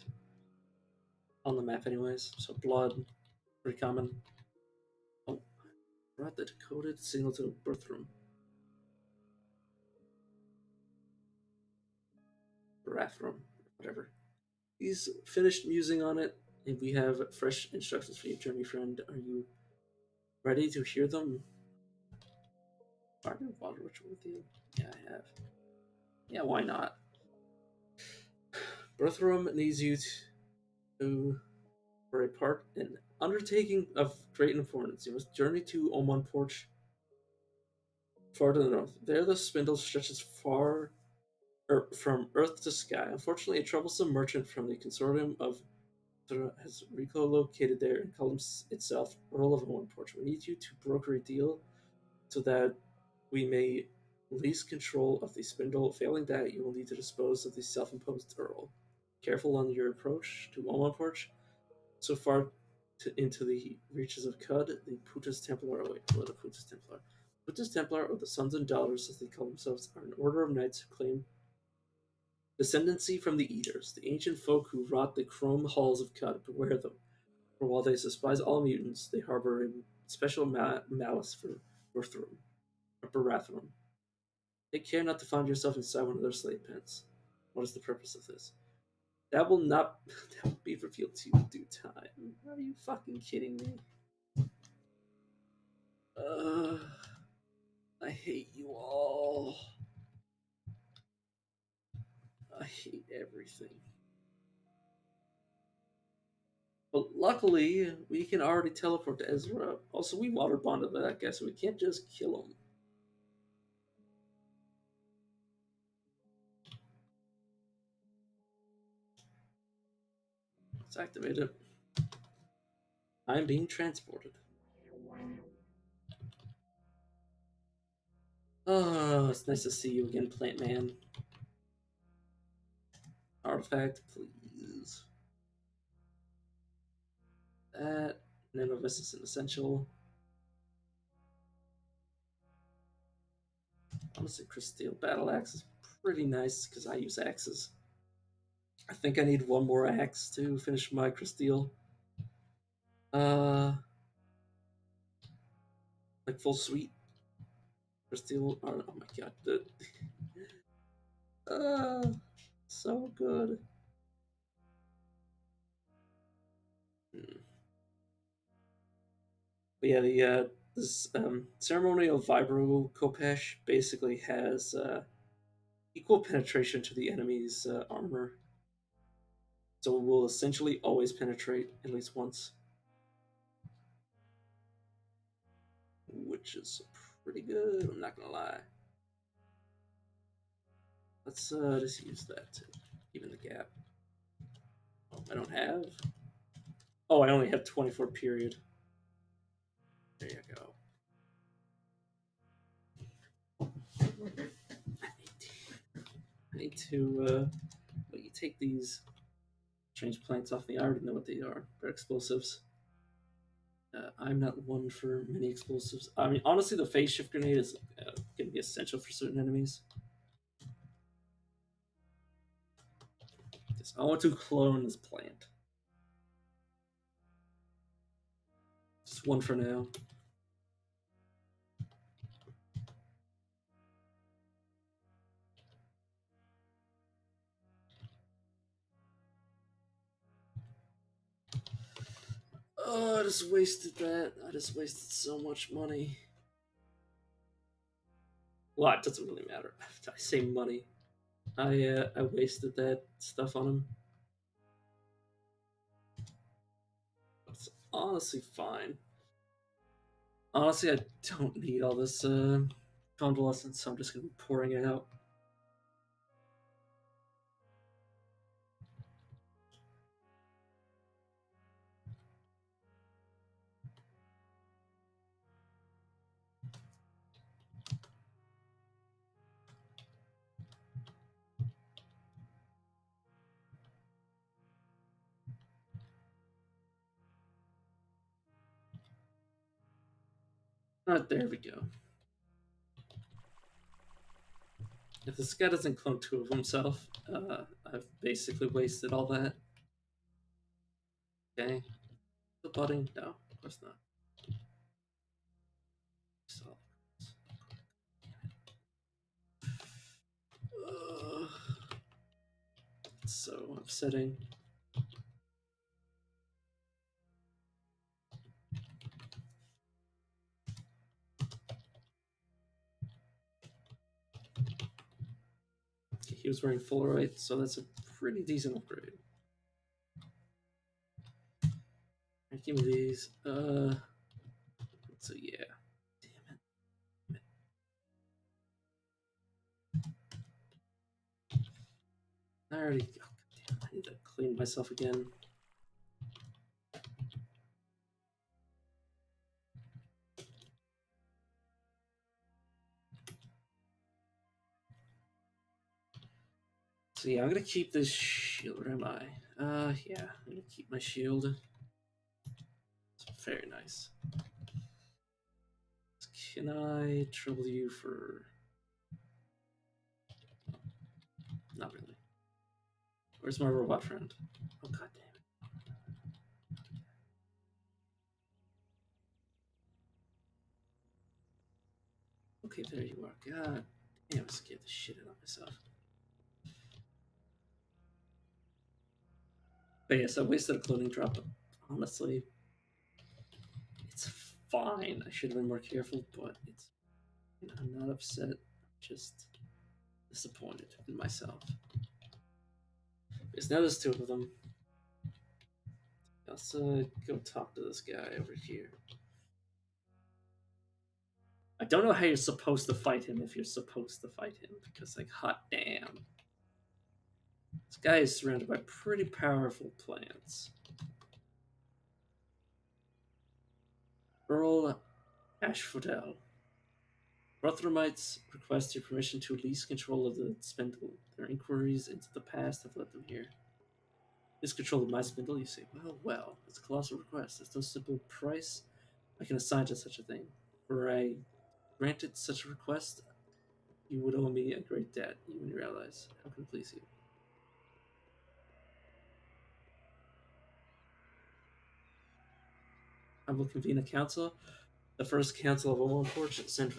on the map, anyways. So blood, pretty common. Oh, brought the decoded signal to the birth room. Bathroom, whatever. He's finished musing on it, and we have fresh instructions for you, journey friend. Are you ready to hear them? Started water ritual with you? Yeah, I have. Yeah, why not? Birth room needs you to for a part an undertaking of great importance. You must journey to Oman Porch, far to the north. There, the spindle stretches far from earth to sky. Unfortunately, a troublesome merchant from the consortium of has relocated there and calls itself Earl of Owen Porch. We need you to broker a deal so that we may lease control of the spindle. Failing that, you will need to dispose of the self-imposed Earl. Careful on your approach to Owen Porch. So far into the reaches of Cud, the Putas Templar. Oh, wait, what are the Putas Templar? Putas Templar, or the Sons and Daughters, as they call themselves, are an order of knights who claim descendancy from the Eaters, the ancient folk who wrought the chrome halls of Cud. Beware them, for while they despise all mutants, they harbor a special malice for Birthroom, or Barathrum. Take care not to find yourself inside one of their slave pens. What is the purpose of this? That will not that will be revealed to you in due time. Are you fucking kidding me? I hate you all. I hate everything. But luckily, we can already teleport to Ezra. Also, we water bonded that guy, so we can't just kill him. Let's activate it. I'm being transported. Oh, it's nice to see you again, Plant Man. Artifact, please. That. None of us is an essential. Honestly, Crystale Battle Axe is pretty nice because I use axes. I think I need one more axe to finish my Crystale. Like full suite. Crystale. Oh my god. So good. But yeah, the this ceremonial vibro Kopesh basically has equal penetration to the enemy's armor, so it will essentially always penetrate at least once, which is pretty good. I'm not gonna lie. Let's just use that to even the gap. Oh, I don't have. Oh, I only have 24 period. There you go. I need to. Well, you take these strange plants off me. I already know what they are. They're explosives. I'm not one for many explosives. I mean, honestly, the phase shift grenade is going to be essential for certain enemies. Yes, I want to clone this plant. Just one for now. Oh, I just wasted that. I just wasted so much money. Well, it doesn't really matter. I say money. I wasted that stuff on him. It's honestly fine. Honestly, I don't need all this convalescence, so I'm just gonna be pouring it out. There we go. If this guy doesn't clone two of himself, I've basically wasted all that. Okay. The budding? No, of course not. So, it's so upsetting. Okay, he was wearing full right, so that's a pretty decent upgrade. Right, give me these. So yeah. Damn it. I already. Oh, damn, I need to clean myself again. So yeah, I'm gonna keep this shield. Where am I? Yeah, I'm gonna keep my shield. It's very nice. Can I trouble you for? Not really. Where's my robot friend? Oh god damn it. Okay, there you are. God damn, I scared the shit out of myself. But yes, I wasted a cloning drop, but honestly, it's fine. I should have been more careful, but it's. I'm not upset. I'm just disappointed in myself. Because now there's two of them. Let's go talk to this guy over here. I don't know how you're supposed to fight him if you're supposed to fight him, because, like, hot damn. This guy is surrounded by pretty powerful plants. Earl Asphodel. Rothramites request your permission to lease control of the spindle. Their inquiries into the past have led them here. Lease control of my spindle, you say? Well, it's a colossal request. There's no simple price I can assign to such a thing. Were I granted such a request, you would owe me a great debt, you and your allies. How can I please you? I will convene a council. The first council of all unfortunate. Send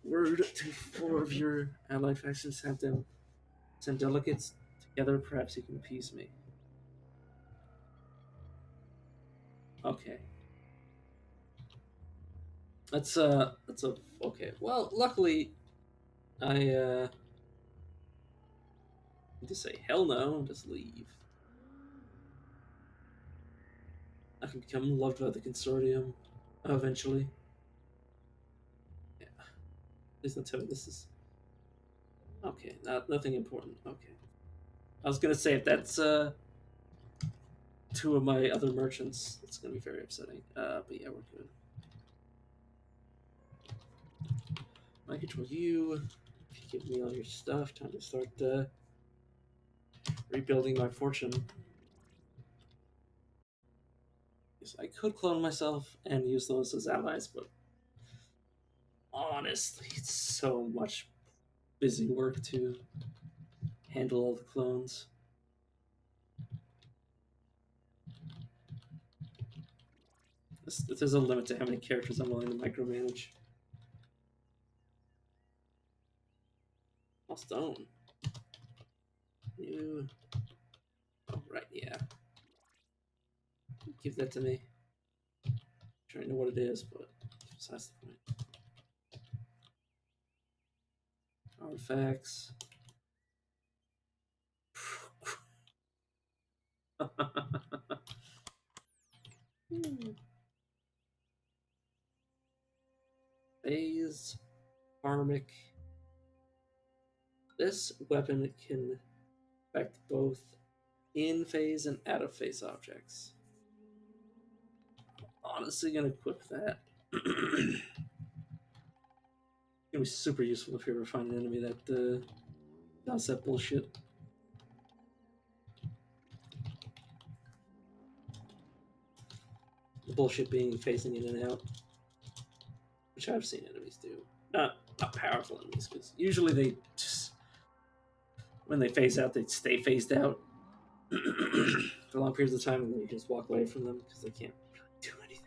word to 4 of your allied factions. Have them send delegates together. Perhaps you can appease me. Okay. That's a okay. Well, luckily, I need to say hell no, just leave. I can become loved by the consortium eventually. Yeah. Please don't tell me this is okay. Nothing important. Okay. I was gonna say if that's two of my other merchants, it's gonna be very upsetting. But yeah, we're good. I control you. If you give me all your stuff, time to start rebuilding my fortune. Yes, I could clone myself and use those as allies, but honestly, it's so much busy work to handle all the clones. There's a limit to how many characters I'm willing to micromanage. All stone. You. Oh, right, yeah. Give that to me. I'm sure I know what it is, but besides the point. Artifacts. Phase. Karmic. This weapon can affect both in phase and out of phase objects. Honestly, gonna equip that. It's gonna be super useful if you ever find an enemy that does that bullshit. The bullshit being phasing in and out, which I've seen enemies do. Not powerful enemies, because usually they just when they phase out, they stay phased out for long periods of time, and then you just walk away from them because they can't really do anything.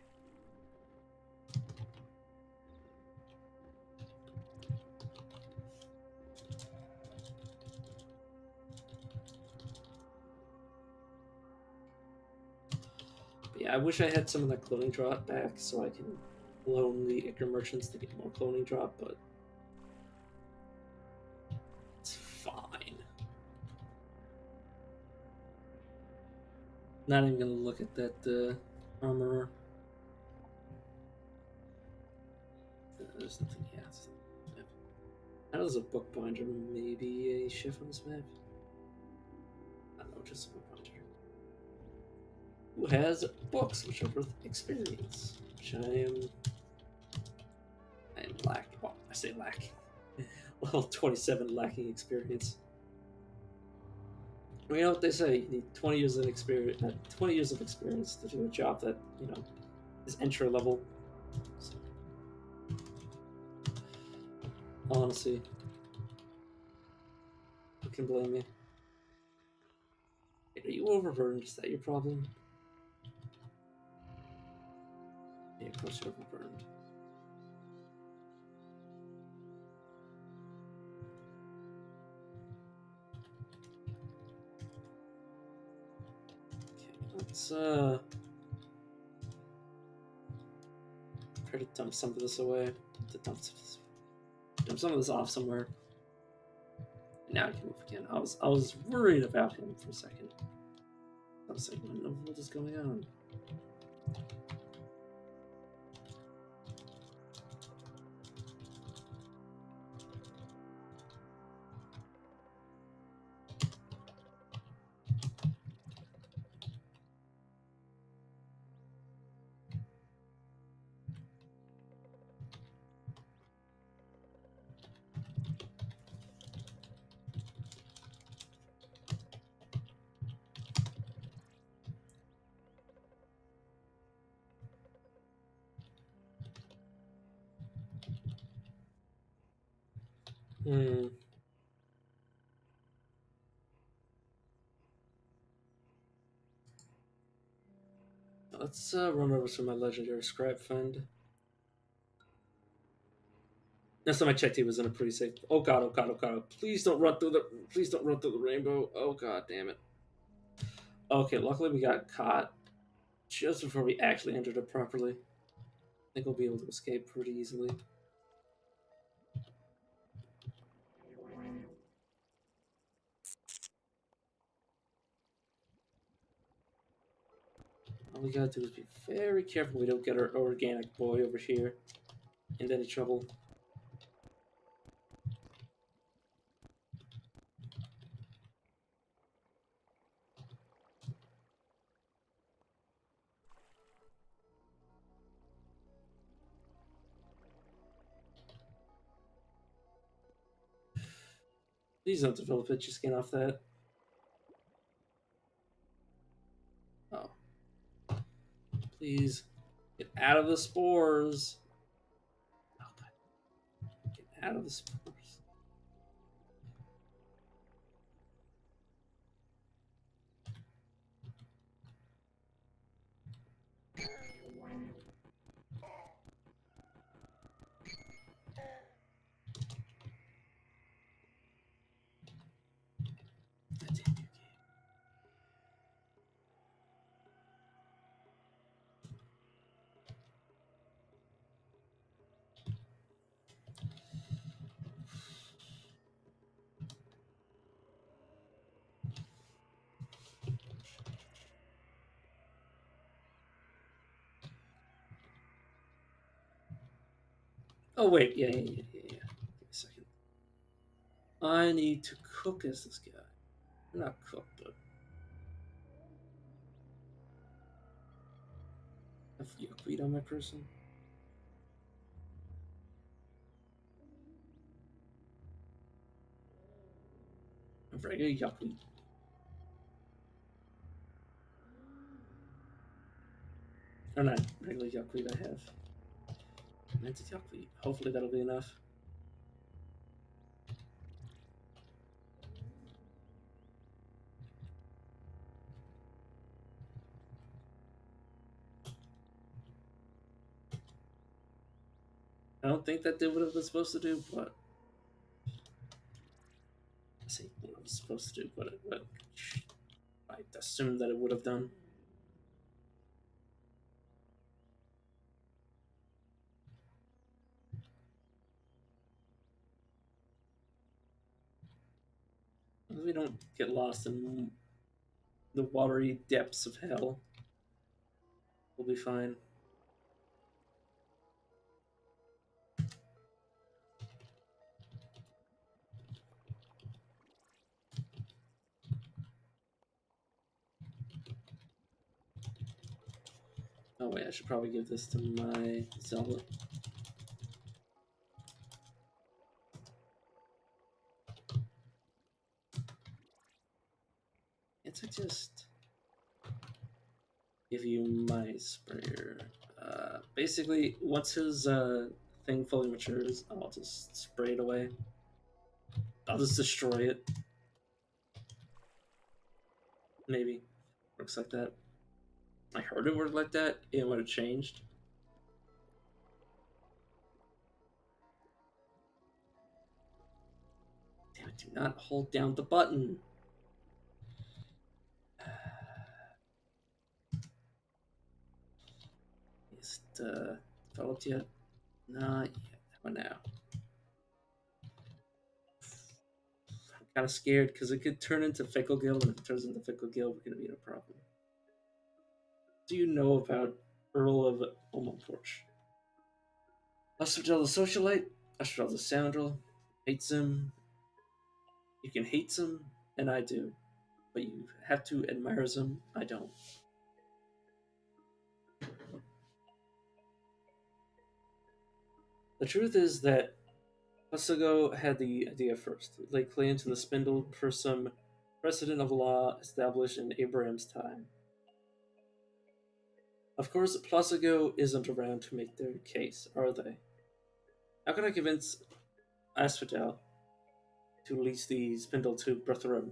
But yeah, I wish I had some of that cloning drop back so I can clone the Icar merchants to get more cloning drop, but it's fine. Not even gonna look at that armorer. There's nothing here. How does a bookbinder maybe a shift on this map? I don't know, just a bookbinder. Who has books which are worth experience? Which I am lack. Well, I say lack. Level 27 lacking experience. Well, you know what they say? You need 20 years of experience. 20 years of experience to do a job that is entry level. So, honestly, who can blame me? Wait, are you overburdened? Is that your problem? Yeah, of course you're overburdened. Okay, let's try to dump some of this away. Dump some of this off somewhere. And now I can move again. I was worried about him for a second. I was like, what is going on? Let's run over to my legendary scribe friend. Last time I checked, he was in a pretty safe. Oh god! Oh god! Oh god! Please don't run through the. Please don't run through the rainbow. Oh god! Damn it. Okay, luckily we got caught just before we actually entered it properly. I think we'll be able to escape pretty easily. All we gotta do is be very careful we don't get our organic boy over here into any trouble. Please don't develop it, just get off that. Oh. Please. Get out of the spores. Oh, God. Get out of the spores. Oh wait, yeah. Give me a second. I need to cook as this guy. Not cook, but have yuckweed on my person. A regular yuckweed. Or not regular yuckweed. I have minted yuckweed. Hopefully that'll be enough. I don't think that did what it was supposed to do, but I say what it was supposed to do, but I assumed that it would have done. We don't get lost in the watery depths of hell. We'll be fine. Oh wait, I should probably give this to my Zelda. It's just give you my sprayer. Basically, once his thing fully matures, I'll just spray it away. I'll just destroy it. Maybe works like that. I heard it worked like that. It would have changed. Damn it! Do not hold down the button. Is it developed yet? Not yet. How about now? I'm kind of scared because it could turn into Fickle Gill, and if it turns into Fickle Gill, we're gonna be in a problem. Do you know about Earl of Porch? Asphodel the Socialite, Asphodel the Scoundrel, hates him. You can hate him, and I do, but you have to admire him. I don't. The truth is that Placido had the idea first. It laid claim to the spindle per some precedent of law established in Abraham's time. Of course, Placido isn't around to make their case, are they? How can I convince Asphodel to release the spindle to Bertharim?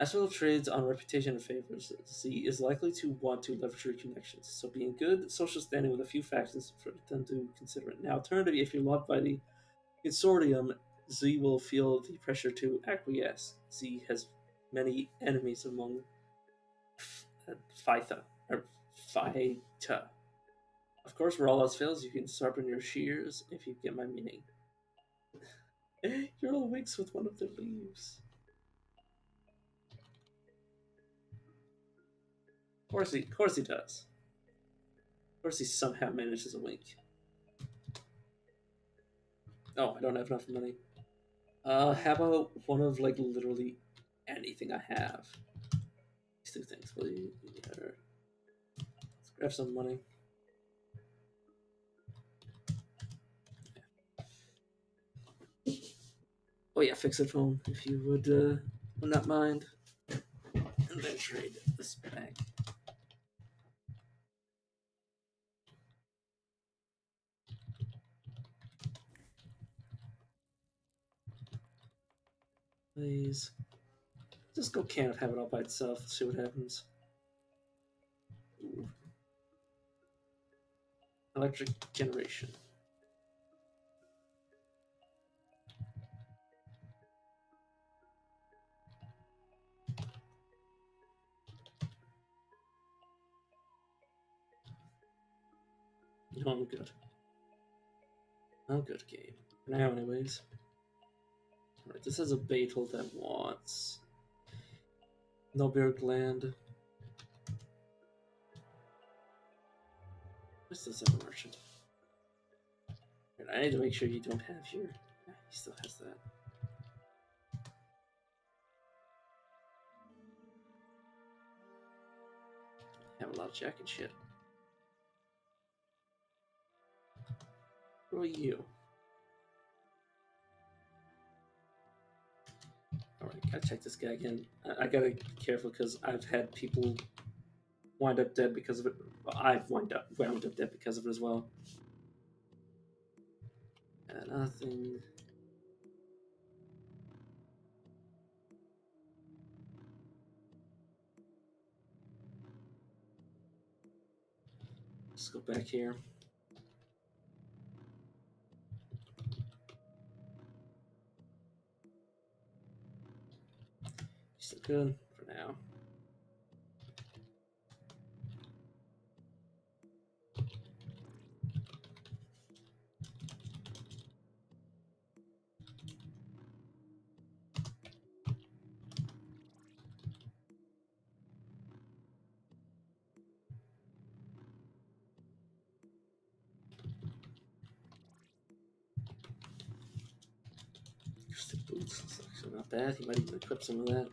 Asphodel trades on reputation and favors. Z is likely to want to leverage your connections, so be in good social standing with a few factions for them to consider it. Now, alternatively, if you're loved by the consortium, Z will feel the pressure to acquiesce. Z has many enemies among Phytha, or Phyta. Of course, where all else fails, you can sharpen your shears if you get my meaning. You're all winks with one of their leaves. Of course he does. Of course he somehow manages a wink. Oh, I don't have enough money. How about one of like literally anything I have? These two things, please. Let's grab some money. Oh yeah, fix it phone if you would not mind. And then trade this back. Please. Just go can have it all by itself. See what happens. Ooh. Electric generation. No, I'm good. I'm good, game. For now, anyways. Alright, this has a Beetle that wants Nobberg land. This does have a merchant. And I need to make sure you don't have your. Yeah, he still has that. Have a lot of jack and shit. What are you? Alright, gotta check this guy again. I gotta be careful because I've had people wind up dead because of it. Well, I've wound up dead because of it as well. Nothing. Let's go back here. Still good for now. Acoustic boots, it's actually not bad. He might even equip some of that.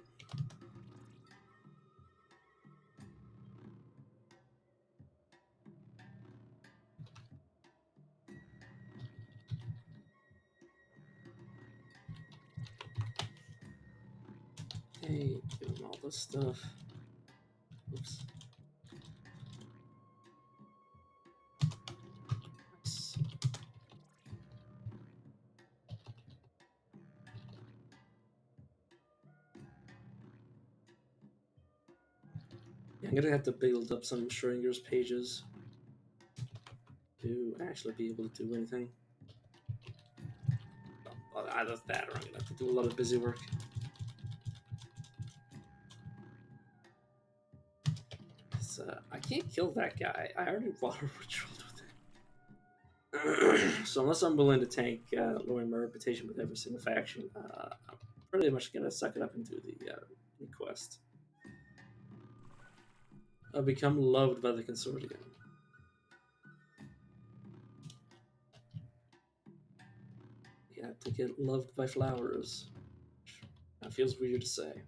Hey, give him all this stuff. Oops. Nice. Yeah, I'm gonna have to build up some Schrodinger's pages to actually be able to do anything. Well, either that or I'm gonna have to do a lot of busy work. I can't kill that guy. I already water patrolled with it. So unless I'm willing to tank lowering my reputation with every single faction, I'm pretty much gonna suck it up and do the request. I'll become loved by the consortium. Yeah, to get loved by flowers. That feels weird to say.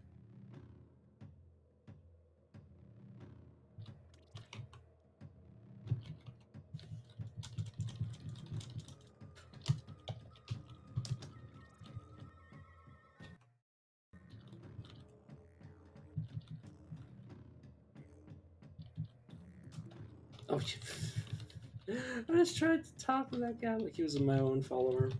Oh, I just tried to talk to that guy like he was my own follower.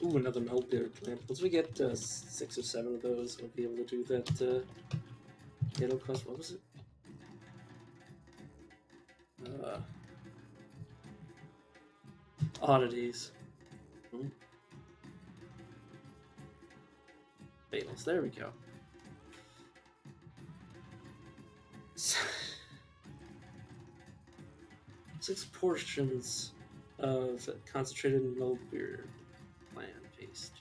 Ooh, another Meltbeard lamp. Once we get 6 or 7 of those, we'll be able to do that yellow quest. What was it? Oddities. Fables. There we go. 6 portions of concentrated Meltbeard plant paste.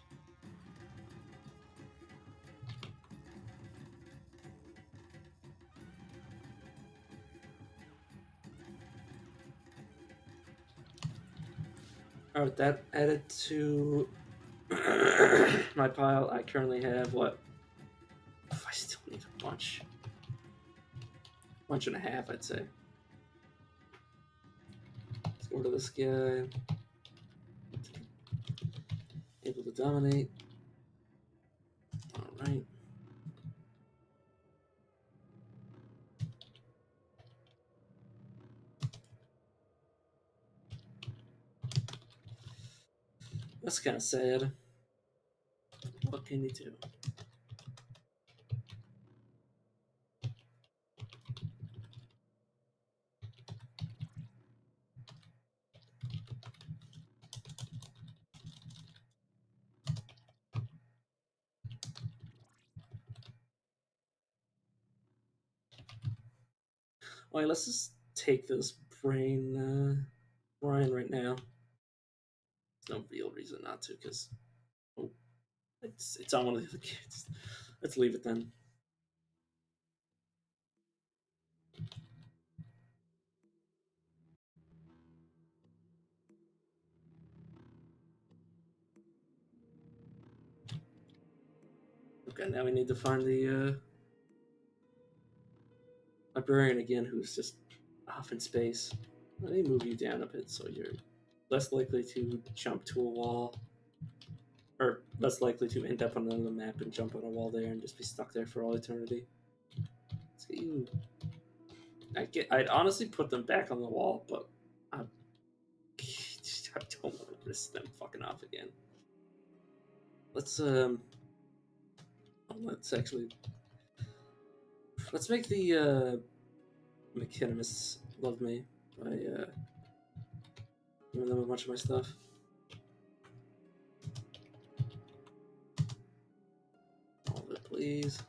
Alright, that added to my pile. I currently have what? I still need a bunch. Bunch and a half, I'd say. Let's go to this guy. Able to dominate. Alright. That's kind of sad. What can you do? Alright, let's just take this Brian right now. There's no real reason not to, because it's on one of the other kids. Let's leave it then. Okay, now we need to find the librarian again, who's just off in space. Let me move you down a bit so you're less likely to jump to a wall, or less likely to end up on another map and jump on a wall there and just be stuck there for all eternity. Let's get you. I'd honestly put them back on the wall, but I don't want to risk them fucking off again. Let's let's make the McKinonists love me by giving them a bunch of my stuff. All of it, please.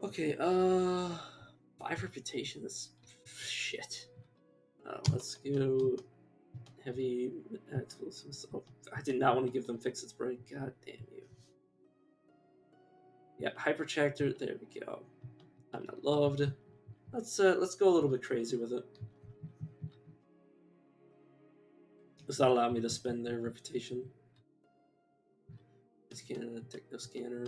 Okay, 5 reputations. Shit. Let's go heavy explosives. Oh, I did not want to give them fix-it spray. God damn you. Yeah, hypertractor. There we go. I'm not loved. Let's go a little bit crazy with it. Does not allow me to spend their reputation. Scanner, techno scanner.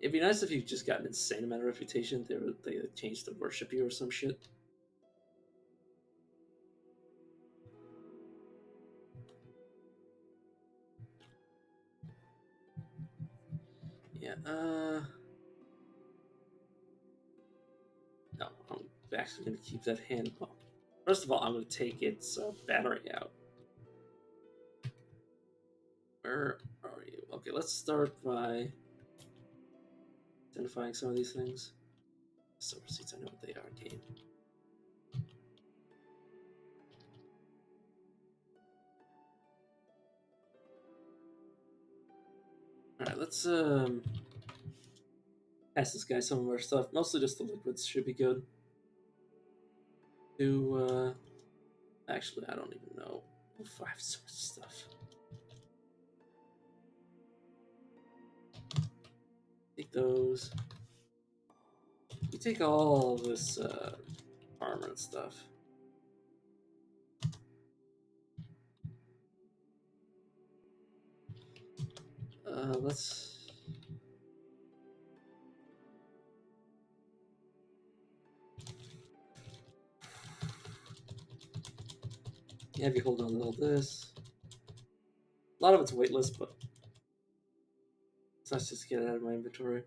It'd be nice if you just got an insane amount of reputation. They changed to worship you or some shit. Yeah, no, I'm actually going to keep that hand. Well, first of all, I'm going to take its battery out. Where are you? Okay, let's start by identifying some of these things. Silver seats, I know what they are, game. Alright, let's ask this guy some of our stuff. Mostly just the liquids should be good. Actually, I don't even know if I have so much stuff. Take those. You take all this armor and stuff. Let's. Yeah, if you hold on to all this. A lot of it's weightless, but it's nice just to get it out of my inventory.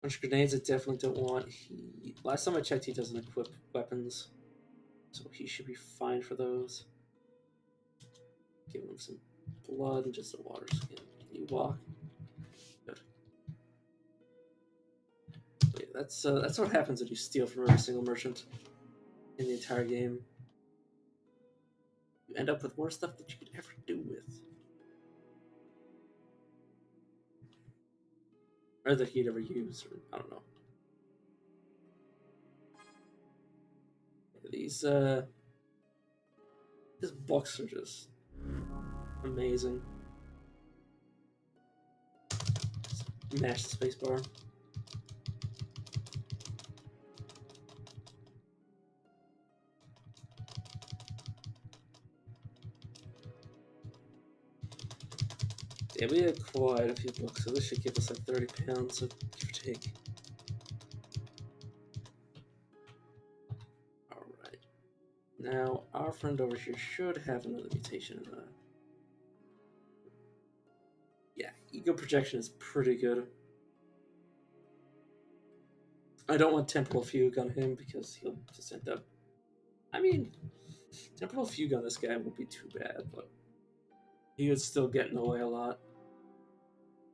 Bunch of grenades I definitely don't want. Last time I checked, he doesn't equip weapons, so he should be fine for those. Give him some blood and just a water skin. Can you walk? Good. Wait, that's what happens when you steal from every single merchant in the entire game. You end up with more stuff that you could ever do with. Or that he'd ever use, or I don't know. These books are just amazing. Just mash the spacebar. Yeah, we had quite a few books, so this should give us like 30 pounds, so give or take. Alright. Now, our friend over here should have another mutation in Yeah, ego projection is pretty good. I don't want temporal fugue on him because he'll just end up. I mean, temporal fugue on this guy won't be too bad, but he would still get in the way a lot.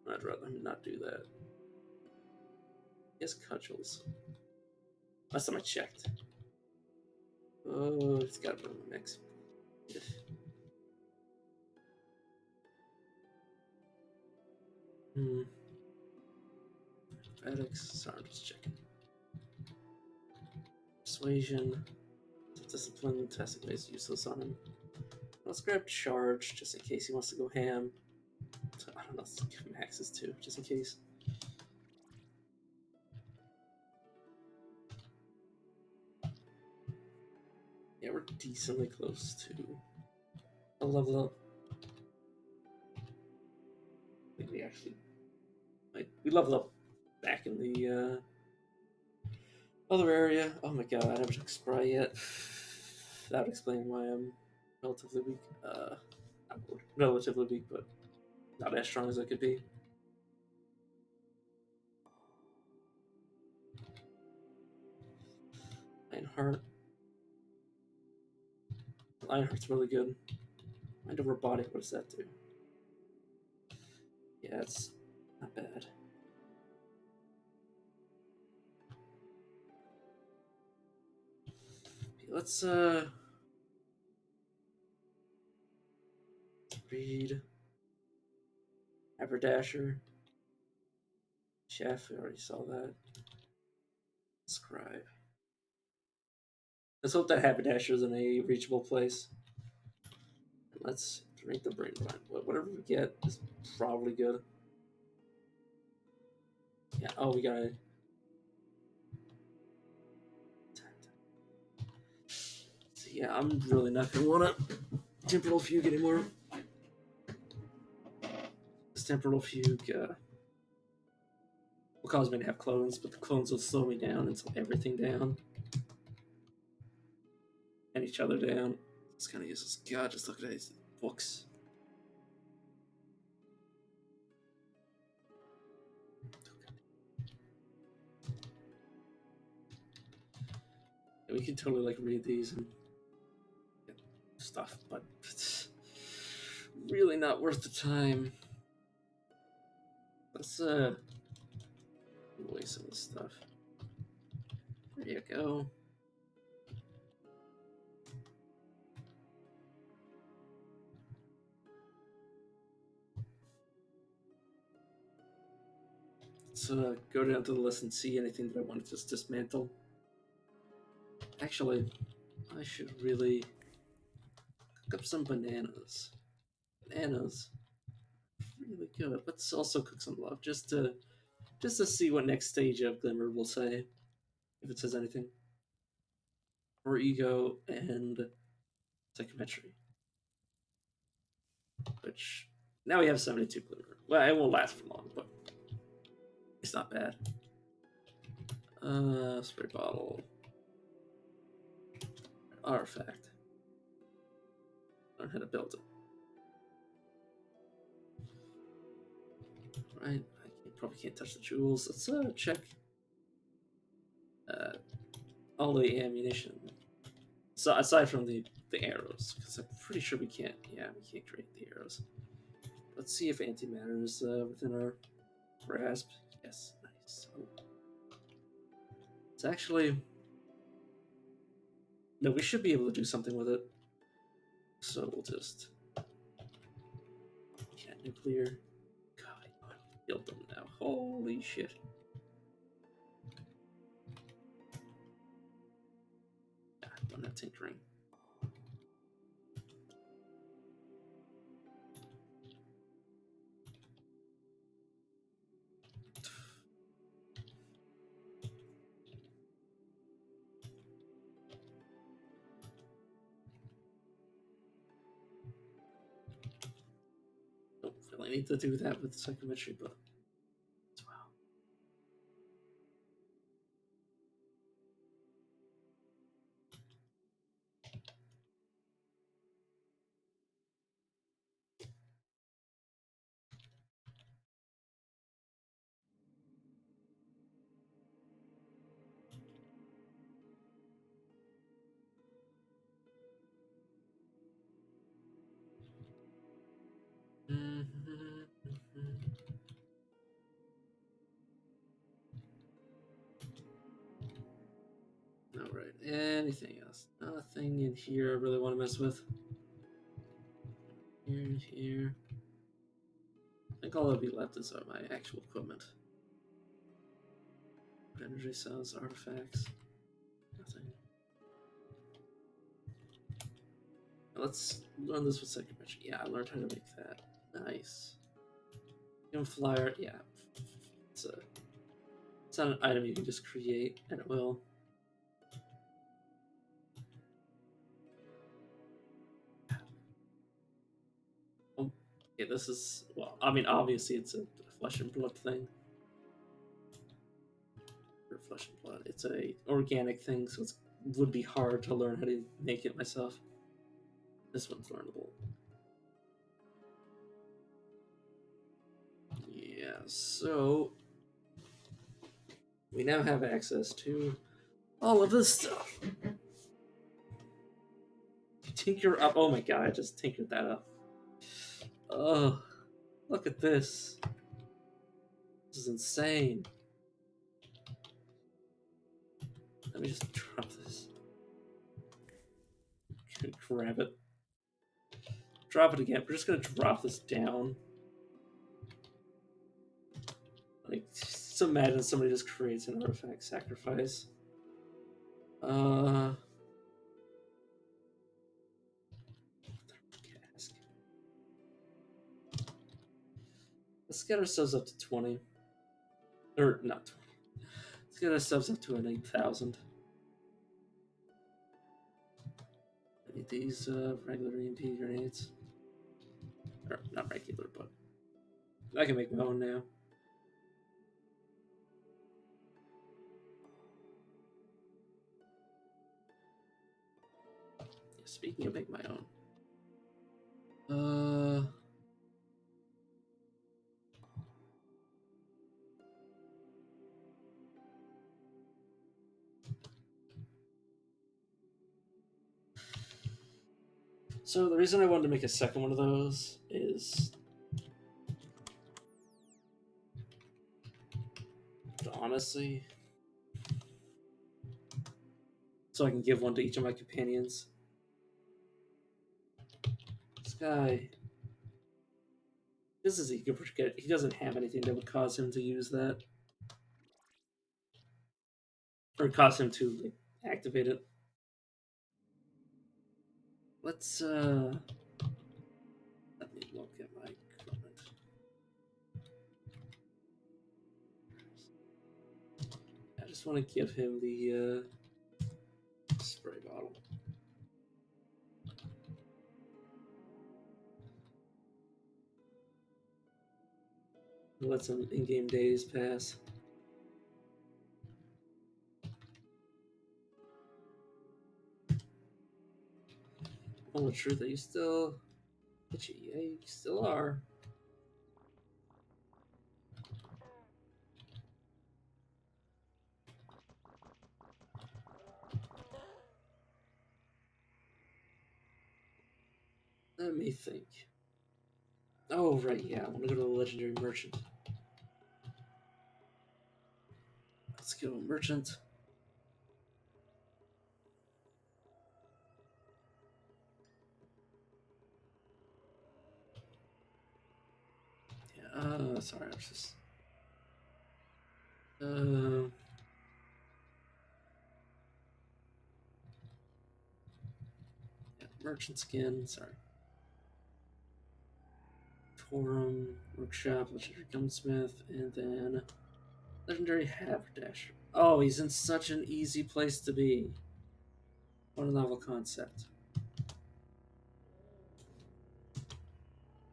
I'd rather him not do that. He has cudgels. Last time I checked. Oh, it's got to be a mix. Athletics. Sorry, I'm just checking. Persuasion. Discipline. Testing is useless on him. Let's grab charge just in case he wants to go ham. So, I don't know. Let's give him axes too, just in case. Yeah, we're decently close to a level up. I think we actually we leveled up back in the other area. Oh my god, I never took Spry yet. That would explain why I'm relatively weak. Not relatively weak, but not as strong as I could be. Lionheart. Lionheart's really good. Mind over body, what does that do? Yeah, it's not bad. Let's read Haberdasher. Chef, we already saw that. Scribe. Let's hope that Haberdasher is in a reachable place. Let's drink the brain wine. Whatever we get is probably good. Yeah, oh, we got it. So yeah, I'm really not gonna want a temporal fugue anymore. This temporal fugue will cause me to have clones, but the clones will slow me down and slow everything down. And each other down. It's kind of useless. God, just look at these books. Yeah, we can totally like read these and get stuff, but it's really not worth the time. Let's give away some of this stuff. There you go. Let's go down to the list and see anything that I want to just dismantle. Actually, I should really cook up some bananas. Bananas, really good. Let's also cook some love, just to see what next stage of Glimmer will say, if it says anything. Or ego and psychometry, which now we have 72 Glimmer. Well, it won't last for long, but it's not bad. Spray bottle, artifact. Learn how to build it. Right, probably can't touch the jewels. Let's check all the ammunition. So aside from the arrows, because I'm pretty sure we can't. Yeah, we can't create the arrows. Let's see if antimatter is within our grasp. Yes, nice. Oh. It's actually no. We should be able to do something with it. So we'll just nuclear. God, I built them now. Holy shit. I don't have tinkering. Don't really need to do that with psychometry, but as well. Alright, anything else? Nothing in here I really want to mess with. Here. I think all that'll be left is my actual equipment. Energy cells, artifacts. Nothing. Let's learn this with psychometry. Yeah, I learned how to make that. Nice. Flyer, yeah. It's not an item you can just create, and it will. Okay, this is, well, I mean, obviously it's a flesh and blood thing. Or flesh and blood. It's a organic thing, so it would be hard to learn how to make it myself. This one's learnable. Yeah, so we now have access to all of this stuff. Tinker up. Oh my god, I just tinkered that up. Oh, look at this. This is insane. Let me just drop this. Grab it. Drop it again. We're just gonna drop this down. Like, just imagine somebody just creates an artifact sacrifice. Cask. Let's get ourselves up to 20. Or, not 20. Let's get ourselves up to an 8,000. I need these regular EMP grenades. Or, not regular, but I can make my own now. Speaking of make my own. So the reason I wanted to make a second one of those is, honestly, so I can give one to each of my companions. This guy, this is he could forget. He doesn't have anything that would cause him to use that, or cause him to like, activate it. Let's let me look at my equipment. I just want to give him the spray bottle. Let some in-game days pass. Oh, the truth that you still itchy. Yeah, you still are. Let me think. Oh, right, yeah. I want to go to the Legendary Merchant. Let's go, Merchant. Yeah, sorry, I was just... yeah, Merchant Skin, sorry. Forum, Workshop, Legendary Gunsmith, and then Legendary Haberdasher. Oh, he's in such an easy place to be. What a novel concept.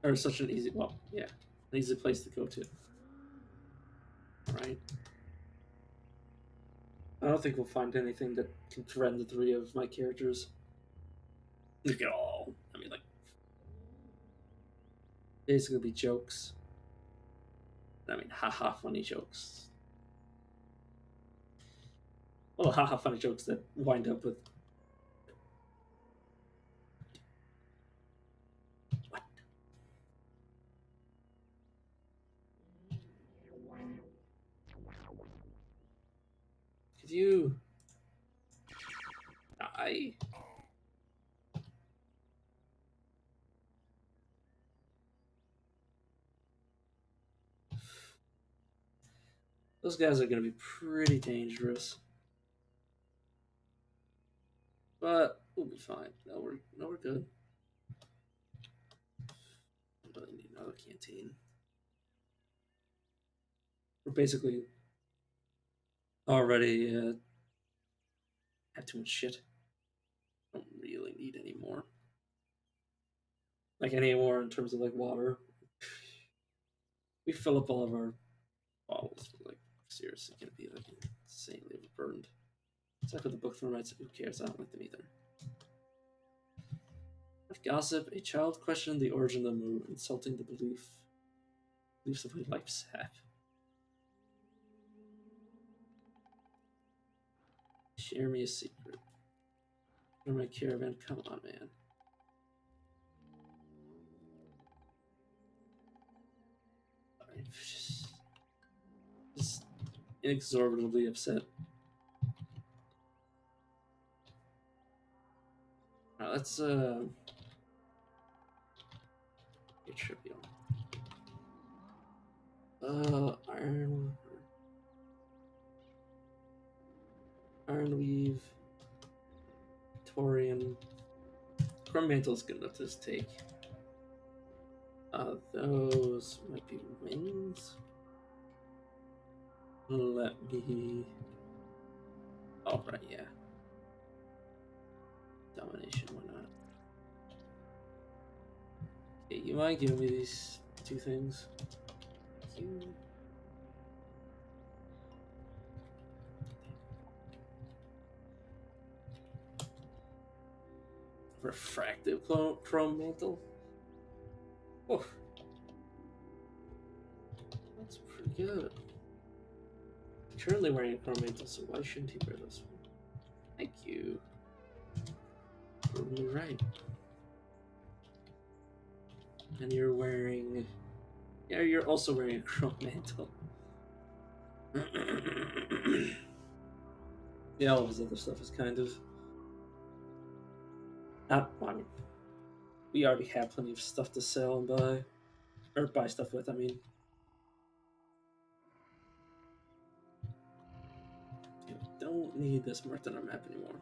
Or such an easy, well, yeah, an easy place to go to. Right? I don't think we'll find anything that can threaten the three of my characters. Look at all. I mean, like, basically be jokes. I mean, haha, funny jokes. Well, haha, funny jokes that wind up with. What? Could you. Die? Those guys are going to be pretty dangerous. But we'll be fine. No, we're good. I really need another canteen. We're basically already had too much shit. Don't really need any more. Like any more in terms of like water We fill up all of our bottles. Like, seriously, gonna be like insanely overburdened. Except for the book formats, who cares? I don't like them either. Gossip, a child questioned the origin of the moon, insulting the beliefs of who life's have. Share me a secret. Share my caravan. Come on, man. Sorry. Just inexorbitantly upset. Let's get trivial. Ironweave, Torian. Chrome Mantle's good enough to just take. Those might be wings. Let me. Oh, right, yeah. Domination, why not? Okay, you mind giving me these two things? Thank you. Refractive chrome mantle. Oh, that's pretty good. Currently wearing a chrome mantle, so why shouldn't he wear this one? Thank you. Probably right. And you're wearing. Yeah, you're also wearing a chrome mantle. Yeah, all of his other stuff is kind of. Not. I mean, we already have plenty of stuff to sell and buy. Or buy stuff with, I mean. Okay, we don't need this marked on our map anymore.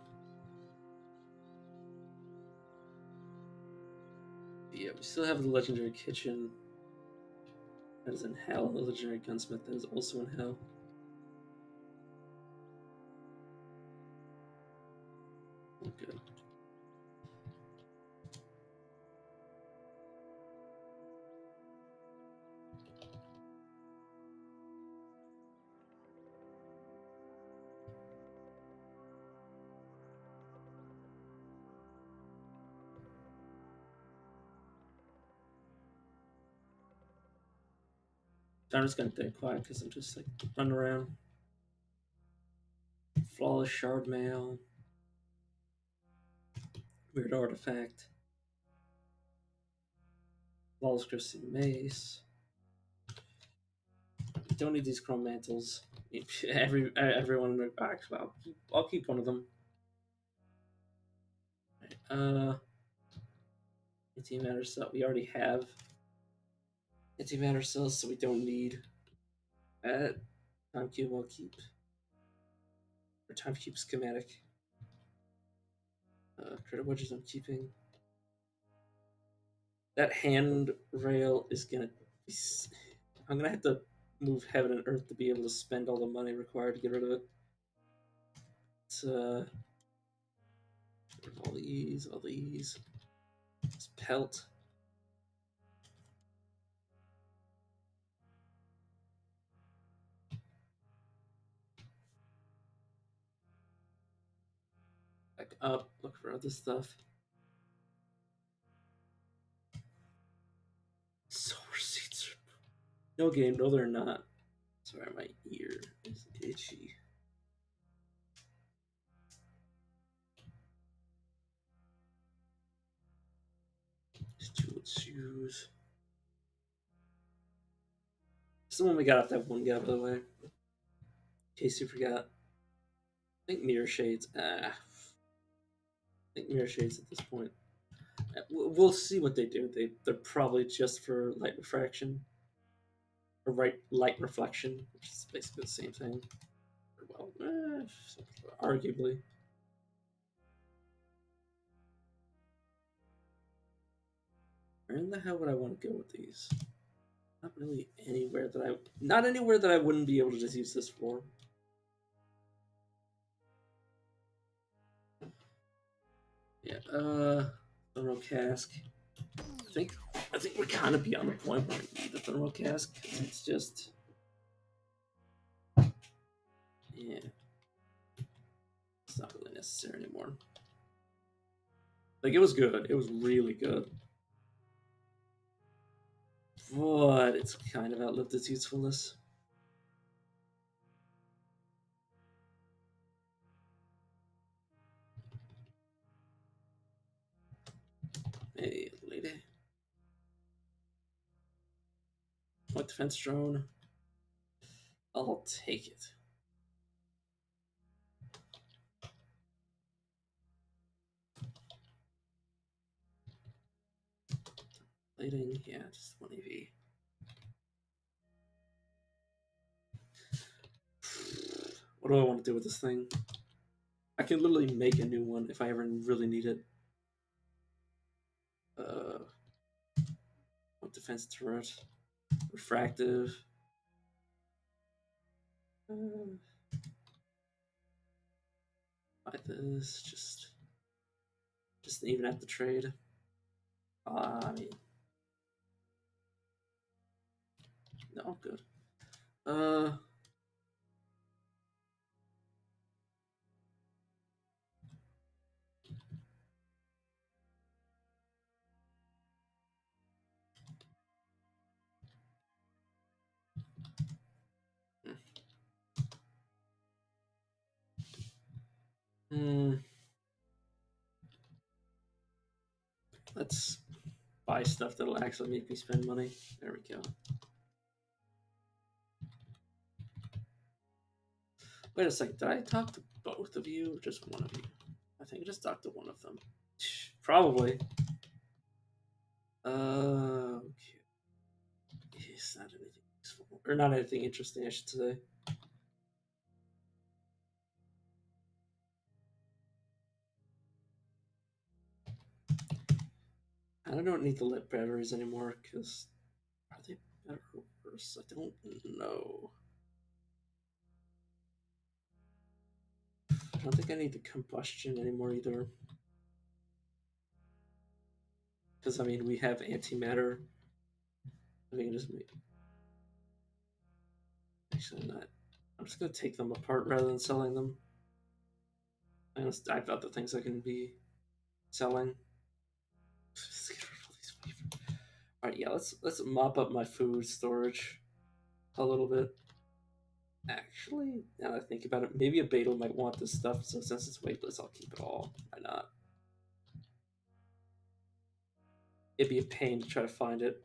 Yeah, we still have the legendary kitchen. That is in hell. The legendary gunsmith that is also in hell. Oh, good. I'm just gonna stay quiet because I'm just like running around. Flawless shard mail. Weird artifact. Flawless crystal mace. Don't need these chrome mantles. Everyone. Actually, I'll keep one of them. Right, antimatter cell. We already have antimatter cells, so we don't need that. Time cube I'll keep. Or time cube schematic. Critter wedges I'm keeping. That handrail is gonna be. I'm gonna have to move heaven and earth to be able to spend all the money required to get rid of it. It's all these. This pelt. Back up, look for other stuff. Solar seeds. No game, no they're not. Sorry, my ear is itchy. Jeweled shoes. It's the one we got off that one guy, by the way. In case you forgot. I think mirror shades. I think mirror shades at this point. We'll see what they do. They're probably just for light refraction. Or light reflection, which is basically the same thing. Well, arguably. Where in the hell would I want to go with these? Not really anywhere that I wouldn't be able to just use this for. Yeah, thermal cask. I think we're kind of beyond the point where we need the thermal cask. It's just, yeah, it's not really necessary anymore. Like, it was good. It was really good. But it's kind of outlived its usefulness. Hey, lady. What defense drone? I'll take it. Plating, yeah, just 1 AV. What do I want to do with this thing? I can literally make a new one if I ever really need it. What defense turret? Refractive. Buy this. Just even at the trade. I mean, no, I'm good. Let's buy stuff that'll actually make me spend money. There we go. Wait a second, did I talk to both of you or just one of you? I think I just talked to one of them. Probably. Okay. It's not anything useful. Or not anything interesting, I should say. I don't need the lit batteries anymore, because are they better or worse? I don't know. I don't think I need the combustion anymore either. Because, I mean, we have antimatter. I think I just make... Actually, not. I'm just going to take them apart rather than selling them. I'm going to dive out the things I can be selling. Alright, yeah, let's mop up my food storage a little bit. Actually, now that I think about it, maybe a beta might want this stuff, so since it's weightless, I'll keep it all. Why not? It'd be a pain to try to find it.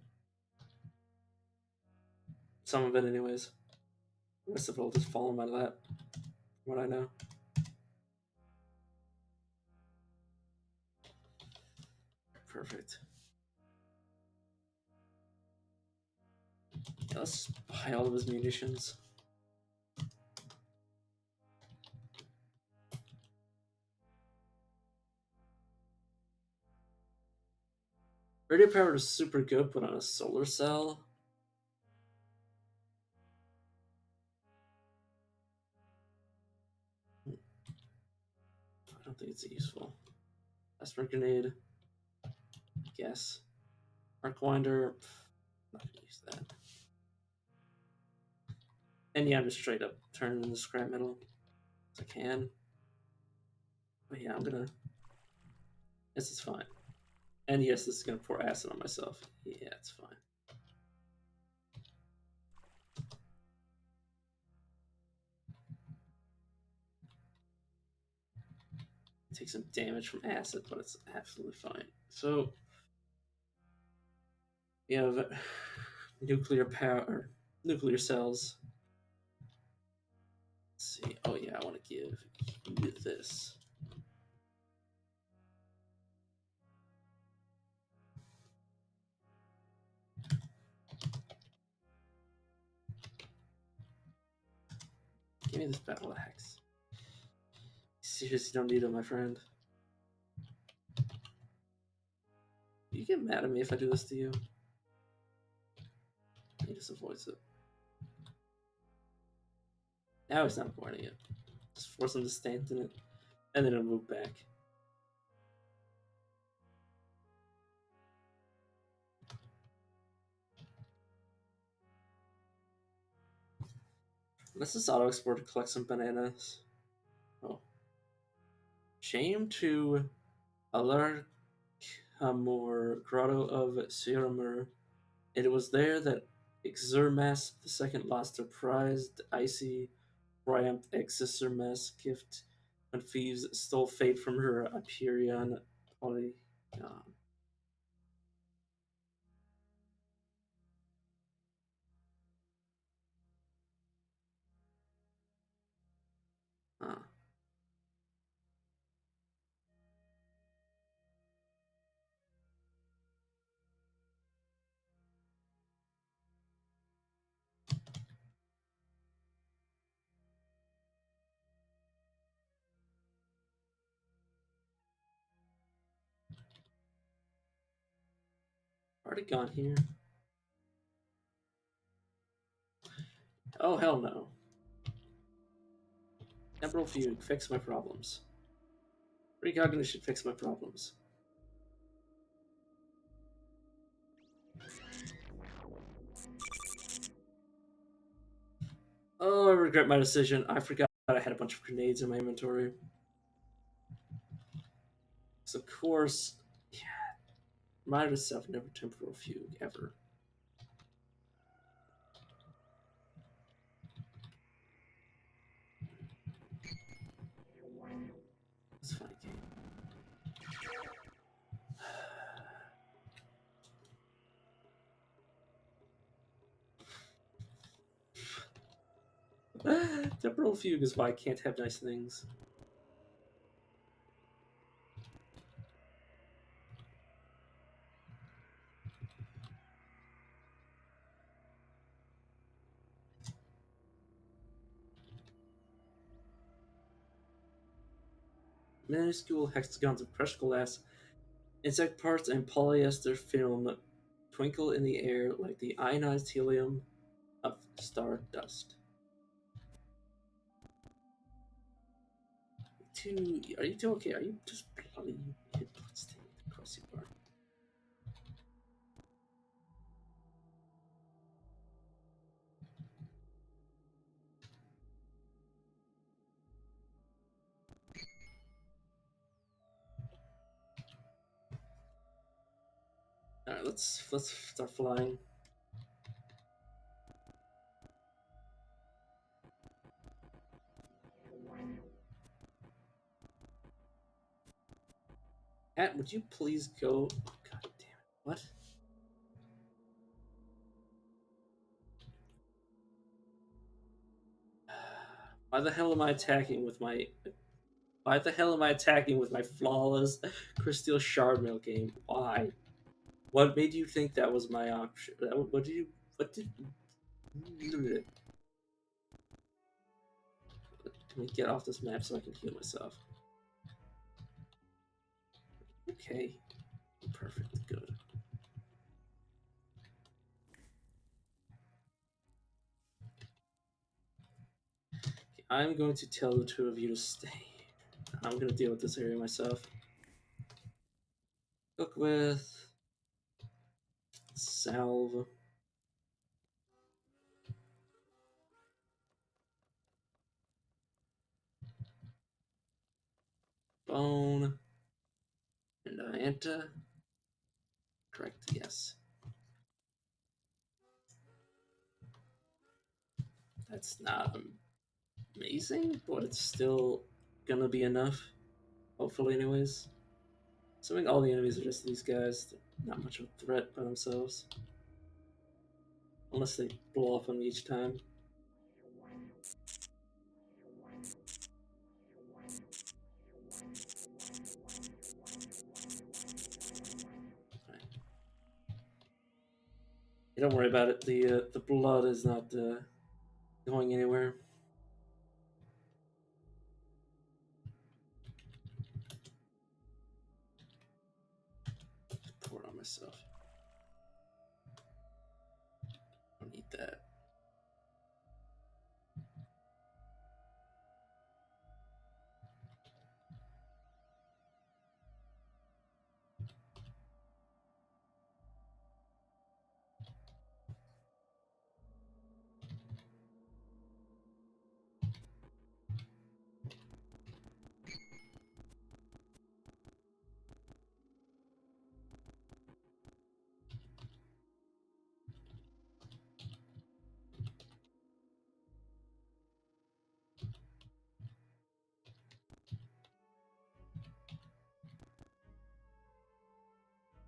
Some of it, anyways. The rest of it will just fall in my lap, from what I know. Perfect. Yeah, let's buy all of his munitions. Radio power is super good, but on a solar cell, I don't think it's useful. Aspirin grenade, guess. Arc winder, not gonna use that. And yeah, I'm just straight up turning into scrap metal as I can. But yeah, I'm gonna. This is fine. And yes, this is gonna pour acid on myself. Yeah, it's fine. Take some damage from acid, but it's absolutely fine. So we have nuclear power, nuclear cells. Let's see. Oh yeah, I want to give you this. Give me this battle axe. Seriously, don't need it, my friend. You get mad at me if I do this to you. He just avoids it. Now he's not avoiding it. Just force him to stand in it, and then he'll move back. Let's just auto explore to collect some bananas. Oh. Shame to Alarkamor, Grotto of Siramur. It was there that Exermas II lost her prized icy triumph Exermas gift when thieves stole fate from her Hyperion Polygon. Huh. Already gone here. Oh, hell no. Temporal fugue, fix my problems. Recognition, fix my problems. Oh, I regret my decision. I forgot I had a bunch of grenades in my inventory. So, of course, yeah, remind myself never temporal fugue, ever. It's a funny game. Temporal fugue is why I can't have nice things. Minuscule hexagons of crushed glass, insect parts, and polyester film twinkle in the air like the ionized helium of stardust. Are you two okay? Are you just bloody hit points across your bar? All right, let's start flying. Cat, would you please go? Oh, God damn it! What? Why the hell am I attacking with my? Why the hell am I attacking with my flawless crystal shard mail game? Why? What made you think that was my option? What did you? What did? Let me get off this map so I can heal myself. Okay. Perfect. Good. Okay, I'm going to tell the two of you to stay. I'm going to deal with this area myself. Cook with salve. Bone. And Anta. Correct, yes. That's not amazing, but it's still gonna be enough. Hopefully, anyways. Assuming all the enemies are just these guys, they're not much of a threat by themselves. Unless they blow up on me each time. Right. Hey, don't worry about it. The blood is not going anywhere. Just pour it on myself. I don't need that.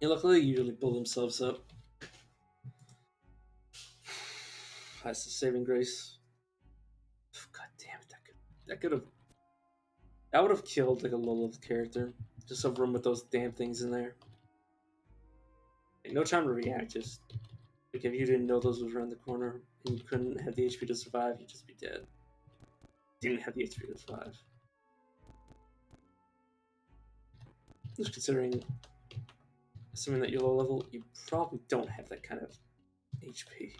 Yeah, luckily they usually build themselves up. That's the saving grace. God damn it! That would have killed like a low level character. Just have room with those damn things in there. Like, no time to react. Just like if you didn't know those was around the corner and you couldn't have the HP to survive, you'd just be dead. Didn't have the HP to survive. Just considering, assuming that you're low level, you probably don't have that kind of HP.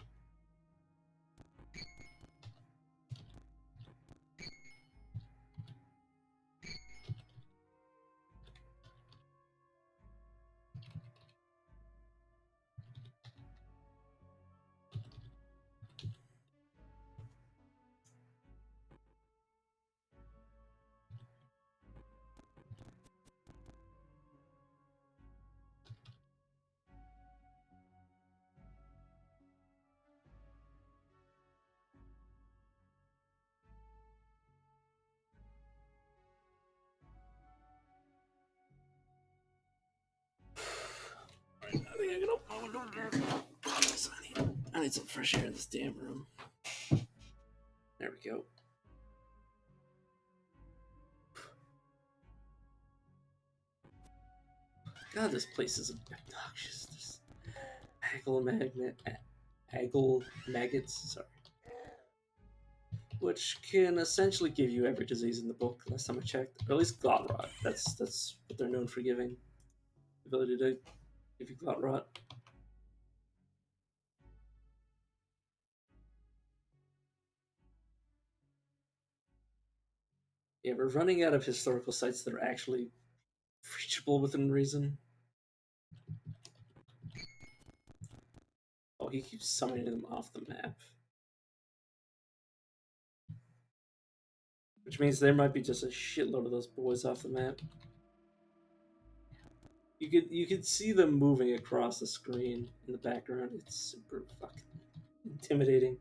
Alright, I think I can open my window again. I need some fresh air in this damn room. There we go. God, this place is obnoxious. This Aggle maggots, sorry. Which can essentially give you every disease in the book, last time I checked. Or at least glot rot. That's what they're known for giving. The ability to give you glot rot. Yeah, we're running out of historical sites that are actually reachable within reason. Oh, he keeps summoning them off the map. Which means there might be just a shitload of those boys off the map. You could see them moving across the screen in the background. It's super fucking intimidating.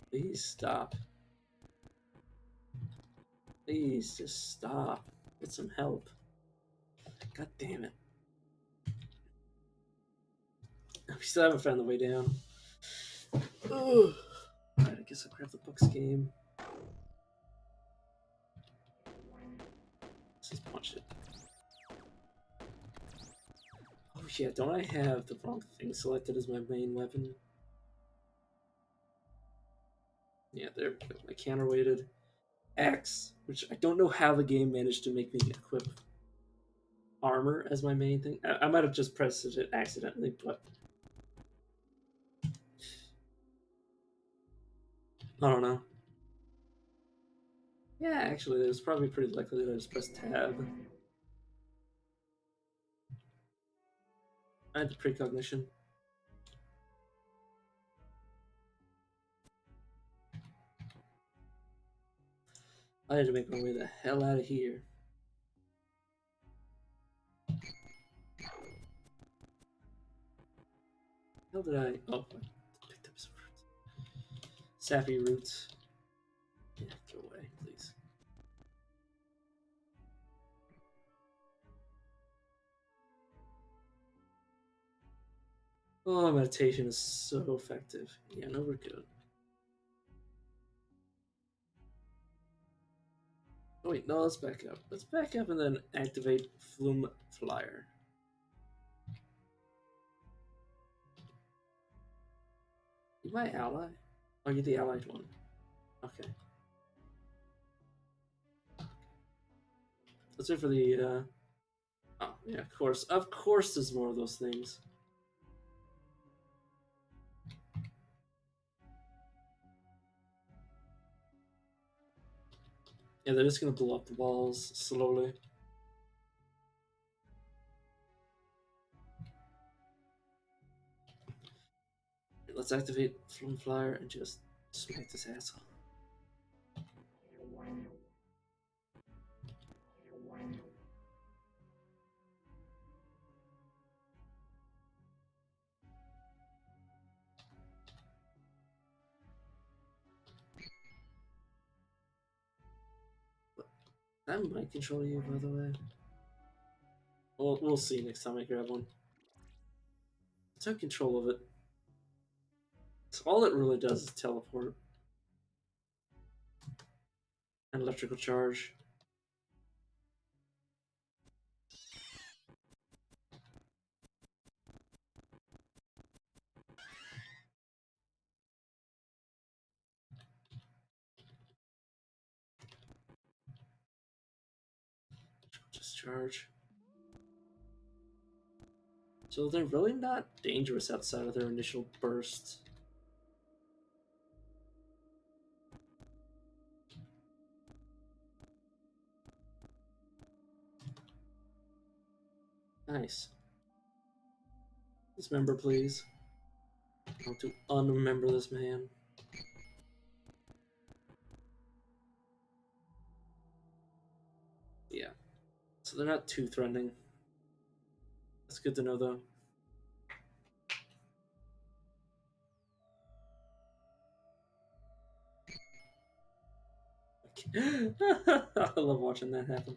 Please stop. Please just stop. Get some help. God damn it. We still haven't found the way down. Ugh. Alright, I guess I'll grab the books game. Let's just punch it. Oh yeah, don't I have the wrong thing selected as my main weapon? Yeah, there we go. My counterweighted axe, which I don't know how the game managed to make me equip armor as my main thing. I might have just pressed it accidentally, but I don't know. Yeah, actually, it was probably pretty likely that I just pressed tab. I had the precognition. I had to make my way the hell out of here. How did I? Oh, I picked up some fruits. Sappy roots. Yeah, go away, please. Oh, meditation is so effective. Yeah, no, we're good. Oh wait, no, let's back up. Let's back up and then activate Flume Flyer. You my ally? Oh, you're the allied one. Okay. Let's wait for the, Oh, yeah, of course. Of course there's more of those things. Yeah, they're just gonna blow up the walls slowly. Let's activate Flume Flyer and just smack this asshole. I might control you, by the way. We'll see next time I grab one. Take control of it. So all it really does is teleport. And electrical charge. Discharge. So they're really not dangerous outside of their initial burst. Nice. Dismember, please. I want to unremember this man. Yeah. So they're not too threatening. That's good to know, though. I love watching that happen.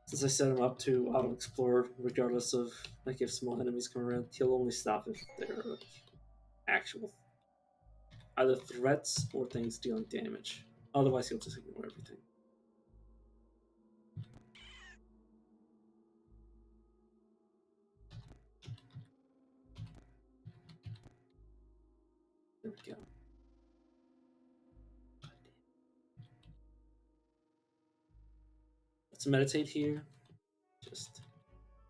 Since I set him up to auto explore, regardless of like if small enemies come around, he'll only stop if they're like, actual either threats or things dealing damage. Otherwise, he'll just ignore everything. There we go. Let's meditate here. Just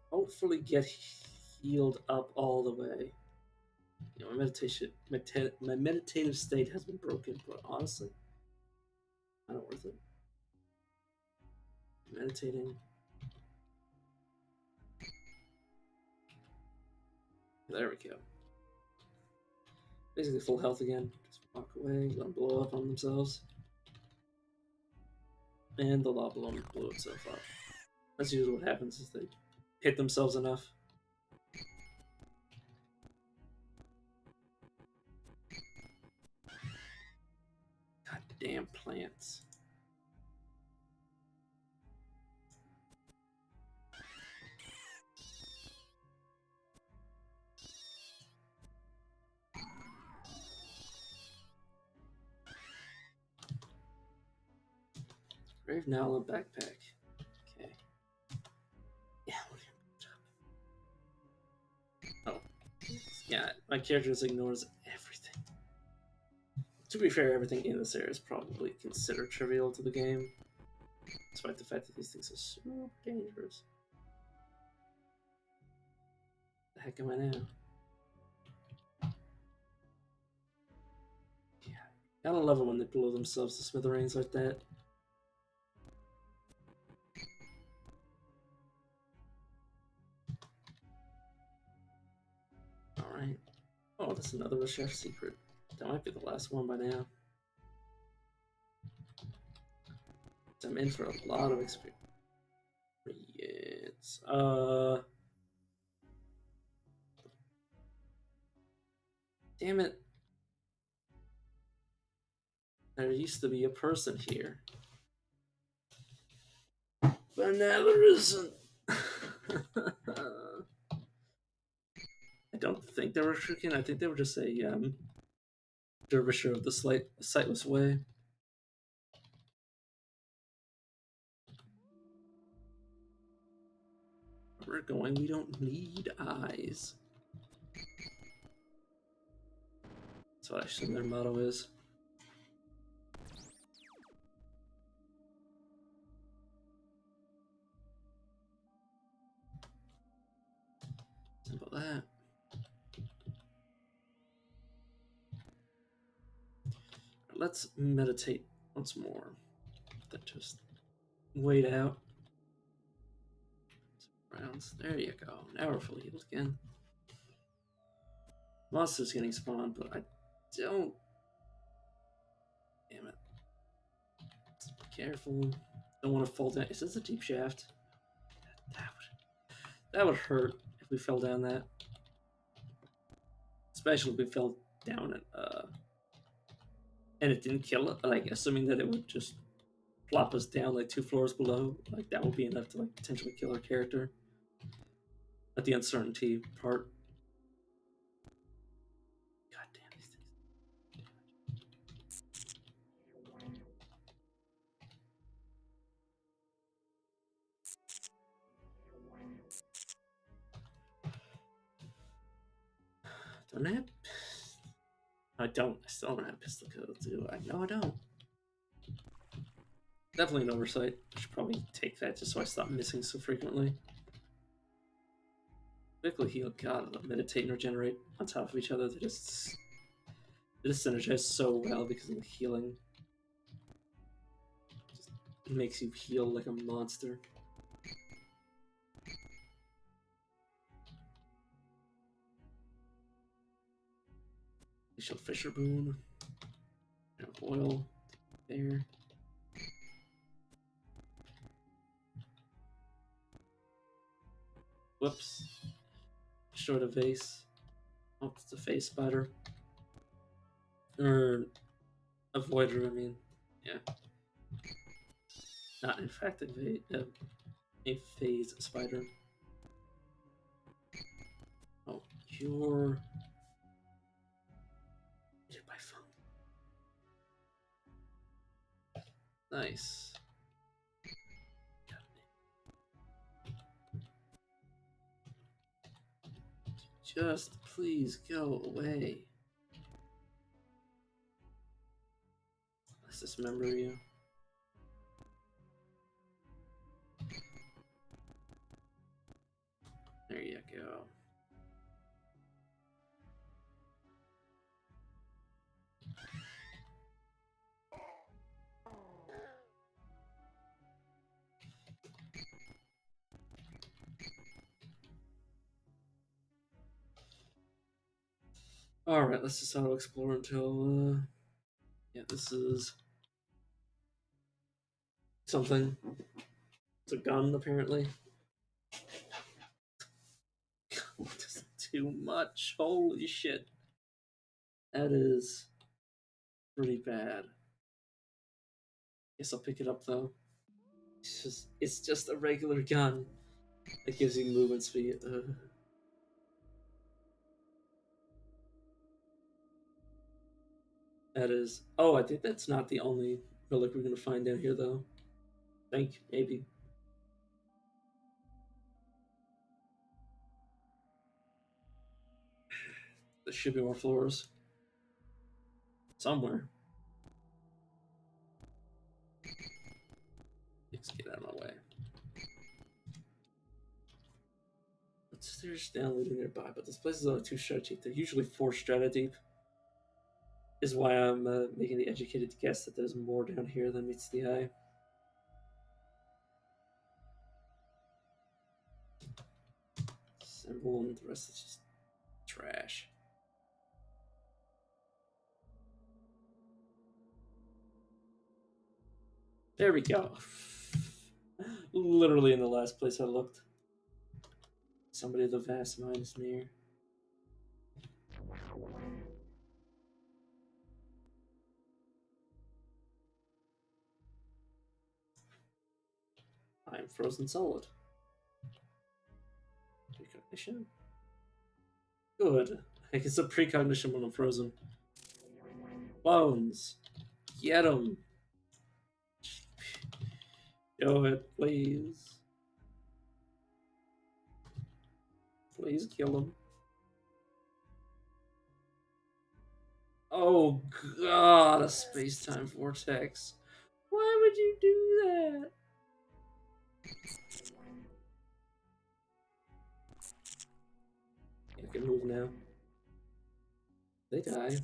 hopefully get healed up all the way. You know, my meditative state has been broken, but honestly, not worth it. Meditating. There we go. Basically full health again. Just walk away, let them blow up on themselves. And the lava balloon blew itself up. That's usually what happens is they hit themselves enough. God damn plants. Grave Now and backpack. Okay. Yeah. Oh. Yeah, my character just ignores everything. To be fair, everything in this area is probably considered trivial to the game, despite the fact that these things are super dangerous. The heck am I now? Yeah. Gotta love it when they blow themselves to smithereens like that. Alright. Oh, that's another chef secret. That might be the last one by now. I'm in for a lot of experience. Damn it. There used to be a person here. But now there isn't. I don't think they were tricking. I think they were just a dervisher of the sightless way. We're going. We don't need eyes. That's what I assume their motto is. Simple that. Let's meditate once more. Then just wait out. Rounds. There you go. Now we're fully healed again. Monster's getting spawned, but I don't. Damn it. Just be careful. Don't want to fall down. Is this a deep shaft? That would hurt if we fell down that. Especially if we fell down it, and it didn't kill it. Like, assuming that it would just plop us down like 2 floors below, like that will be enough to like potentially kill our character. At the uncertainty part. God damn these things. Don't I have? I don't. I still don't have pistol kills, do I? No, I don't. Definitely an oversight. I should probably take that just so I stop missing so frequently. Quickly heal. God, meditate and regenerate on top of each other. They just synergize so well because of the healing. Just makes you heal like a monster. Initial Fisher Boon. Oil. There. Whoops. Short a vase. Oh, it's a phase spider. Or avoider, I mean. Yeah. Not in fact a phase spider. Oh, you're hit by fun. Nice. Just please go away. Let's dismember you. There you go. Alright, let's just auto explore until yeah, this is something. It's a gun apparently. Just too much. Holy shit. That is pretty bad. Guess I'll pick it up though. It's just a regular gun that gives you movement speed. That is. Oh, I think that's not the only relic we're gonna find down here though. I think maybe. There should be more floors somewhere. Let's get out of my way. There's downloading nearby, but this place is only 2 strata deep. They're usually 4 strata deep. Is why I'm making the educated guess that there's more down here than meets the eye. Symbol and the rest is just trash. There we go. Literally in the last place I looked. Somebody of the vast mind is near. I am frozen solid. Precognition? Good. I get some precognition when I'm frozen. Bones. Get them. Show it, please. Please kill him. Oh god, a space-time vortex. Why would you do that? I can move now. They die.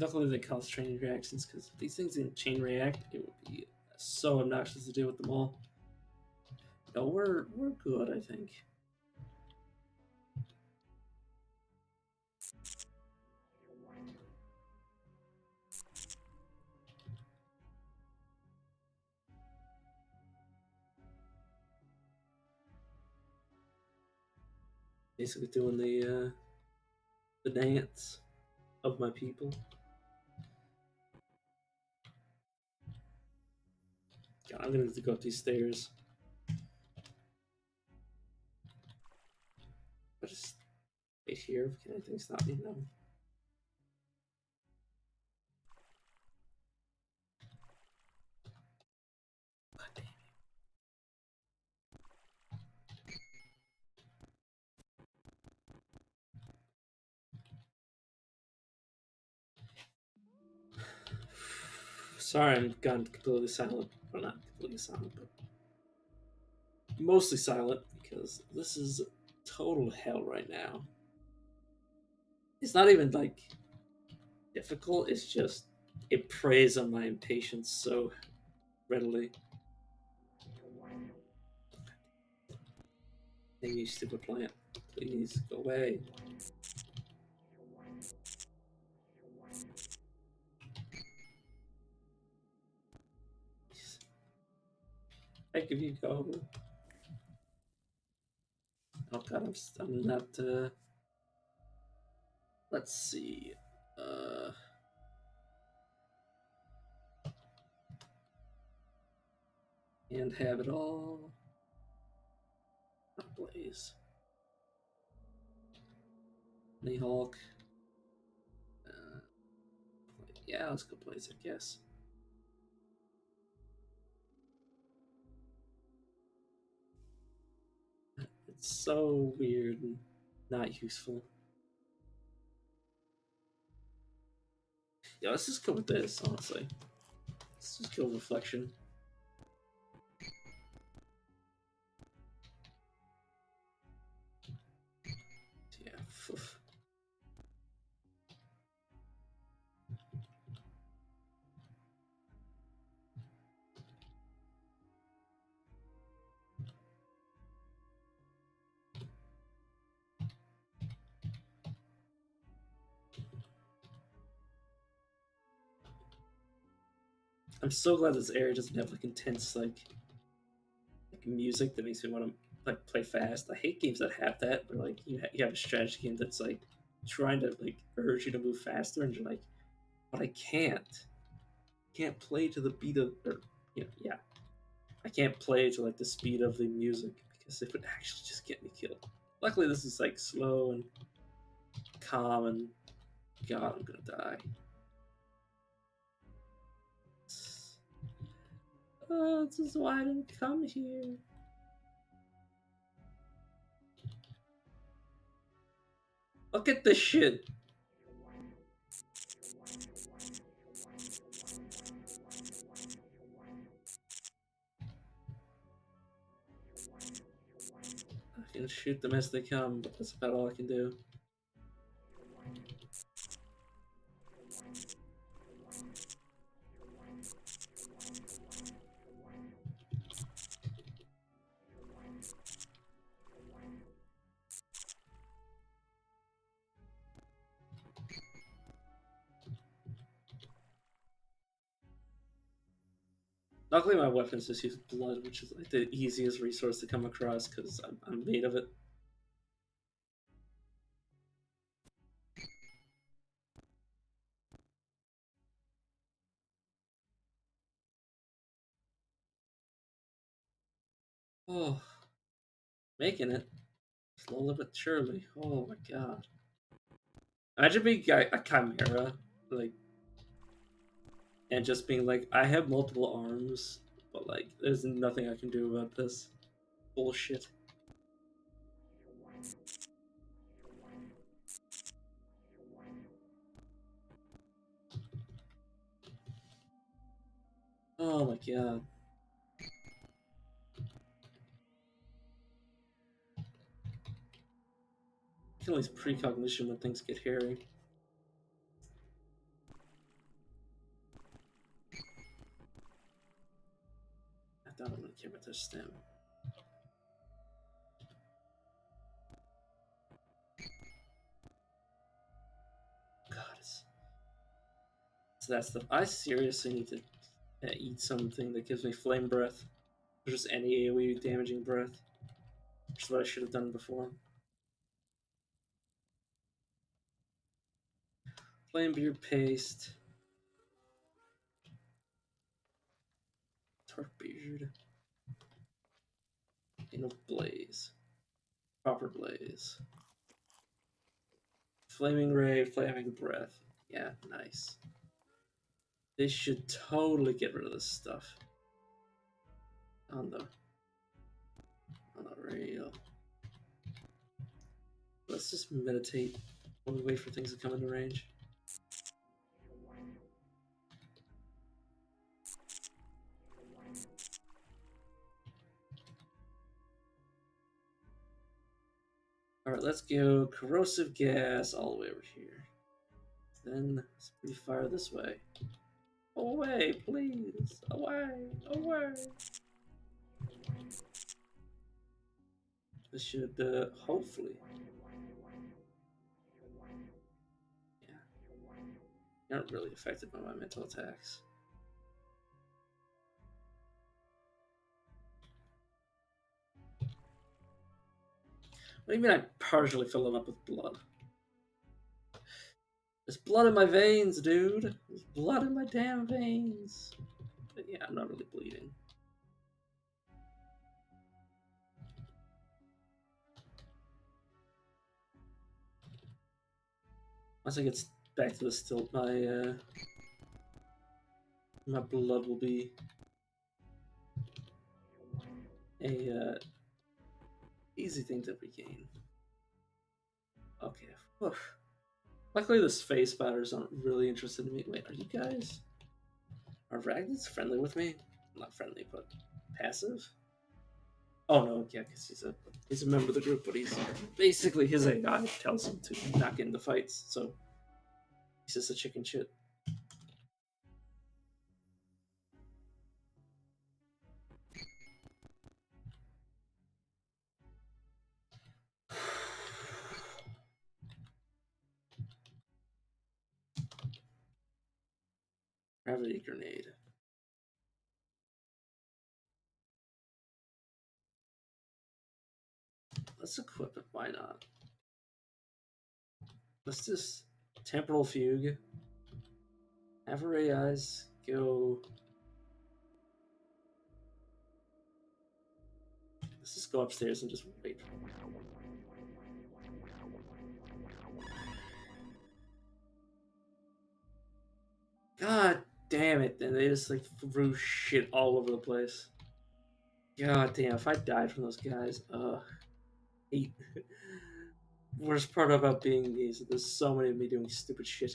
Luckily, they cause chain reactions because if these things didn't chain react, it would be so obnoxious to deal with them all. No, we're good, I think. Basically, doing the dance of my people. God, I'm gonna have to go up these stairs. I'll just wait here. Can anything stop me? No. God damn. Sorry, I'm gone completely silent. Well, not completely silent, but mostly silent because this is total hell right now. It's not even like difficult. It's just it preys on my impatience so readily. Hey, you stupid plant! Please go away. I give you go. Oh god, I'm not. Let's see. Uh, and have it all. Not Blaze. Nihawk. Uh, yeah, let's go Blaze, I guess. It's so weird and not useful. Yeah, let's just go with this, honestly. Let's just go Reflection. Yeah. I'm so glad this area doesn't have like intense like music that makes me want to like play fast. I hate games that have that, where like you have a strategy game that's like trying to like urge you to move faster, and you're like, but I can't. Can't play to the beat of, or yeah, I can't play to like the speed of the music because it would actually just get me killed. Luckily, this is like slow and calm, and God, I'm gonna die. Oh, this is why I didn't come here. Look at this shit. I can shoot them as they come, but that's about all I can do. Luckily, my weapons just use blood, which is like the easiest resource to come across because I'm made of it. Oh, making it slowly but surely. Oh my god! Imagine being a chimera, like, and just being like, I have multiple arms, but like, there's nothing I can do about this bullshit. Oh my god! I can at least precognition when things get hairy. care about their stem. God, so that's the. I seriously need to eat something that gives me flame breath. Or just any AoE damaging breath. Which is what I should have done before. Flame beard paste. Dark beard. Anal blaze. Proper blaze. Flaming ray, flaming breath. Yeah, nice. They should totally get rid of this stuff. On the rail. Let's just meditate while we wait for things to come into range. Alright, let's go corrosive gas all the way over here. Then we fire this way. Away, please! Away! Away! This should, hopefully. Yeah. You're not really affected by my mental attacks. What do you mean I partially fill them up with blood? There's blood in my veins, dude. There's blood in my damn veins. But yeah, I'm not really bleeding. Once I get back to the stilt, my blood will be a easy thing to regain. Okay. Oof. Luckily, the space batters aren't really interested in me. Wait, are you guys? Are Ragnads friendly with me? Not friendly, but passive. Oh no, yeah, because he's a member of the group, but he's basically his AI tells him to not get into fights, so he's just a chicken shit. Gravity grenade. Let's equip it. Why not? Let's just temporal fugue. Have her AIs go. Let's just go upstairs and just wait. God damn it! And they just like threw shit all over the place. God damn! If I died from those guys, hate. Worst part about being gay is that there's so many of me doing stupid shit.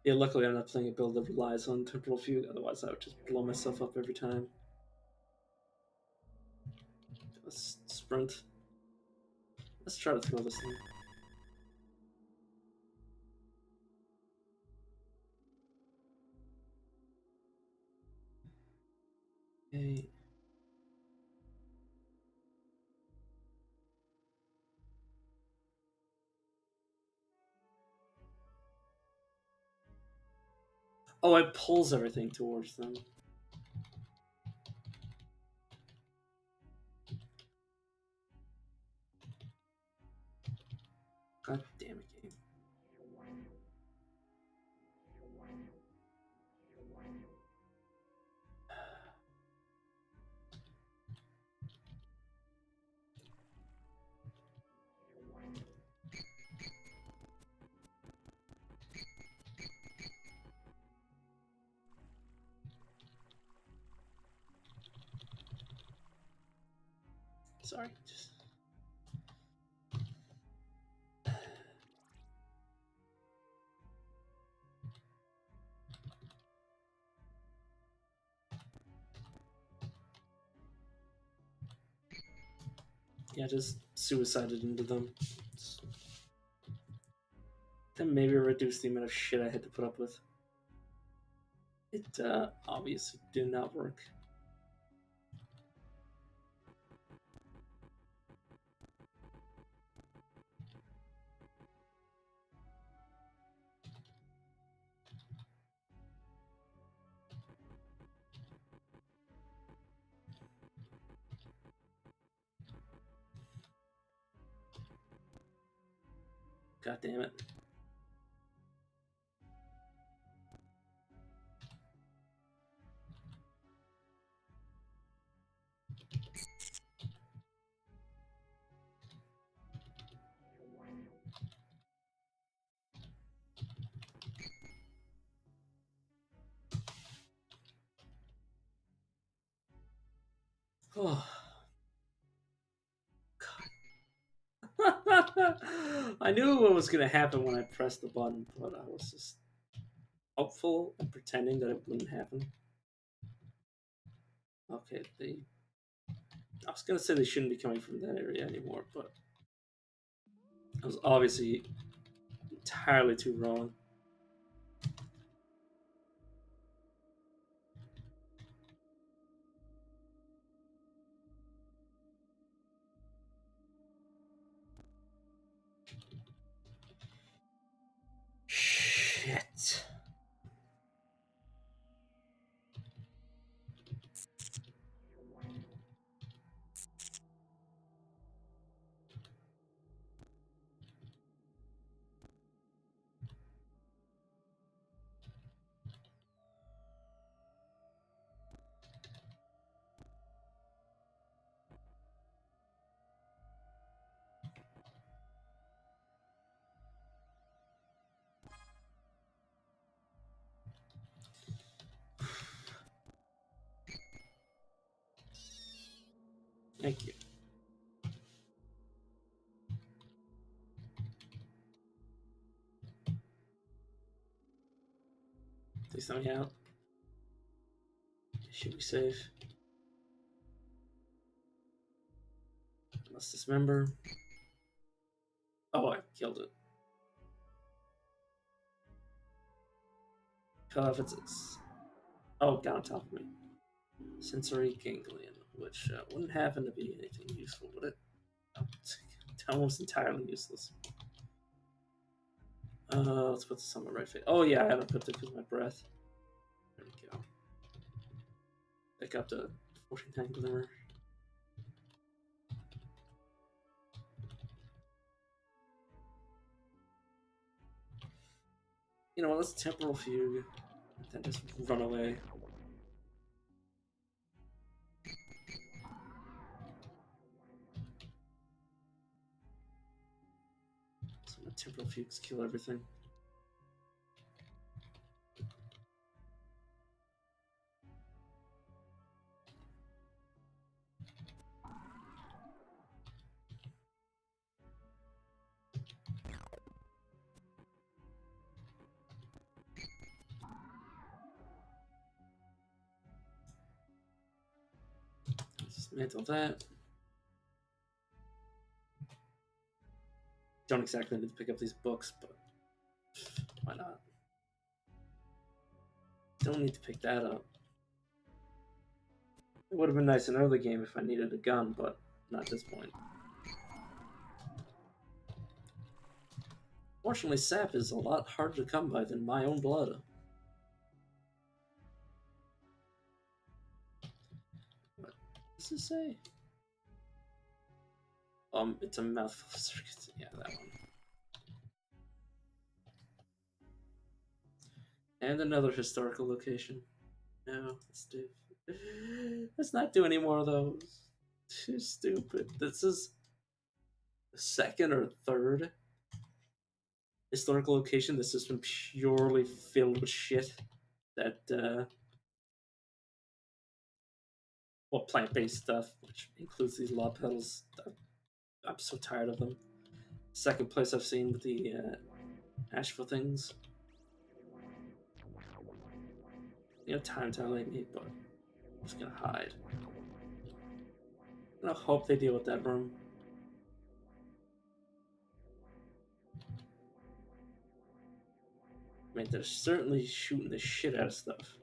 Yeah, luckily I'm not playing a build that relies on temporal fugue, otherwise I would just blow myself up every time. Let's sprint. Let's try to throw this thing. Okay. Oh, it pulls everything towards them. God damn it, game. Sorry. Just... Yeah, just suicided into them. Then maybe reduce the amount of shit I had to put up with. It obviously did not work. God damn it. Oh, God. I knew what was going to happen when I pressed the button, but I was just hopeful and pretending that it wouldn't happen. Okay, I was going to say they shouldn't be coming from that area anymore, but I was obviously entirely too wrong. Shit. Thank you. Please let me out. Should be safe. Must dismember. Oh, I killed it. Fell off its. Oh, got on top of me. Sensory ganglion, which wouldn't happen to be anything useful, would it? Oh, it's almost entirely useless. Let's put this on my right face. Oh yeah, I haven't put this with my breath. There we go. Pick up the 49 glimmer. You know what, let's temporal fugue. Then just run away. So my temporal fugues kill everything. Dismantle that. Don't exactly need to pick up these books, but why not? Don't need to pick that up. It would have been nice in early game if I needed a gun, but not at this point. Fortunately, sap is a lot harder to come by than my own blood. What does it say? It's a mouthful of circuits. Yeah, that one. And another historical location. No, let's not do any more of those. Too stupid. This is the second or third historical location that's just been purely filled with shit. That well, plant-based stuff, which includes these law pedals. I'm so tired of them. Second place I've seen with the Asheville things. You know, time to like me, but I'm just gonna hide. I'm gonna hope they deal with that room. I mean, they're certainly shooting the shit out of stuff.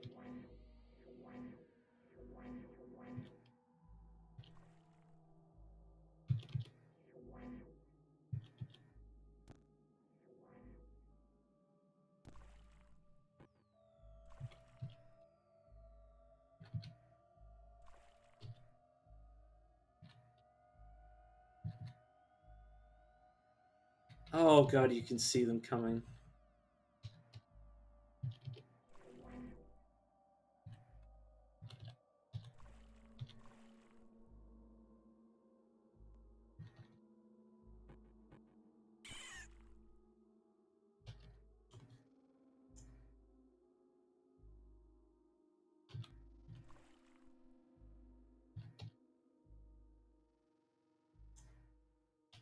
Oh god, you can see them coming.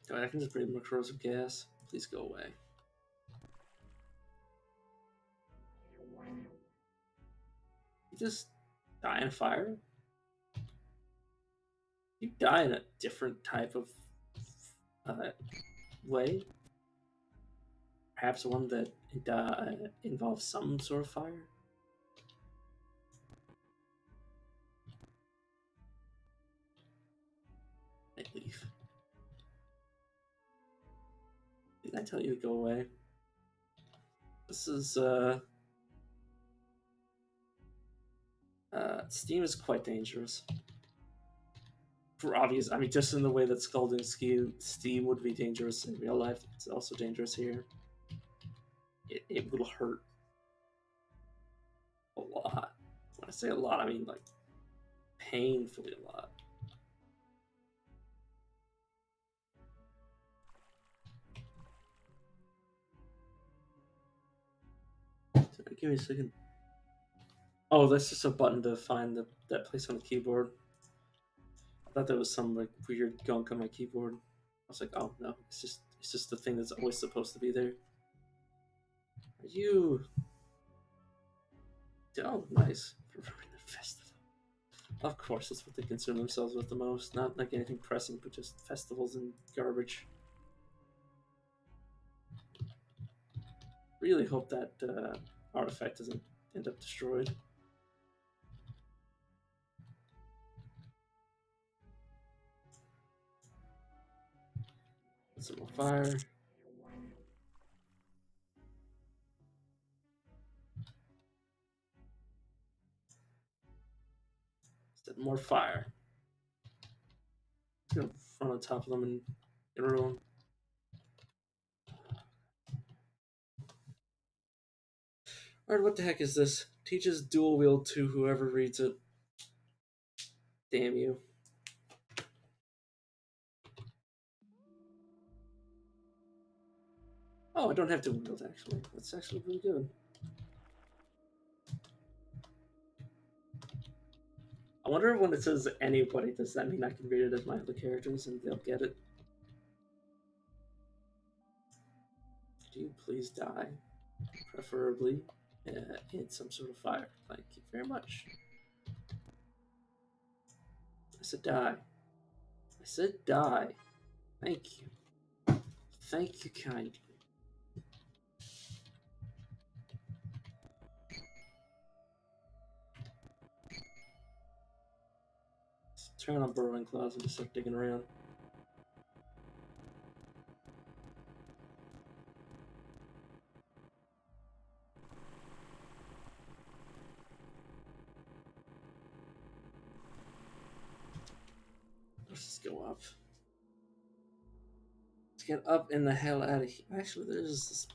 God, I can just breathe more corrosive gas. Please go away. You just die in a fire? You die in a different type of way? Perhaps one that involves some sort of fire? I leave. Didn't I tell you to go away? This is, Steam is quite dangerous. For obvious, I mean, just in the way that scalding Steam would be dangerous in real life, it's also dangerous here. It will hurt a lot. When I say a lot, I mean like painfully a lot. Give me a second. Oh, that's just a button to find that place on the keyboard. I thought that was some like weird gunk on my keyboard. I was like, oh no, it's just the thing that's always supposed to be there. Are you? Oh, nice. Remembering the festival. Of course, that's what they concern themselves with the most. Not like anything pressing, but just festivals and garbage. Really hope that artifact doesn't end up destroyed. Some more fire. Set more fire. Just gonna run on top of them and get rid of them. Alright, what the heck is this? Teaches dual wield to whoever reads it. Damn you. Oh, I don't have dual wield actually. That's actually really good. I wonder when it says anybody, does that mean I can read it as my other characters and they'll get it? Do you please die? Preferably in some sort of fire. Thank you very much. I said die. I said die. Thank you. Thank you kindly. Let's turn on burrowing claws and just start digging around. Let's just go up. Let's get up and the hell out of here. Actually, there's this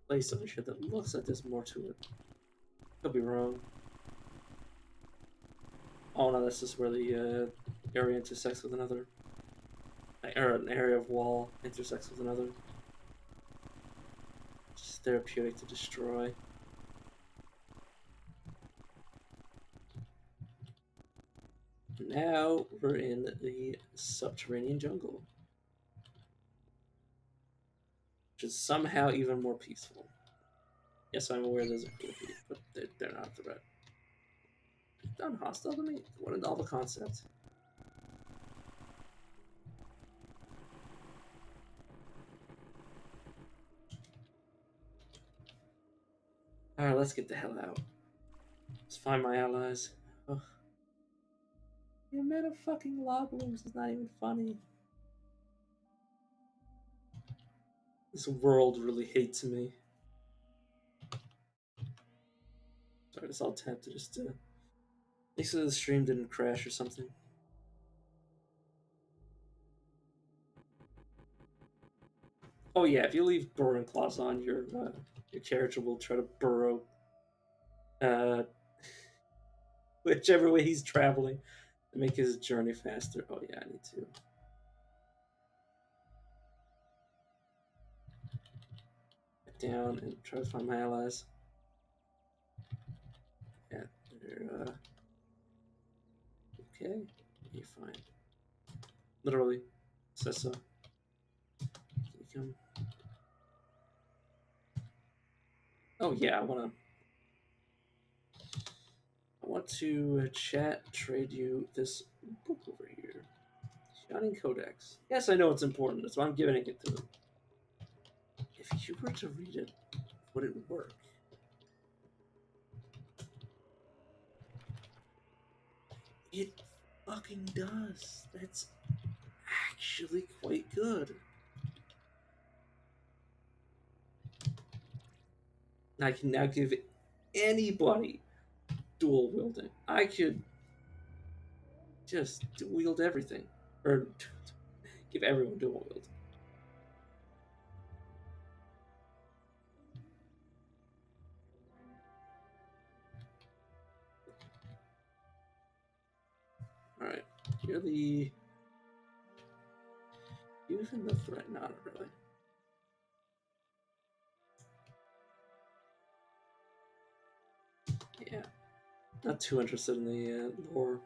place over here that looks like there's more to it. Could be wrong. Oh no, that's just where the area intersects with another. Or an area of wall intersects with another. Just therapeutic to destroy. Now we're in the subterranean jungle, which is somehow even more peaceful. Yes, I'm aware there's a cruelty, but they're not a threat. They're not hostile to me. What a novel concept. Alright, let's get the hell out. Let's find my allies. Oh. The amount of fucking log rooms is not even funny. This world really hates me. Sorry, this all tapped to just make sure the stream didn't crash or something. Oh yeah, if you leave burrowing claws on, your character will try to burrow whichever way he's traveling to make his journey faster. Oh yeah, I need to. Get down and try to find my allies. Yeah, they're okay. You're fine. Literally, says so. Can you come? Oh yeah, I want to chat trade you this book over here. Shining Codex. Yes, I know it's important. That's why I'm giving it to them. If you were to read it, would it work? It fucking does. That's actually quite good. I can now give anybody dual wielding. I could just wield everything. Or give everyone dual wield. Alright. You're the. Even the threat, not really. Yeah. Not too interested in the lore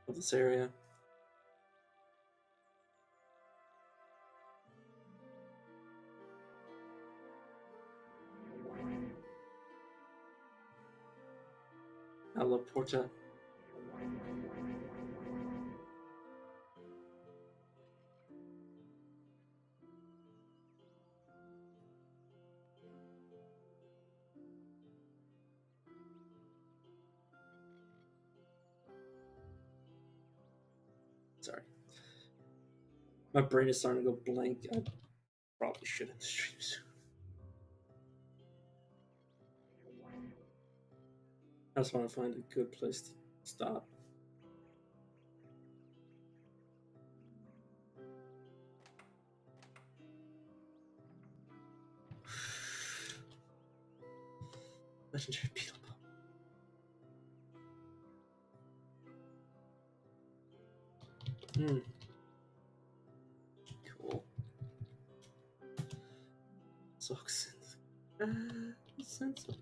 of this area. Alla Porta. Sorry. My brain is starting to go blank. I probably should end the stream soon. I just want to find a good place to stop. Legendary beetle bomb. Cool. So sensible.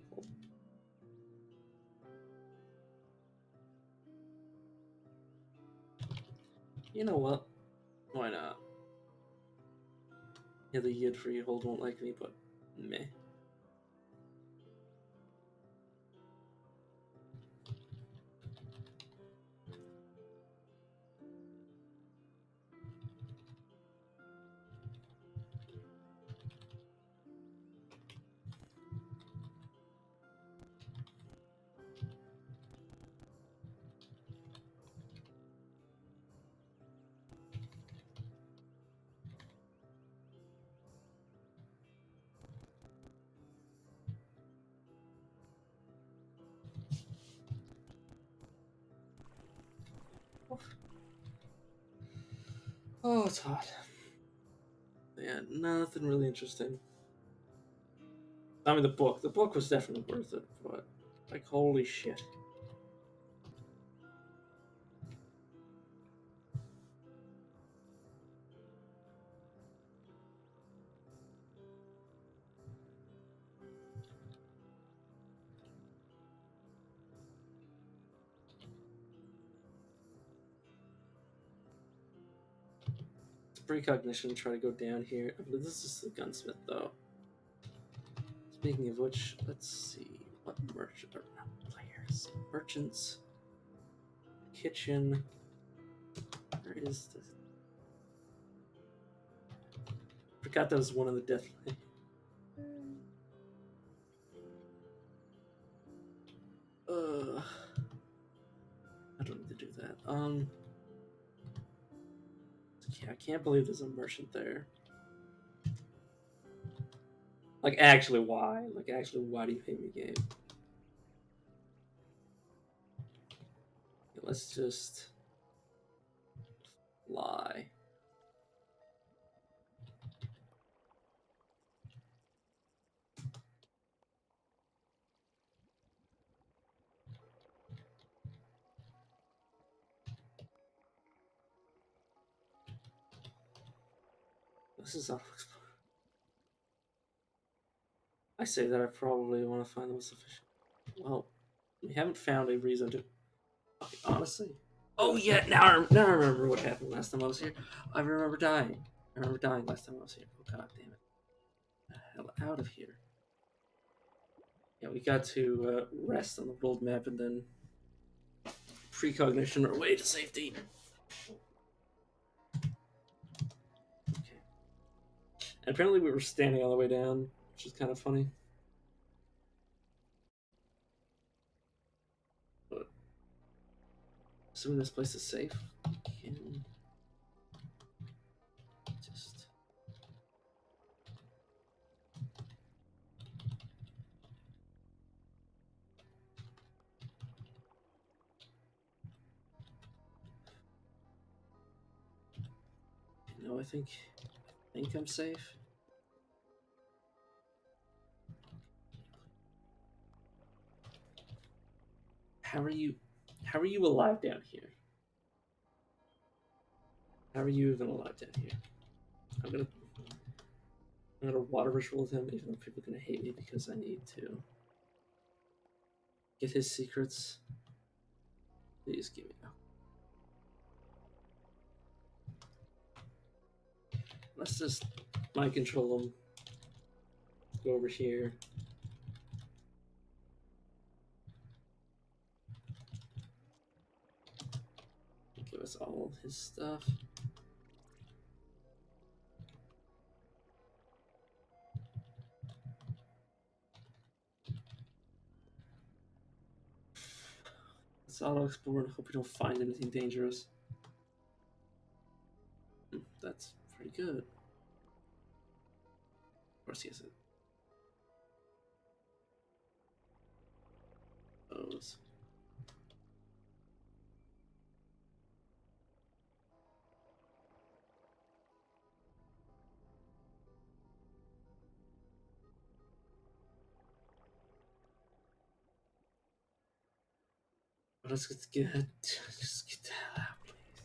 You know what? Why not? Yeah, the Yid Freehold won't like me, but meh. Oh, it's hot. Yeah, nothing really interesting. I mean, the book was definitely worth it, but like, holy shit. It's precognition. Try to go down here. I believe this is the gunsmith, though. Speaking of which, let's see what merchant or not players, merchants, kitchen. Where is this? Forgot that was one of the death. I can't believe there's a merchant there. Like, actually, why? Like, actually, why do you hate me, game? Okay, let's just lie. This is all. I say that I probably want to find the most efficient. Well, we haven't found a reason to. Okay, honestly. Oh yeah, now I remember what happened last time I was here. I remember dying. I remember dying last time I was here. Oh god damn it! The hell out of here. Yeah, we got to rest on the world map and then precognition our way to safety. Okay. And apparently we were standing all the way down, which is kind of funny. But assuming this place is safe, we can just. No, I think I'm safe. How are you? How are you alive down here? How are you even alive down here? I'm gonna water ritual with him, even though people are gonna hate me because I need to get his secrets. Please give me now. Let's just mind control him. Go over here. Give us all his stuff. Let's auto explore and hope we don't find anything dangerous. That's pretty good. Of course he has it. Those. But let's just get the hell out, please.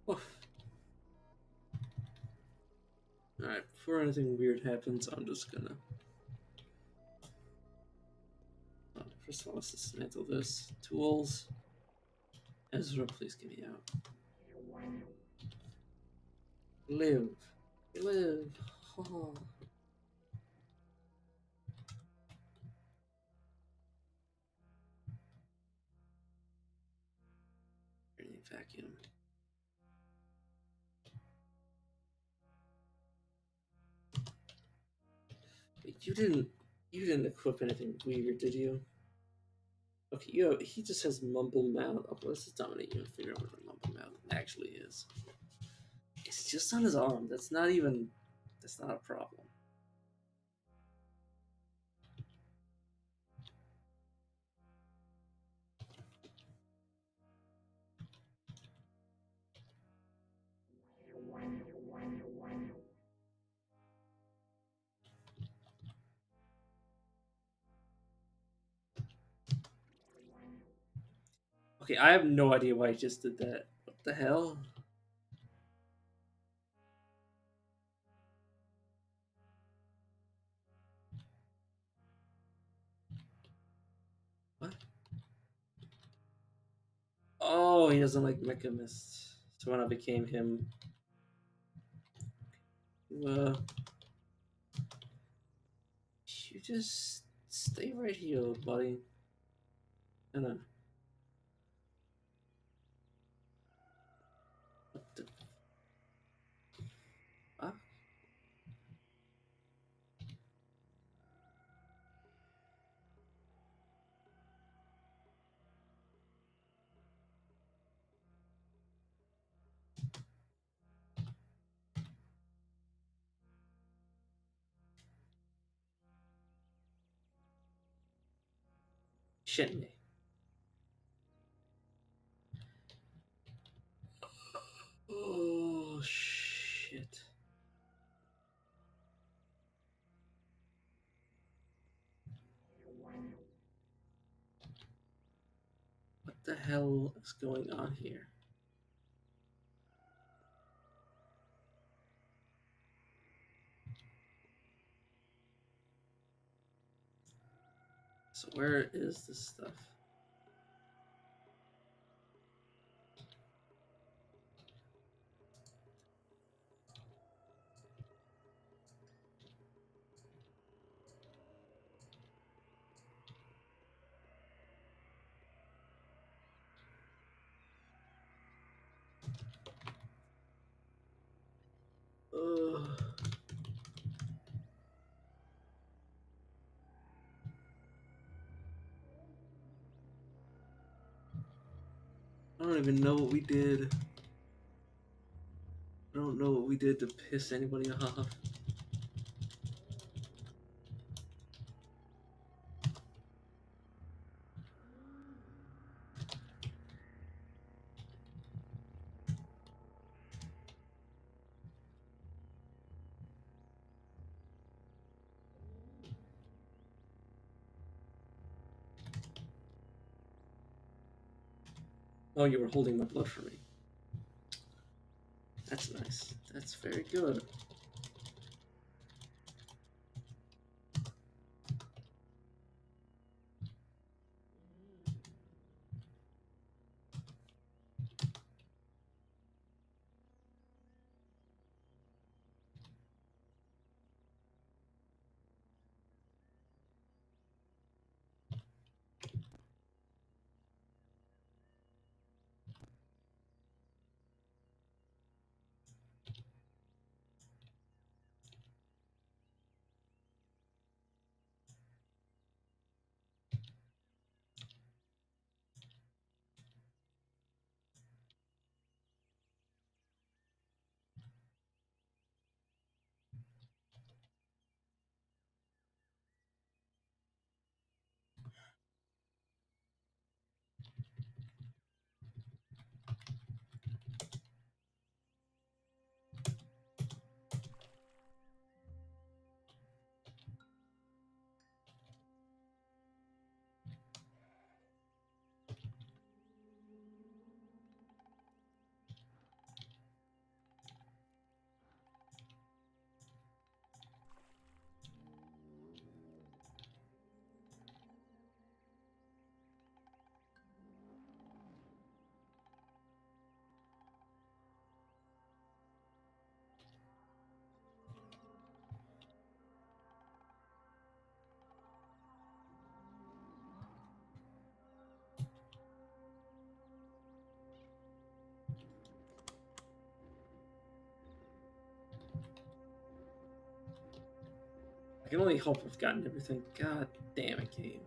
Oof. Alright, before anything weird happens, I'm just gonna. First of all, let's dismantle this. Tools. Ezra, please get me out. Live. Live. Oh. Vacuum. Wait, you didn't equip anything weird, did you? Okay, he just has mumble mouth. Okay, let's just dominate you and figure out what the mumble mouth actually is. It's just on his arm. That's not a problem. Okay, I have no idea why he just did that. What the hell? What? Oh, he doesn't like Mechamist. So when I became him, you just stay right here, buddy. And then what the? Ah? shitting me. Oh, shit. What the hell is going on here? So where is this stuff? Ugh. I don't even know what we did. I don't know what we did to piss anybody off. Oh, you were holding my blood for me. That's nice. That's very good. I can only hope I've gotten everything. God damn it, game.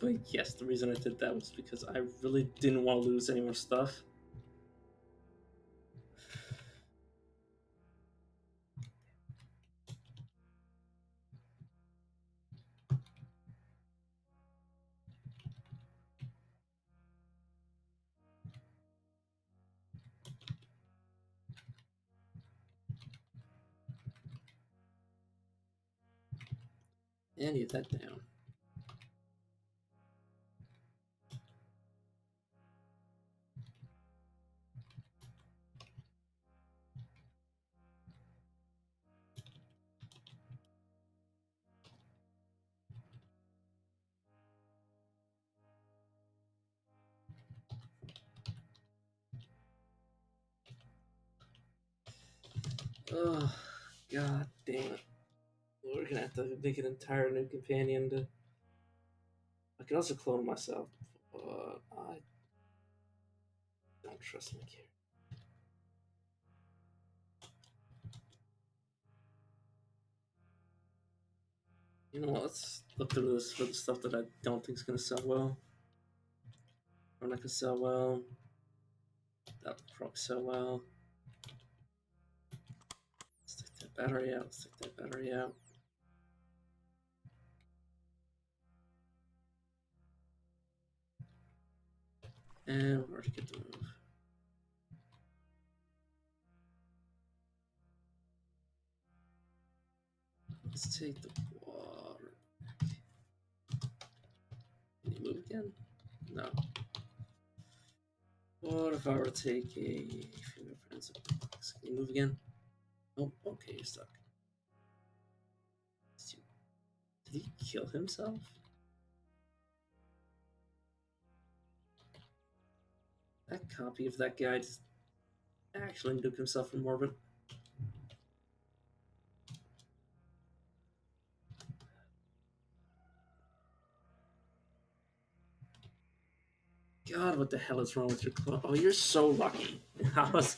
But yes, the reason I did that was because I really didn't want to lose any more stuff. And get that down. Oh, god damn it. We're gonna have to make an entire new companion to. I can also clone myself, but I don't trust my character. You know what? Let's look through this for the stuff that I don't think is gonna sell well. I'm not gonna sell well. That will probably sell well. Let's take that battery out. Let's take that battery out. And we're already good to move. Let's take the water. Can you move again? No. What if I were to take a fingerprints box? Can you move again? Oh, okay, you're stuck. Did he kill himself? That copy of that guy just actually nuke himself from orbit. God, what the hell is wrong with your clone? Oh, you're so lucky. I was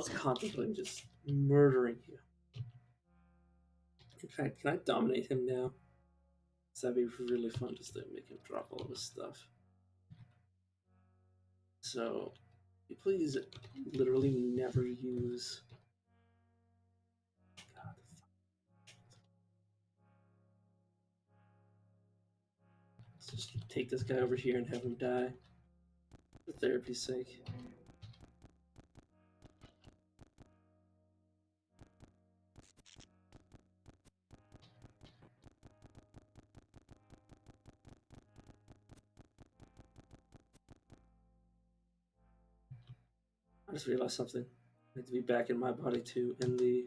contemplating just murdering you. In fact, can I dominate him now? That'd be really fun just to make him drop all of his stuff. So, you please literally never use. God, let's just take this guy over here and have him die. For therapy's sake. I just realized something. I need to be back in my body too, in the.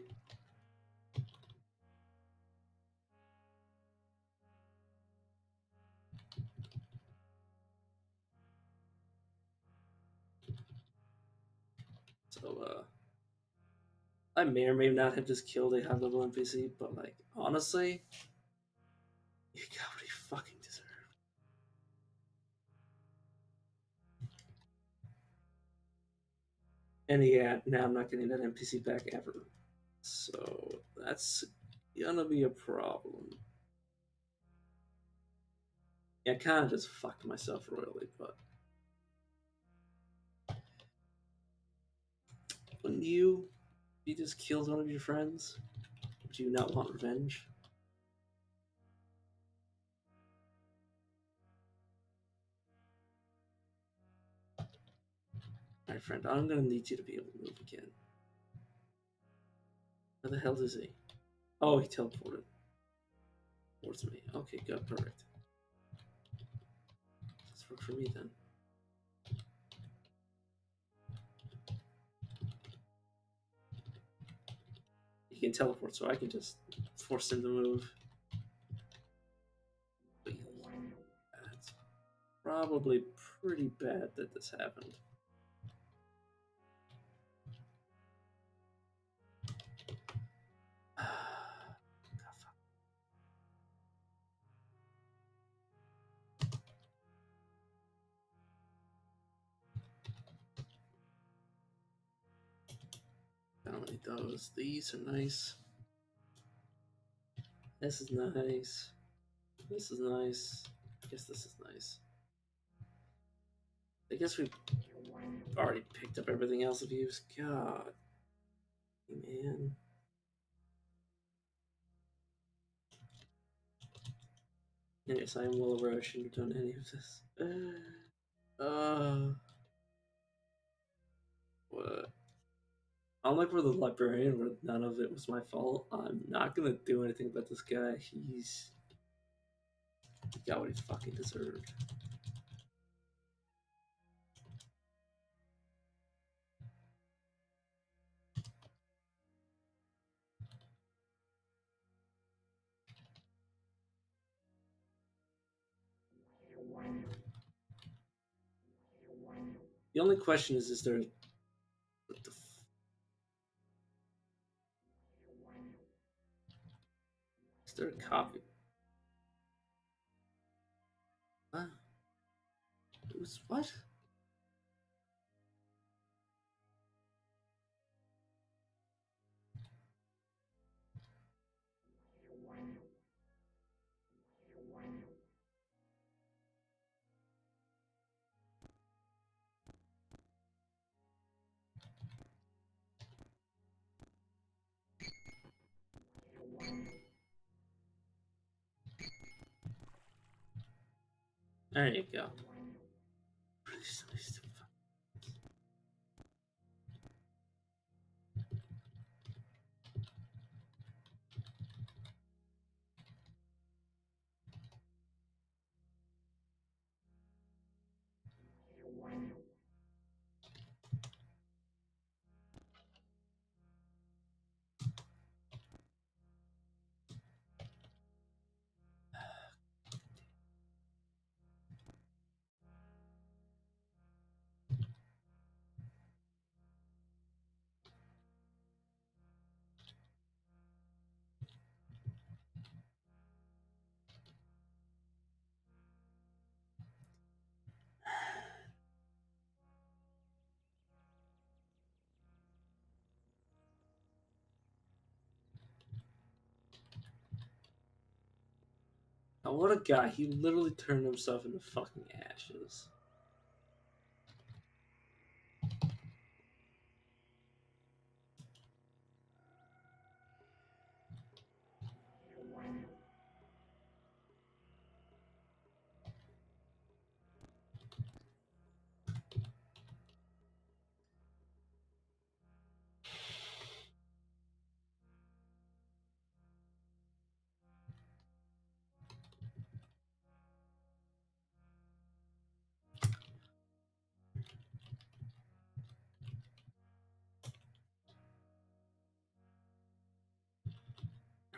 So, I may or may not have just killed a high level NPC, but, like, honestly, you got what he fucking deserved. And yeah, now I'm not getting that NPC back ever. So, that's gonna be a problem. Yeah, I kind of just fucked myself royally, but. Wouldn't you? You just killed one of your friends? Would you not want revenge? Alright, friend, I'm gonna need you to be able to move again. Where the hell is he? Oh, he teleported towards me. Okay, good, perfect. Let's work for me then. He can teleport, so I can just force him to move. But that's probably pretty bad that this happened. I don't need those. These are nice. This is nice. This is nice. I guess this is nice. I guess we've already picked up everything else of use. God. Man. Yes, I am well aware I shouldn't have done any of this. What? Unlike for the librarian, where none of it was my fault, I'm not gonna do anything about this guy. He got what he fucking deserved. The only question is there. What the is there a copy? Huh? It was what? There you go. Oh, what a guy. He literally turned himself into fucking ashes.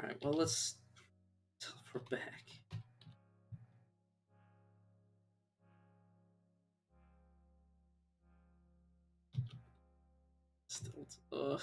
Alright, well, let's teleport back. Still, ugh.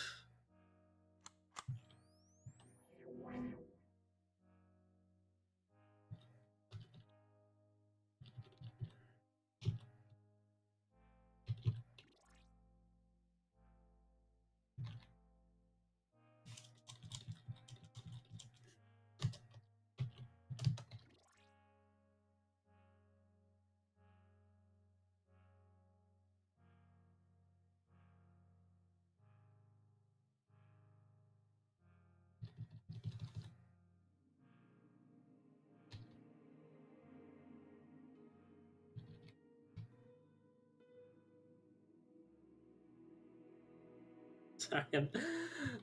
Sorry,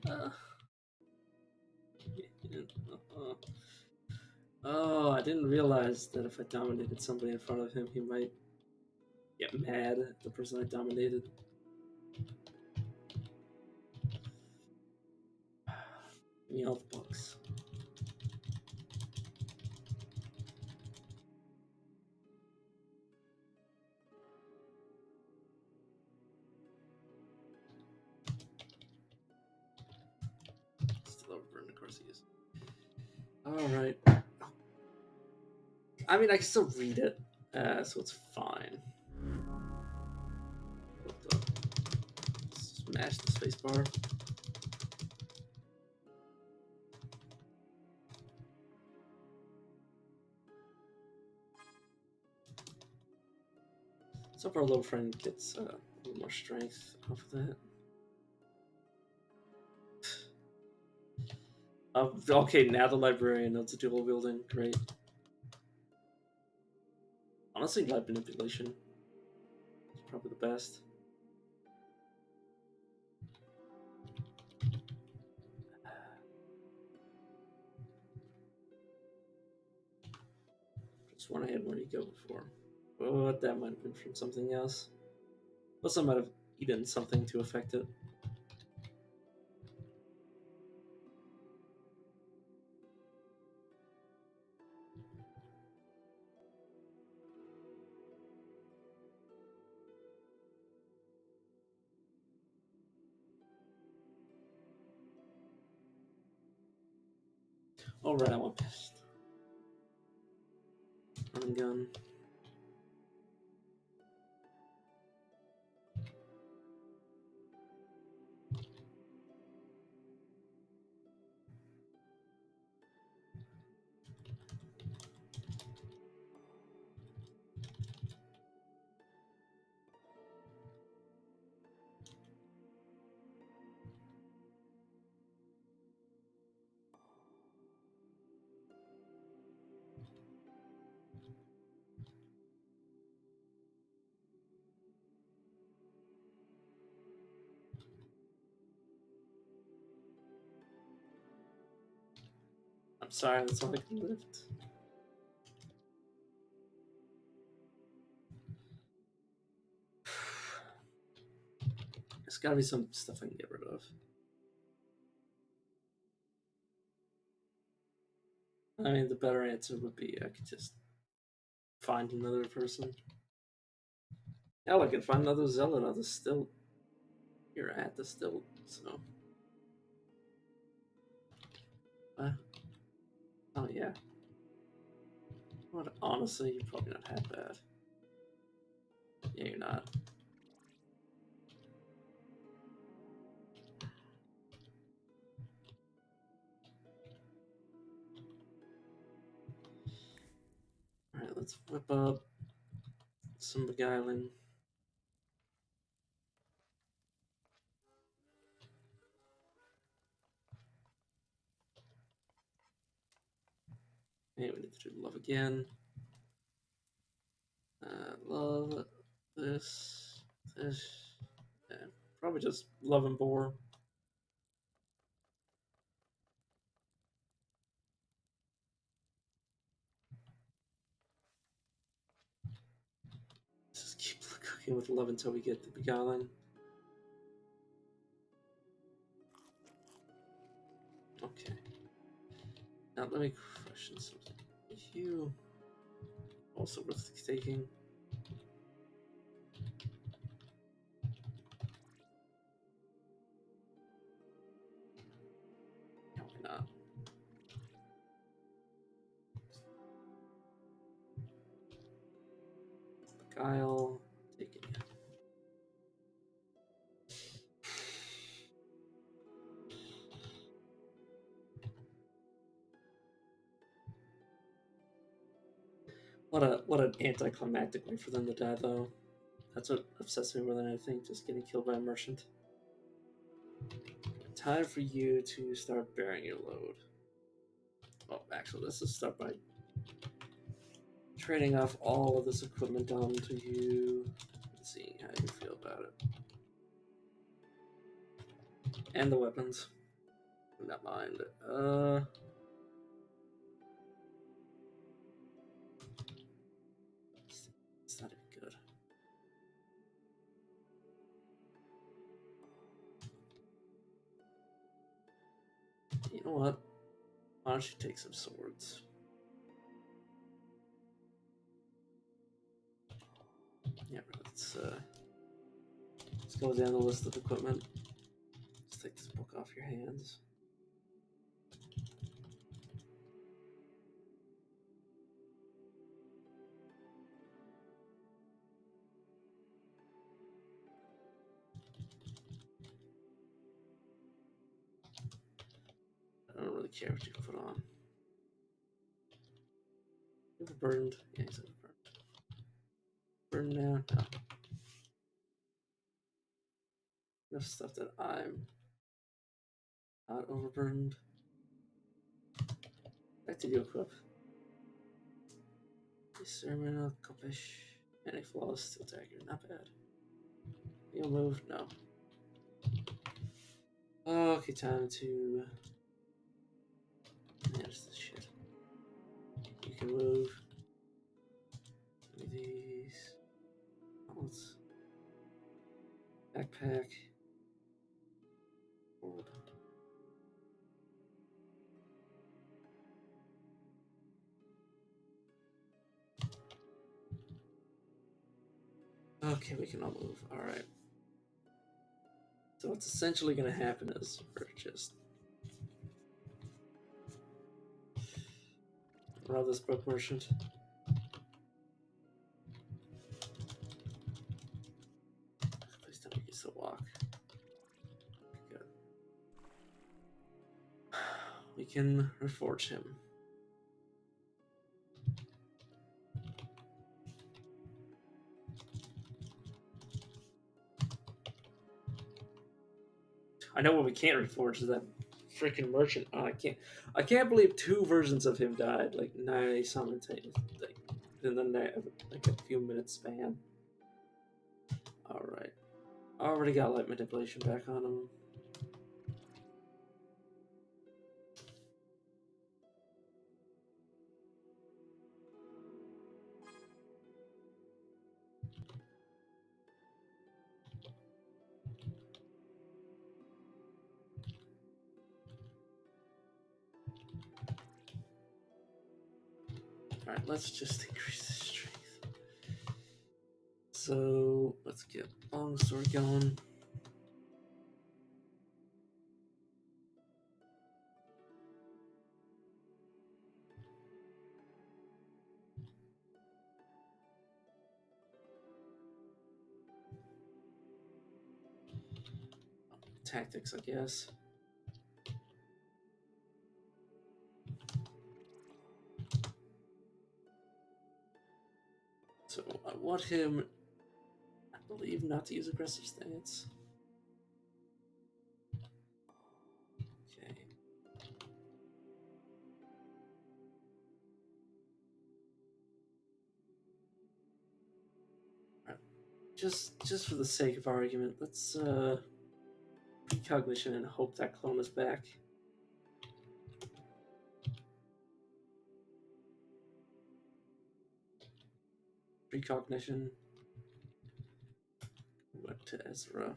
uh, oh, I didn't realize that if I dominated somebody in front of him, he might get mad at the person I dominated. Give me all the books. Still overburdened, of course he is. Alright. I mean, I can still read it, so it's fine. Smash the spacebar. So our little friend gets a little more strength off of that. Okay, now the librarian knows the dual wielding. Great. Honestly, light manipulation is probably the best. Just went ahead where you go before. Oh, that might have been from something else. Plus, I might have eaten something to affect it. Oh, right, I want pissed. Run gun. I'm sorry, that's all I can lift. There's gotta be some stuff I can get rid of. I mean, the better answer would be I could just find another person. Hell, I could find another zealot on the stilt. You're at the stilt, so. Oh, yeah. What? Honestly, you're probably not half bad. Yeah, you're not. Alright, let's whip up some beguiling. Hey, we need to do love again. Love this. Yeah, probably just love and bore. Just keep cooking with love until we get the beguiling. Okay. Now let me question something. You also worth taking. No, why not? Beguile. Taking it. What an anticlimactic way for them to die, though. That's what upsets me more than anything, just getting killed by a merchant. Time for you to start bearing your load. Well, actually, let's just start by trading off all of this equipment onto you and seeing how you feel about it. And the weapons. Not mind. It's not even good. You know what? Why don't you take some swords? Yeah, let's go down the list of equipment. Let's take this book off your hands. I don't really care what you put on. Overburdened? Yeah, he's overburdened. Burned now? No. Enough stuff that I'm not overburdened. Back to you, equip. Discernment, Kopish, and a flawless steel dagger. Not bad. You'll move? No. Okay, time to manage this shit. You can move. Give me these. Let's backpack. Forward. Okay, we can all move. Alright. So what's essentially going to happen is we're just rob this book merchant. Please tell me he gets to walk. Good. We can reforge him. I know what we can't reforge is that freaking merchant. Oh, I can't believe two versions of him died like 90 simultaneously, like in the like a few minutes span. All right, already got light manipulation back on him. Alright, let's just increase the strength. So let's get longsword going. Tactics, I guess. So I want him, I believe, not to use aggressive stance. Okay. Alright. Just for the sake of argument, let's precognition and hope that clone is back. Precognition. Went to Ezra.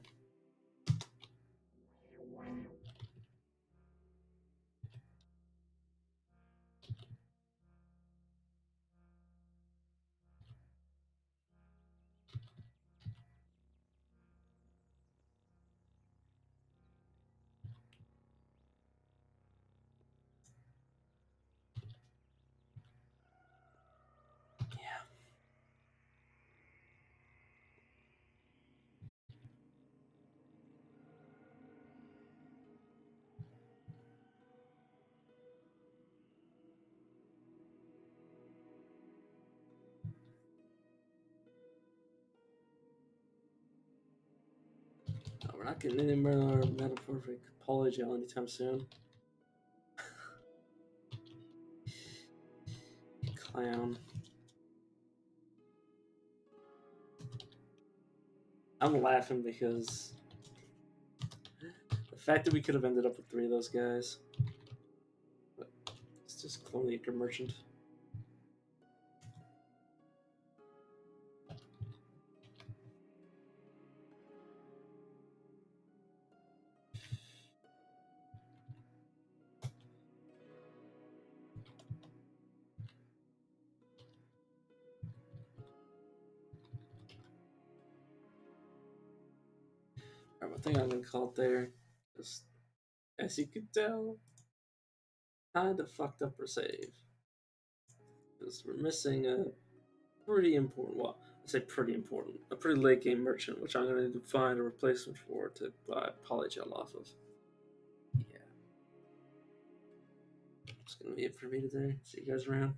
No, we're not getting any more metamorphic polygel anytime soon. Clown. I'm laughing because the fact that we could have ended up with 3 of those guys. But it's just clone the Anchor Merchant. Alright, one thing I'm gonna call it there is, as you can tell, kind of fucked up our save. Because we're missing a pretty important, well, I say pretty important, a pretty late game merchant, which I'm gonna need to find a replacement for to buy polygel off of. Yeah. That's gonna be it for me today. See you guys around.